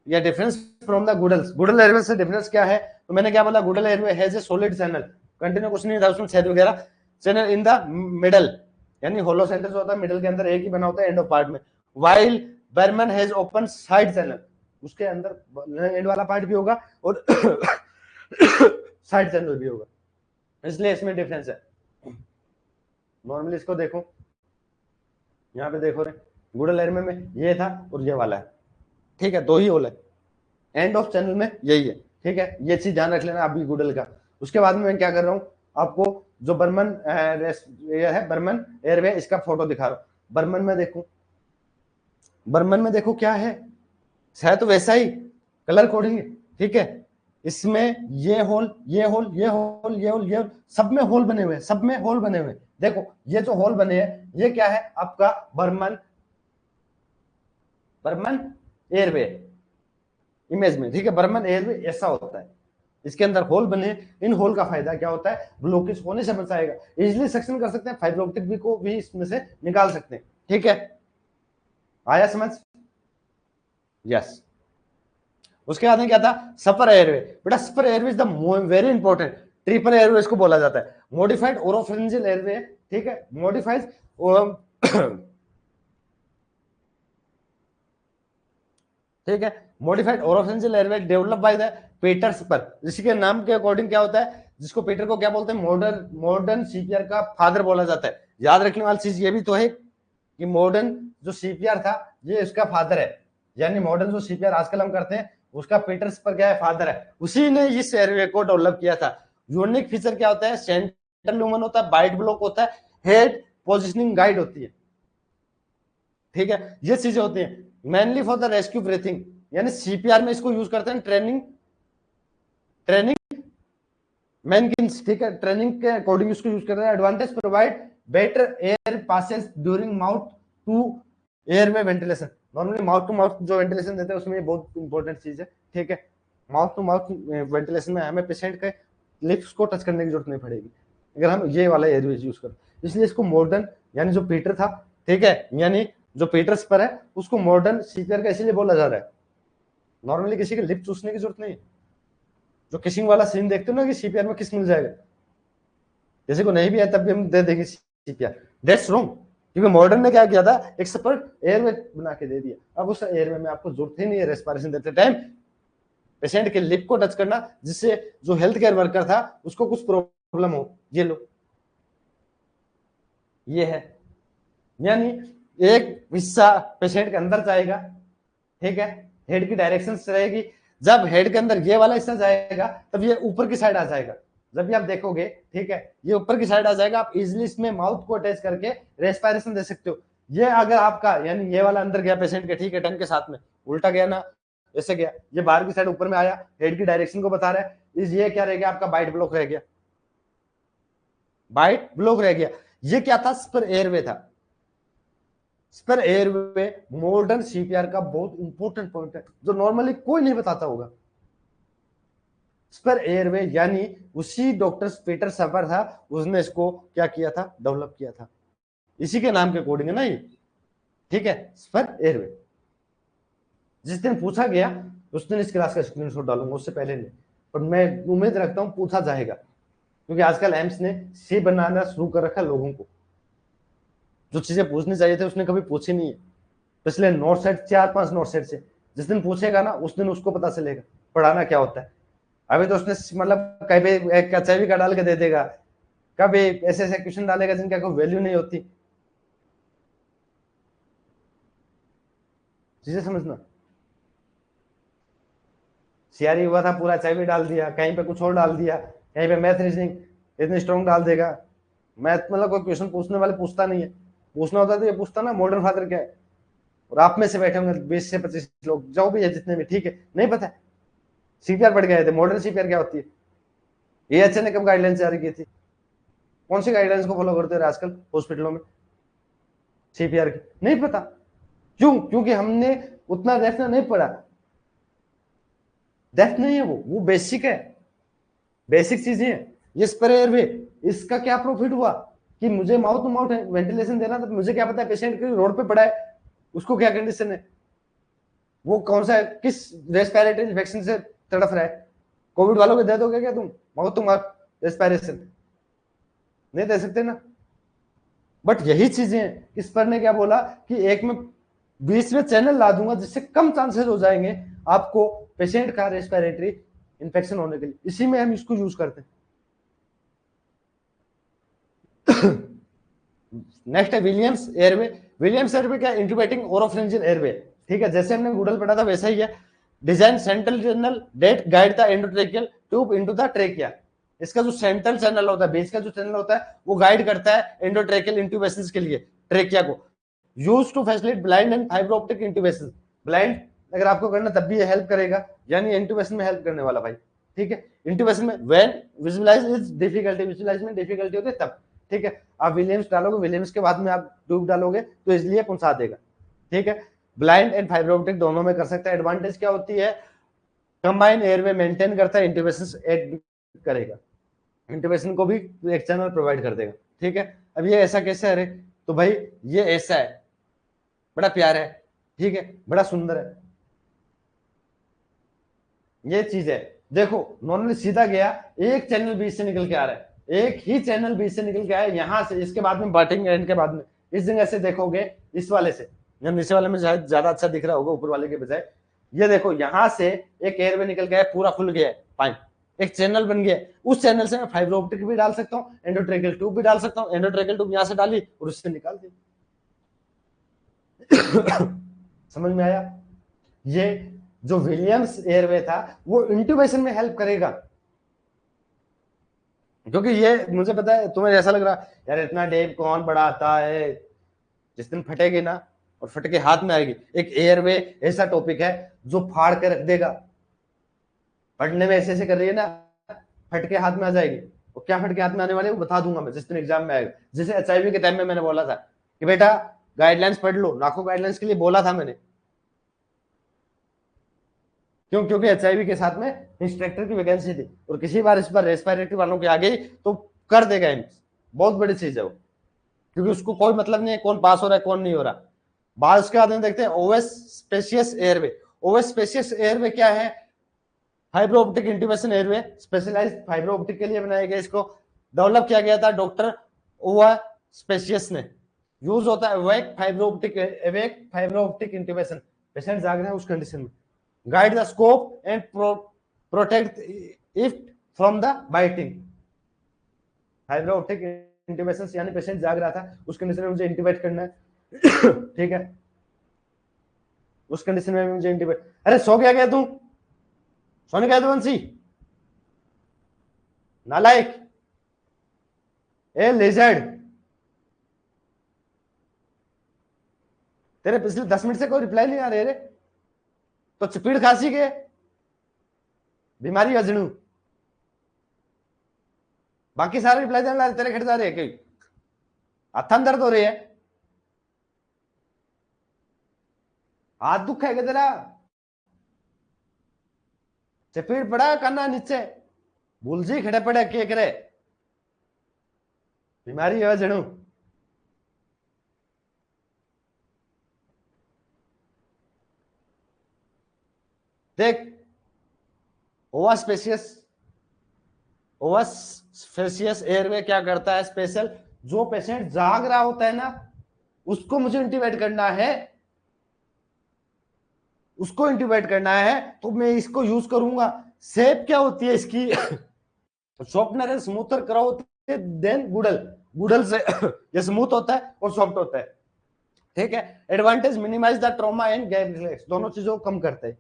या difference from the Gödel's, Goodell airway से डिफरेंस क्या है, तो मैंने क्या बोला, Goodell airway has a solid channel, continue कुछ नहीं था उसमें छेद वगैरह, चैनल इन द मिडल, यानी होलो सेंटर जो होता है मिडल के अंदर एक ही बना होता है एंड ऑफ पार्ट में, while Berman has open side channel, उसके अंदर एंड वाला पार्ट भी होगा और साइड चैनल भी होगा, इसलिए इसमें डिफरेंस है। नॉर्मली इसको देखो, यहाँ पे देखो रे, गुडल एयरवे में ये था और ये वाला है, ठीक है, दो ही होल है, एंड ऑफ चैनल में यही है, ठीक है, ये चीज ध्यान रख लेना आप भी गुडल का। उसके बाद में मैं क्या कर रहा हूँ, आपको जो बर्मन ये है बर्मन एयरवे, इसका फोटो दिखा रहा हूँ। बर्मन में देखो, बर्मन में देखो क्या है तो वैसा ही कलर कोडिंग, ठीक है, इसमें ये होल ये होल ये होल ये होल ये होल, सब में होल बने हुए, सब में होल बने हुए। देखो ये जो होल बने हैं ये क्या है आपका बर्मन, बर्मन एयरवे इमेज में, ठीक है, बर्मन एयरवे ऐसा होता है, इसके अंदर होल बने, इन होल का फायदा क्या होता है, ब्लॉकेज होने से बचाएगा, इजिली सेक्शन कर सकते हैं, फाइबर ऑप्टिक भी को भी इसमें से निकाल सकते हैं, ठीक है, आया समझ, यस। उसके बाद में क्या था, सफर एयरवे, बेटा Safar airway is the very important, triple airway इसको बोला जाता है, मॉडिफाइड ओरोफेरेंजियल एयरवे, ठीक है, मॉडिफाइड ठीक है, modified oropharyngeal airway develop by the Peter Spur, इसी के नाम के अकॉर्डिंग क्या होता है, जिसको पीटर को क्या बोलते हैं, मॉडर्न सीपीआर का फादर बोला जाता है। याद रखने वाली चीज ये भी तो है कि मॉडर्न जो सीपीआर था ये इसका फादर है, यानी मॉडर्न जो सीपीआर आजकल हम करते हैं उसका पीटर स्पर क्या है, फादर है, उसी ने इस एयरवे को डेवलप किया था। यूनिक फीचर क्या होता है, सेंट्रल ल्यूमन होता है, बाइट ब्लॉक होता है, हेड पोजिशनिंग गाइड होती है, ठीक है, ये चीजें होती हैं, mainly for the rescue breathing, यानी सीपीआर में इसको यूज करते हैं ट्रेनिंग मैनकिंस, ठीक है, ट्रेनिंग के अकॉर्डिंग इसको यूज करते हैं। Advantage provide better air passage during mouth to airway ventilation, normally mouth to mouth जो वेंटिलेशन देते हैं उसमें ये बहुत इंपॉर्टेंट चीज है, ठीक है, माउथ टू माउथ वेंटिलेशन में हमें पेशेंट के लिप्स को टच करने की जरूरत नहीं पड़ेगी अगर हम ये वाला एयरवेज यूज करें, इसलिए इसको मॉडर्न, यानी जो पीटर था, ठीक है, यानी जो पीटर्स पर है उसको मॉडर्न सीपीआर का इसीलिए बोला जा रहा है। नॉर्मली किसी के लिप चूसने की जरूरत नहीं है, जो किसिंग वाला सीन देखते हो ना कि सीपीआर में किस मिल जाएगा, किसी को नहीं भी है तब भी हम दे देंगे सीपीआर, दैट्स रॉन्ग, क्योंकि मॉडर्न ने क्या किया था, एक सेपरेट एयरवे बना के दे दिया, अब उस एयरवे में आपको जरूरत ही नहीं है रेस्पिरेशन देते टाइम पेशेंट के लिप को टच करना, जिससे जो हेल्थ केयर वर्कर था उसको कुछ प्रॉब्लम हो, ये लो, ये है, यानी एक हिस्सा पेशेंट के अंदर जाएगा, ठीक है, हेड की डायरेक्शन से रहेगी, जब हेड के अंदर ये वाला हिस्सा जाएगा तब ये ऊपर की साइड आ जाएगा, जब भी आप देखोगे, ठीक है, ये ऊपर की साइड आ जाएगा, आप इजिली इसमें माउथ को अटैच करके रेस्पिरेशन दे सकते हो। ये अगर आपका यानी ये वाला अंदर गया पेशेंट के, ठीक है, टंग के साथ में उल्टा गया ना, ऐसे गया, ये बाहर की साइड ऊपर में आया, हेड की डायरेक्शन को बता रहा है, इस ये क्या रह गया आपका, बाइट ब्लॉक रह गया, बाइट ब्लॉक रह गया। ये क्या था, स्पर एयरवे था, स्पर एयरवे मॉडर्न सीपीआर का बहुत इंपॉर्टेंट पॉइंट है जो नॉर्मली कोई नहीं बताता होगा। स्पर एयरवे यानी उसी डॉक्टर पीटर सफर था, उसने इसको क्या किया था, डेवलप किया था, इसी के नाम के अकॉर्डिंग है ना ये, ठीक है, स्पर एयरवे। जिस दिन पूछा गया उस दिन इस क्लास का स्क्रीनशॉट डालूंगा, उससे पहले नहीं, पर मैं उम्मीद रखता हूं पूछा जाएगा, क्योंकि आजकल एम्स ने सी बनाना शुरू कर रखा लोगों को, जो चीजें पूछनी चाहिए थे उसने कभी पूछी नहीं है। पिछले नोट सेट 4-5 नोट सेट से जिस दिन पूछेगा ना उस दिन उसको पता चलेगा पढ़ाना क्या होता है। अभी तो उसने मतलब कभी एक कचहरी का डाल के दे देगा, कभी ऐसे ऐसे क्वेश्चन डालेगा जिनका कोई वैल्यू नहीं होती। चीजें समझना, सीआरई हुआ था पूरा एचआईवी डाल दिया, कहीं पे कुछ और डाल दिया, कहीं पे मैथ रीजनिंग इतनी स्ट्रॉन्ग डाल देगा। मैथ मतलब कोई क्वेश्चन पूछने वाले पूछता नहीं है, पूछना होता तो ये पूछता ना मॉडर्न फादर क्या है। और आप में से बैठे होंगे 20 से 25 लोग जो भी है जितने भी, ठीक है, नहीं पता सीपीआर पढ़ गए थे, मॉडर्न सीपीआर क्या होती है, एएचए ने कब गाइडलाइंस जारी की थी, कौन सी गाइडलाइंस को फॉलो करते हैं आजकल हॉस्पिटलों में सीपीआर की, नहीं पता। क्यों? क्योंकि हमने उतना डेप्थ नहीं पढ़ा, डेप्थ नहीं है, वो बेसिक है, बेसिक चीजें हैं। ये स्प्रेयर वे, इसका क्या प्रॉफिट हुआ कि मुझे माउथ टू माउथ वेंटिलेशन देना, तो मुझे क्या पता है पेशेंट की रोड पे पड़ा है उसको क्या कंडीशन है, वो कौन सा किस रेस्पिरेटरी इन्फेक्शन से तड़फ रहा है। कोविड वालों को दे दोगे क्या तुम माउथ टू माउथ रेस्पिरेशन? नहीं दे सकते ना। बट यही चीजें इस पर ने क्या बोला कि एक में 20वें चैनल ला दूंगा जिससे कम चांसेस हो जाएंगे आपको पेशेंट का रेस्पिरेटरी इन्फेक्शन होने के लिए, इसी में हम इसको यूज करते हैं। नेक्स्ट है विलियम्स एयरवे। विलियम्स एयरवे क्या, इंट्यूबेटिंग ओरोफ्रिंजियल एयरवे, ठीक है, जैसे हमने गूगल पढ़ा था वैसा ही है। Design central channel that guide the endotracheal tube into the trachea. इसका जो सेंट्रल चैनल होता है, बेस का जो चैनल होता है, वो गाइड करता है एंडोट्रेकियल इंट्यूबेशन के लिए ट्रेकिया को। Use to facilitate blind and fibre optic intubation. Blind अगर आपको करना तब भी ये हेल्प करेगा, यानी इंट्यूबेशन में हेल्प करने वाला भाई, ठीक है। इंट्यूबेशन में when visualize is difficulty, visualize में डिफिकल्टी होती है तब, ठीक है। आप विलियम्स डालोगे, विलियम्स के बाद में आप ट्यूब डालोगे तो इसलिए पहुंचा देगा, ठीक है। ब्लाइंड एंड फाइबर ऑप्टिक दोनों में कर सकता है। एडवांटेज क्या होती है, कंबाइन एयरवे मेंटेन करता है, इंट्यूबेशन एड करेगा, इंट्यूबेशन को भी एक चैनल प्रोवाइड कर देगा, ठीक है। अब ये ऐसा कैसे है रे, तो भाई ये ऐसा है, बड़ा प्यार है, ठीक है, बड़ा सुंदर है, ये चीज है। देखो नॉर्मली सीधा गया, एक चैनल बीच से निकल के आ रहा है, एक ही चैनल बीच से निकल के आया यहां से, इसके बाद में बटिंग एंड के बाद में इस जगह से देखोगे, इस वाले से, नीचे वाले में शायद ज्यादा अच्छा दिख रहा होगा ऊपर वाले के बजाय। ये देखो यहां से एक एयरवे निकल गया है, पूरा खुल गया है पाइप, एक चैनल बन गया। उस चैनल से मैं फाइबर ऑप्टिक भी डाल सकता हूँ, एंडोट्रेकियल ट्यूब भी डाल सकता हूँ, एंडोट्रेकियल ट्यूब यहां से डाली और उससे निकाल दी। समझ में आया? ये जो विलियम्स एयरवे था वो इंट्यूबेशन में हेल्प करेगा, क्योंकि ये मुझे पता है तुम्हें ऐसा लग रहा यार इतना डेप कौन बढ़ाता है, जिस दिन फटेगी ना और फट के हाथ में आएगी, एक एयरवे ऐसा टॉपिक है जो फाड़ के रख देगा, पढ़ने में ऐसे ऐसे कर रही है ना, फट के हाथ में आ जाएगी। और क्या फट के हाथ में आने वाले वो बता दूंगा मैं जिस दिन एग्जाम में आएगा। जैसे एचआईवी के टाइम में मैंने बोला था कि बेटा गाइडलाइंस पढ़ लो, लाखों गाइडलाइंस के लिए बोला था मैंने, क्यों? क्योंकि एचआईवी के साथ में इंस्ट्रक्टर की वैकेंसी थी, और किसी बार इस बार रेस्पिरेटरी वालों की आ गई तो कर देगा एम्स, बहुत बड़ी चीज है वो, क्योंकि उसको कोई मतलब नहीं है कौन पास हो रहा है कौन नहीं हो रहा। बाद उसके बाद में देखते हैं Ovassapian airway. Ovassapian airway क्या है, fibre optic intubation airway, specialised fibre optic के लिए बनाया गया, इसको डेवलप किया गया था डॉक्टर ओवा स्पेशियस ने। यूज होता है वेक फाइबर ऑप्टिक, वेक फाइबर ऑप्टिक इंट्यूबेशन, पेशेंट जाग रहे हैं उस कंडीशन में, guide the scope and protect it from the biting। Fibre optic intubation यानी पेशेंट जाग रहा था उस कंडीशन में मुझे इंट्यूबेट करना है ठीक है, उस कंडीशन में मुझे इंट्यूबेट। अरे सो क्या तू, सोने क्या वंशी नालायक, ए लेजर्ड, तेरे पिछले 10 मिनट से कोई रिप्लाई नहीं आ रहे रे, तो चपीड़ खांसी के बीमारी अजनू, बाकी सारे रिप्लाई देने वाले तेरे खड़े जा रहे हैं, कई हाथ दर्द हो रही है, हाथ दुख है क्या तेरा, चपेट पड़ा काना नीचे, भूल जी खड़े पड़े के करे, बीमारी है जणू। देख ओवा स्पेशियस ओवरफेशियस एयरवे क्या करता है स्पेशल, जो पेशेंट जाग रहा होता है ना उसको मुझे इंटीबेट करना है, उसको इंटीबेट करना है तो मैं इसको यूज करूंगा। शेप क्या होती है इसकी सॉफ्टनर है, स्मूथर करा होता है देन गुडल, गुडल से ये स्मूथ होता है और सॉफ्ट होता है, ठीक है। Advantage minimise the trauma and gag reflex, दोनों चीजों को कम करते हैं।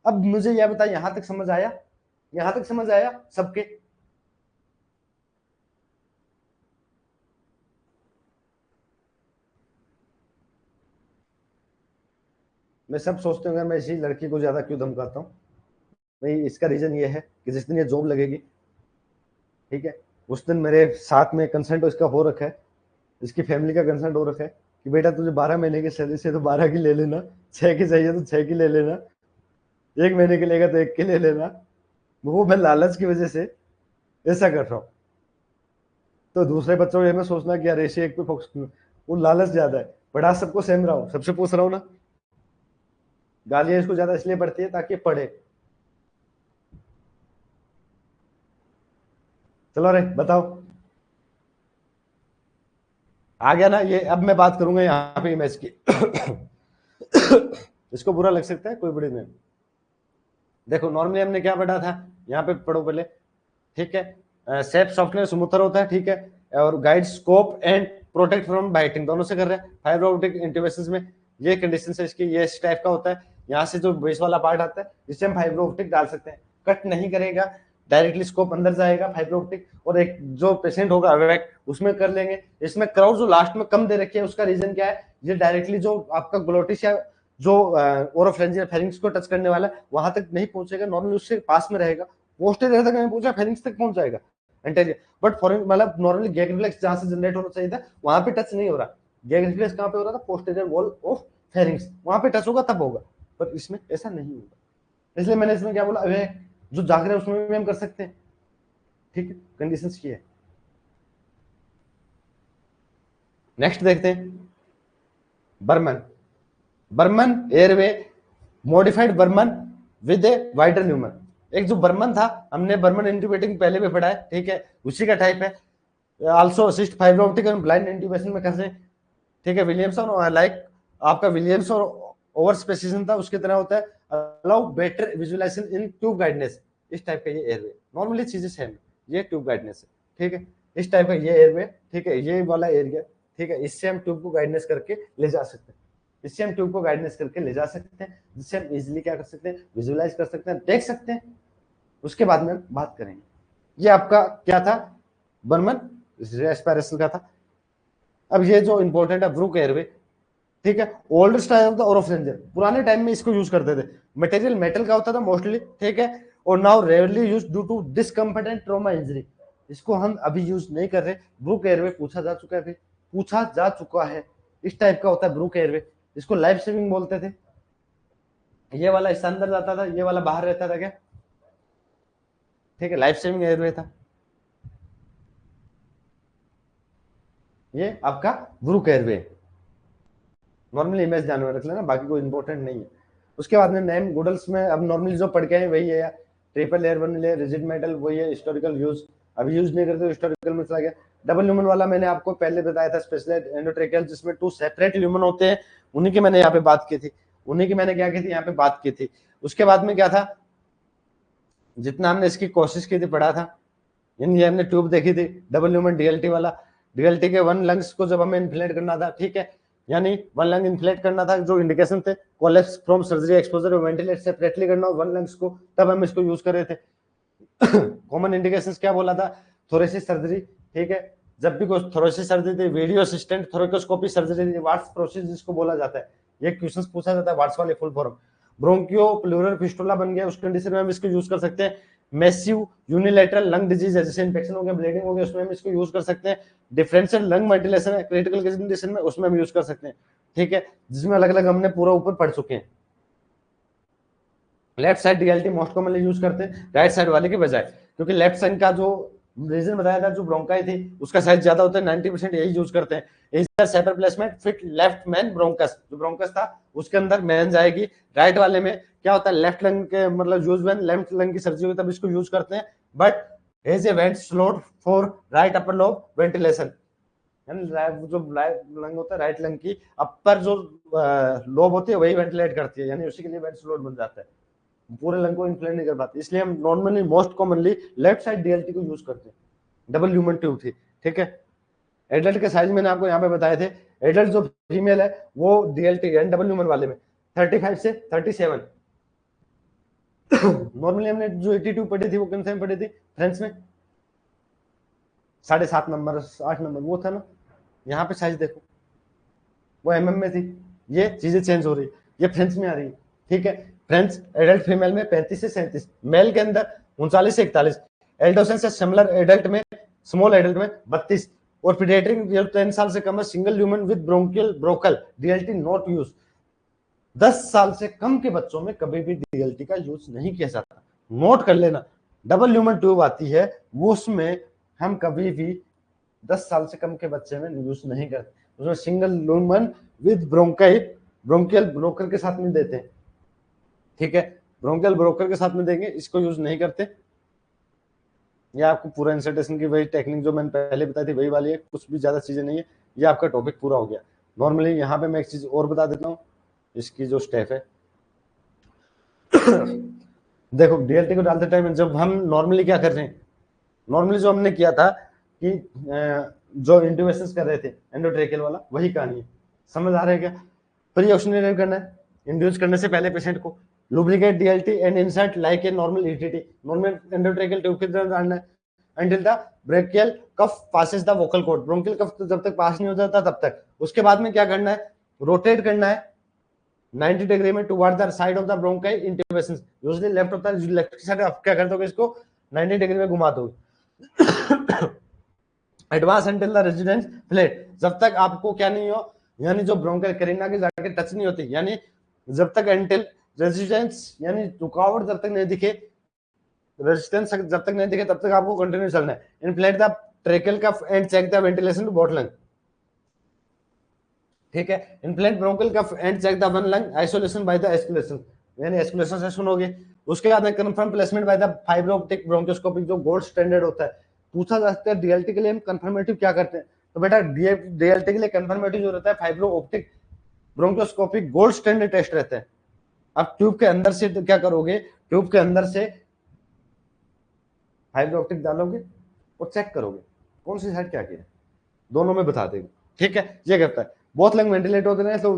अब मुझे यह बताइए यहां तक समझ आया, यहां तक समझ आया सबके? मैं सब सोचते होंगे मैं इसी लड़की को ज्यादा क्यों धमकाता हूँ भाई, इसका रीजन ये है कि जिस दिन ये जॉब लगेगी, ठीक है, उस दिन मेरे साथ में कंसल्ट इसका हो रखा है, इसकी फैमिली का कंसल्ट हो रखा है कि बेटा तुझे 12 महीने की सैलरी से तो 12 की ले लेना, 6 की चाहिए तो 6 की ले लेना, 1 महीने के लेगा तो 1 की ले लेना। वो मैं लालच की वजह से ऐसा कर रहा हूँ। तो दूसरे बच्चों को मैं सोचना कि यार ऐसे एक पे फोकस, वो लालच ज्यादा है, पढ़ा सबको सेम रहा हूँ, सबसे पूछ रहा हूँ ना, गालियां इसको ज्यादा इसलिए पड़ती है ताकि पढ़े। चलो रे बताओ, आ गया ना ये? अब मैं बात करूंगा यहाँ पे इमेज की इसको बुरा लग सकता है, कोई बड़ी नहीं। देखो नॉर्मली हमने क्या पढ़ा था, यहाँ पे पढ़ो पहले, ठीक है। सेफ सॉफ्टवेयर स्मूथर होता है, ठीक है, और guide scope and protect from biting, दोनों से कर रहे हैं। फाइबर ऑप्टिक इंटीग्रेशन में ये कंडीशन है इसकी, ये इस टाइप का होता है, यहाँ से जो बेस वाला पार्ट आता है जिससे हम फाइबर ऑप्टिक डाल सकते हैं, कट नहीं करेगा, डायरेक्टली स्कोप अंदर जाएगा फाइबर ऑप्टिक, और एक जो पेशेंट होगा अवेक उसमें कर लेंगे। इसमें क्राउड जो लास्ट में कम दे रखी है उसका रीजन क्या है, ये डायरेक्टली जो आपका ग्लोटिस या जो ओरोफ्रेंजियल फेरिंग्स को टच करने वाला है वहां तक नहीं पहुंचेगा, नॉर्मली उससे पास में रहेगा, पोस्टीरियर तक नहीं पहुंचा, फेरिंग्स तक पहुंच जाएगा एंटीरियर, बट फॉरेन मतलब नॉर्मली गैग रिफ्लेक्स जहां से जनरेट होना चाहिए था वहां पे टच नहीं हो रहा। गैग रिफ्लेक्स कहां पे हो रहा था, पोस्टीरियर वॉल ऑफ फेरिंग्स, वहां पे टच होगा तब होगा, पर इसमें ऐसा नहीं होगा। इसलिए मैंने इसमें क्या बोला, अबे जो जाग रहे हैं उसमें भी हम कर सकते हैं, ठीक है, कंडीशंस की है। नेक्स्ट देखते हैं Berman, Berman airway modified Berman with a wider lumen. एक जो बर्मन था, हमने बर्मन इंट्यूबेटिंग पहले भी पढ़ा है, ठीक है, उसी का टाइप है। Also assist fibre optic and blind intubation में कर रहे हैं, ठीक है। विलियमसन लाइक आपका विलियम्स और ओवर स्पेसिएशन था उसकी तरह होता है, अलाउ बेटर विजुअलाइजेशन इन ट्यूब गाइडनेस, इस टाइप का ये एयरवे, नॉर्मली चीजें सेम है, ये ट्यूब गाइडनेस है, ठीक है, इस टाइप का ये एयरवे, ठीक है, ये वाला एरिया, ठीक है, इससे हम ट्यूब को गाइडनेस करके ले जा सकते हैं, इससे हम ट्यूब को गाइडनेस करके ले जा सकते हैं, जिससे हम इजीली क्या कर सकते हैं, विजुअलाइज कर सकते हैं, देख सकते हैं। उसके बाद में बात करेंगे, ये आपका क्या था, बर्मन रेस्पिरेशन का था। अब ये जो इंपॉर्टेंट है ब्रूक एयरवे, ठीक है, ओल्ड स्टाइल ऑफ द ओरोफ्रेंजियल, पुराने टाइम में इसको यूज करते थे, मटेरियल मेटल का होता था मोस्टली, ठीक है, और now rarely use due to discomfort and trauma injury, इसको हम अभी यूज नहीं कर रहे। ब्रूक एयरवे पूछा जा चुका है, पूछा जा चुका है, इस टाइप का होता है ब्रूक एयरवे, इसको लाइफ सेविंग बोलते थे। ये वाला इससे अंदर जाता था, ये वाला बाहर रहता था क्या, ठीक है, लाइफ सेविंग एयरवे था ये आपका ब्रूक एयरवे। नॉर्मली इमेज ध्यान में रख लेना, बाकी कोई इंपॉर्टेंट नहीं है। उसके बाद में नेम गुडल्स में अब नॉर्मली जो पढ़ के हैं वही है, triple layer, one layer, rigid metal, वही है, हिस्टोरिकल यूज अभी यूज नहीं करते, हिस्टोरिकल में चला गया। डबल ल्यूमन वाला मैंने आपको पहले बताया था, स्पेशल एंडोट्रेकियल, जिसमें 2 सेपरेट ल्यूमन होते हैं, उन्हीं की मैंने यहाँ पे बात की थी, उन्हीं की मैंने क्या की थी, यहाँ पे बात की थी। उसके बाद में क्या था, जितना हमने इसकी कोशिश की थी पढ़ा था, ये हमने ट्यूब देखी थी डबल ल्यूमन डीएलटी वाला, डीएलटी के 1 लंग्स को जब हमें इन्फ्लेट करना था, ठीक है, यानी 1 लंग इन्फ्लेट करना था, जो इंडिकेशन थे कोलैप्स फ्रॉम सर्जरी एक्सपोजर और वेंटिलेट सेपरेटली करना और 1 लंग्स को, तब हम इसको यूज कर रहे थे। कॉमन इंडिकेशंस क्या बोला था, थोरेसिस सर्जरी, ठीक है, जब भी कोई थोरेसिस सर्जरी थी, वीडियो असिस्टेंट थोरेकोस्कोपी सर्जरी थी, वाट्स प्रोसेस जिसको बोला जाता है, ये क्वेश्चंस पूछा जाता है, वाट्स वाले फुल फॉर्म। ब्रोंकियो प्लूरल फिस्टुला बन गया, उस कंडीशन में हम इसको यूज कर सकते हैं। मैसिव यूनिलैटरल लंग डिजीज है, जैसे इन्फेक्शन हो गया, ब्लीडिंग हो गया, उसमें हम इसको यूज कर सकते हैं। डिफरेंशियल लंग वेंटिलेशन है क्रिटिकल कंडीशन में, उसमें हम यूज कर सकते हैं, ठीक है, जिसमें अलग अलग हमने पूरा ऊपर पढ़ चुके हैं। Left side DLT most commonly use करते हैं राइट साइड वाले के बजाय, क्योंकि लेफ्ट साइड का जो रीजन बताया था, जो ब्रोंकाई थी उसका साइज ज्यादा होता है, 90% यही यूज करते हैं। Shaper placement fit left man bronchus, जो ब्रोंकस था उसके अंदर मैन जाएगी, राइट वाले में क्या होता है, लेफ्ट लंग के मतलब यूज व्हेन लेफ्ट लंग की सर्जरी होती है तब इसको यूज करते हैं, but as a vent slot for right upper lobe ventilation, यानी जो लंग होता है राइट लंग की अपर जो लोब होती है वही वेंटिलेट करती है, यानी उसी के लिए वेंट स्लोट बन जाता है, पूरे लंग को इन्फ्लेट नहीं कर पाती, इसलिए हम normally most commonly left side DLT को यूज करते हैं। डबल ल्यूमन ट्यूब थी, ठीक है। एडल्ट के साइज मैंने आपको यहाँ पे बताए थे, एडल्ट जो फीमेल है वो डीएलटी यानी डबल ल्यूमन वाले में 35 से 37। नॉर्मली हमने जो 82 पढ़ी थी वो कौन से में पढ़ी थी, फ्रेंच में 7.5 नंबर 8 नंबर वो था ना, यहाँ पे साइज देखो वो एमएम में थी, ये चीजें चेंज हो रही है, ये फ्रेंच में आ रही है, ठीक है। फ्रेंच एडल्ट फीमेल में 35 से 37, मेल के अंदर 39 से 41, एल्डोसेंस से सिमिलर एडल्ट में स्मॉल एडल्ट में 32, और पीडियाट्रिक जो 10 साल से कम है single lumen with bronchial ब्रोकल DLT not use. 10 साल से कम के बच्चों में कभी भी डीएलटी का यूज नहीं किया जाता, नोट कर लेना। डबल ल्यूमन ट्यूब आती है वो उसमें हम कभी भी 10 साल से कम के बच्चे में यूज नहीं करते, उसमें single lumen with bronchial broker के साथ में देते हैं, ठीक है। ब्रोंकियल ब्रोकर के साथ में देंगे, इसको यूज नहीं करते। ये आपको पूरा इंसर्टेशन की वही टेक्निक जो मैंने पहले बताई थी वही वाली है, कुछ भी ज्यादा चीजें नहीं है, ये आपका टॉपिक पूरा हो गया। नॉर्मली यहाँ पे मैं एक चीज और बता देता हूँ, इसकी जो स्टेप है देखो डीएलटी को डालते टाइम जब हम नॉर्मली क्या कर रहे हैं, नॉर्मली जो हमने किया था कि जो इंट्यूबेशन कर रहे थे एंडोट्रेकियल वाला वही कहानी है, समझ आ रहा है क्या। प्री ऑक्सीजनेट करना है, इंड्यूस करने से पहले पेशेंट को lubricate DLT and insert like a normal ETT, normal endotracheal tube के अंदर डालना है until the bronchial cuff passes the vocal cord, bronchial cuff जब तक पास नहीं हो जाता तब तक। उसके बाद में क्या करना है, रोटेट करना है 90 डिग्री में toward the side of the bronchi intubation, usually left होता है, लेफ्ट की साइड आप क्या कर दोगे, इसको 90 डिग्री में घुमा दोगे। Advance until the residence flat, जब तक आपको क्या नहीं हो, यानी जो ब्रोंकाई करीना की जाके टच नहीं होती, यानी जब तक एंटिल रेजिस्टेंस यानी रुकावट जब तक नहीं दिखे, रेजिस्टेंस जब तक नहीं दिखे तब तक आपको कंटिन्यू चलना है। Inflate the tracheal cuff and check the ventilation to both lung, ठीक है। Inflate bronchial cuff and check the one lung isolation by the auscultation, यानी एस्कुलेशन से सुनोगे। उसके बाद में confirm placement by the fibre optic bronchoscopy जो गोल्ड स्टैंडर्ड होता है। पूछा जा सकता है डीएलटी के लिए हम कंफर्मेटिव क्या करते हैं, तो बेटा डीएलटी के लिए कंफर्मेटिव जो रहता है fibre optic bronchoscopy gold standard test रहता है। अब ट्यूब के अंदर से तो क्या करोगे, ट्यूब के अंदर से फाइबर ऑप्टिक डालोगे और चेक करोगे कौन सी साइड क्या किया, दोनों में बता देगा, ठीक है। ये करता है। बोथ लंग वेंटिलेट होते हैं तो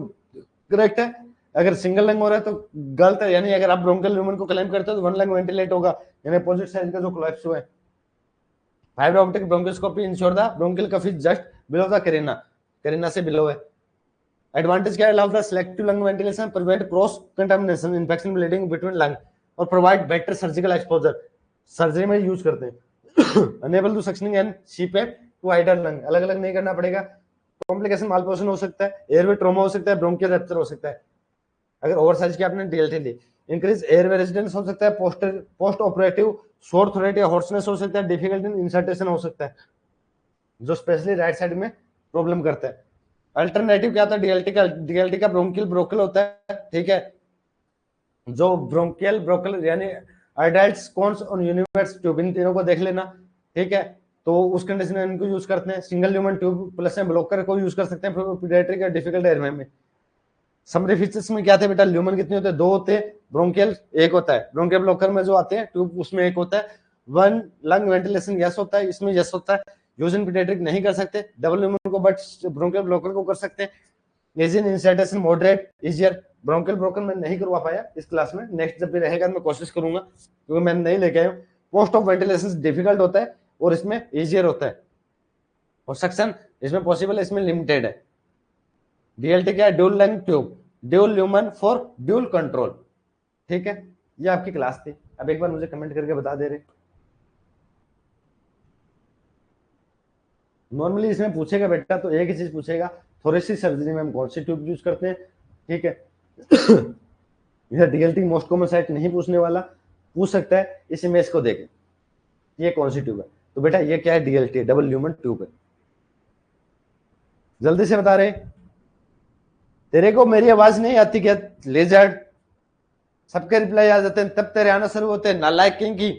करेक्ट है, अगर सिंगल लंग हो रहा है तो गलत है, यानी अगर आप ब्रोंकियल ल्यूमन को क्लेम करते हो तो वन लंग वेंटिलेट होगा, यानी अपोजिट साइड का जो कोलैप्स हुआ है। Fibre optic bronchoscopy ensure the bronchial cuff is just below the carina, carina से बिलो है। एडवांटेज क्या है, allow the selective lung ventilation, prevent cross contamination infection bleeding between lung और provide better surgical exposure, surgery में यूज करते हैं। Enable to suctioning and separate to idle lung, अलग अलग नहीं करना पड़ेगा। कॉम्प्लिकेशन मालपोर्शन हो सकता है, एयरवे ट्रोमा हो सकता है, ब्रोंकियल रप्चर हो सकता है अगर ओवरसाइज की आपने डीएलटी ली। इंक्रीज एयरवे रेजिस्टेंस हो सकता है, पोस्ट ऑपरेटिव शोर थ्रोट या हॉर्सनेस हो सकता है, डिफिकल्टी इन इंसर्टेशन हो सकता है जो स्पेशली राइट साइड में प्रॉब्लम करता है। अल्टरनेटिव क्या था डीएलटी का ब्रोंकियल ब्रोकल होता है, ठीक है। जो ब्रोंकियल ब्रोकल यानी एडल्ट्स कॉन्स और यूनिवर्स ट्यूब, इन तीनों को देख लेना, ठीक है। तो उस कंडीशन में इनको यूज करते हैं। सिंगल ल्यूमन ट्यूब प्लस में ब्लोकर को यूज कर सकते हैं पीडियाट्रिक या डिफिकल्ट एयरवे में। समरी फीचर्स में क्या थे बेटा, ल्यूमन कितने होते हैं, 2 होते हैं, ब्रोंकियल 1 होता है, ब्रोंकियल ब्लोकर में जो आते हैं ट्यूब उसमें 1 होता है। वन लंग वेंटिलेशन यस होता है, इसमें यस होता है। यूज इन पीडियाट्रिक नहीं कर सकते डबल ल्यूमन को, बट ब्रोंकियल ब्लोकर को कर सकते हैं। Again insertion moderate easier, bronchial blocker मैं नहीं करवा पाया इस क्लास में, नेक्स्ट जब भी रहेगा मैं कोशिश करूंगा क्योंकि मैंने नहीं लेके आया। पोस्ट ऑफ वेंटिलेशन डिफिकल्ट होता है और इसमें इजियर होता है, और सक्शन इसमें पॉसिबल है, इसमें लिमिटेड है। डीएलटी क्या है, dual lung tube, dual lumen for dual control, ठीक है। ये आपकी क्लास थी। अब एक बार मुझे कमेंट करके बता दे रहे, नॉर्मली इसमें पूछेगा बेटा तो एक ही चीज पूछेगा, थोरेसिक सर्जरी में हम कौन सी ट्यूब यूज करते हैं, ठीक है। यह डीएलटी मोस्ट कॉमन साइट नहीं पूछने वाला, पूछ सकता है इस इमेज को देखें ये कौन सी ट्यूब है, तो बेटा ये क्या है, डीएलटी डबल ल्यूमन ट्यूब है। जल्दी से बता रहे, तेरे को मेरी आवाज नहीं आती क्या लेजर्ड, सबके रिप्लाई आ जाते हैं तब तेरे आना शुरू होते हैं नालायक की।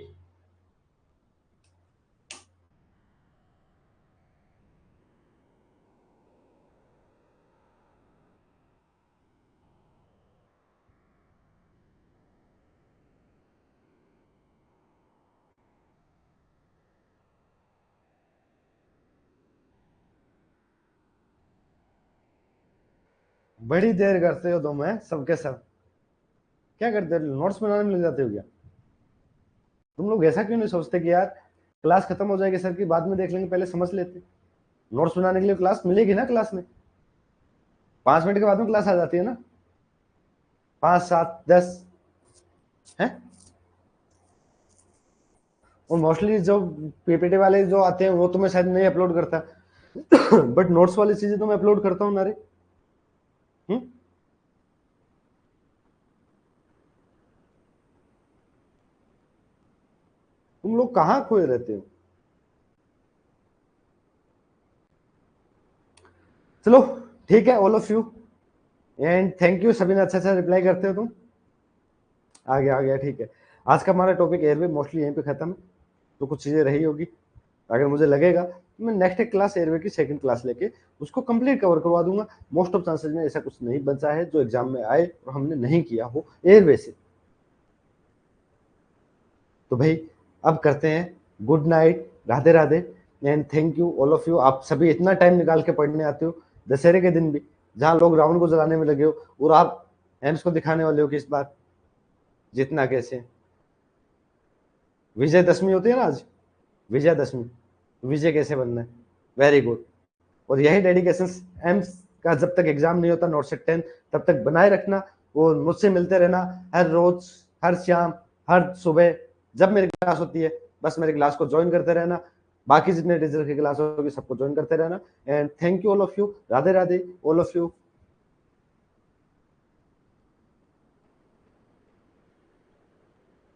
बड़ी देर करते हो तुम, है सबके सब। क्या करते हो, नोट्स बनाने में लग जाते हो क्या? तुम लोग ऐसा क्यों नहीं सोचते कि यार क्लास खत्म हो जाएगी सर की, बाद में देख लेंगे, पहले समझ लेते। नोट्स बनाने के लिए क्लास मिलेगी ना, क्लास में 5 मिनट के बाद में क्लास आ जाती है ना, 5 7 10 है। और मोस्टली जो पीपीटी वाले जो आते हैं वो तो मैं शायद नहीं अपलोड करता, बट नोट्स वाली चीजें तो मैं अपलोड करता हूँ नारे। तुम लोग कहाँ खोए रहते हो? चलो ठीक है, all of you, and thank you. सभी ने अच्छा अच्छा रिप्लाई करते हो तुम। आ गया ठीक है। आज का हमारा टॉपिक एयरवे मोस्टली यहीं पे खत्म है, तो कुछ चीजें रही होगी, अगर मुझे लगेगा तो मैं नेक्स्ट क्लास एयरवे की सेकंड क्लास लेके उसको कंप्लीट कवर करवा दूंगा। मोस्ट ऑफ चांसेस में ऐसा कुछ नहीं बचा है जो एग्जाम में आए और हमने नहीं किया हो एयरवे से। तो भाई अब करते हैं good night, Radhe Radhe, and thank you all of you. आप सभी इतना टाइम निकाल के पढ़ने आते हो दशहरे के दिन भी, जहां लोग रावण को जलाने में लगे हो, और आप एम्स को दिखाने वाले हो कि इस बार जितना कैसे। विजयदशमी होती है ना आज, विजयदशमी, विजय कैसे बनना है, वेरी गुड। और यही डेडिकेशन एम्स का जब तक एग्जाम नहीं होता नोट से 10 तब तक बनाए रखना, और मुझसे मिलते रहना हर रोज, हर शाम, हर सुबह जब मेरी क्लास होती है। बस मेरी क्लास को ज्वाइन करते रहना, बाकी जितने टीचर की क्लास होगी सबको ज्वाइन करते रहना। And thank you all of you, Radhe Radhe all of you.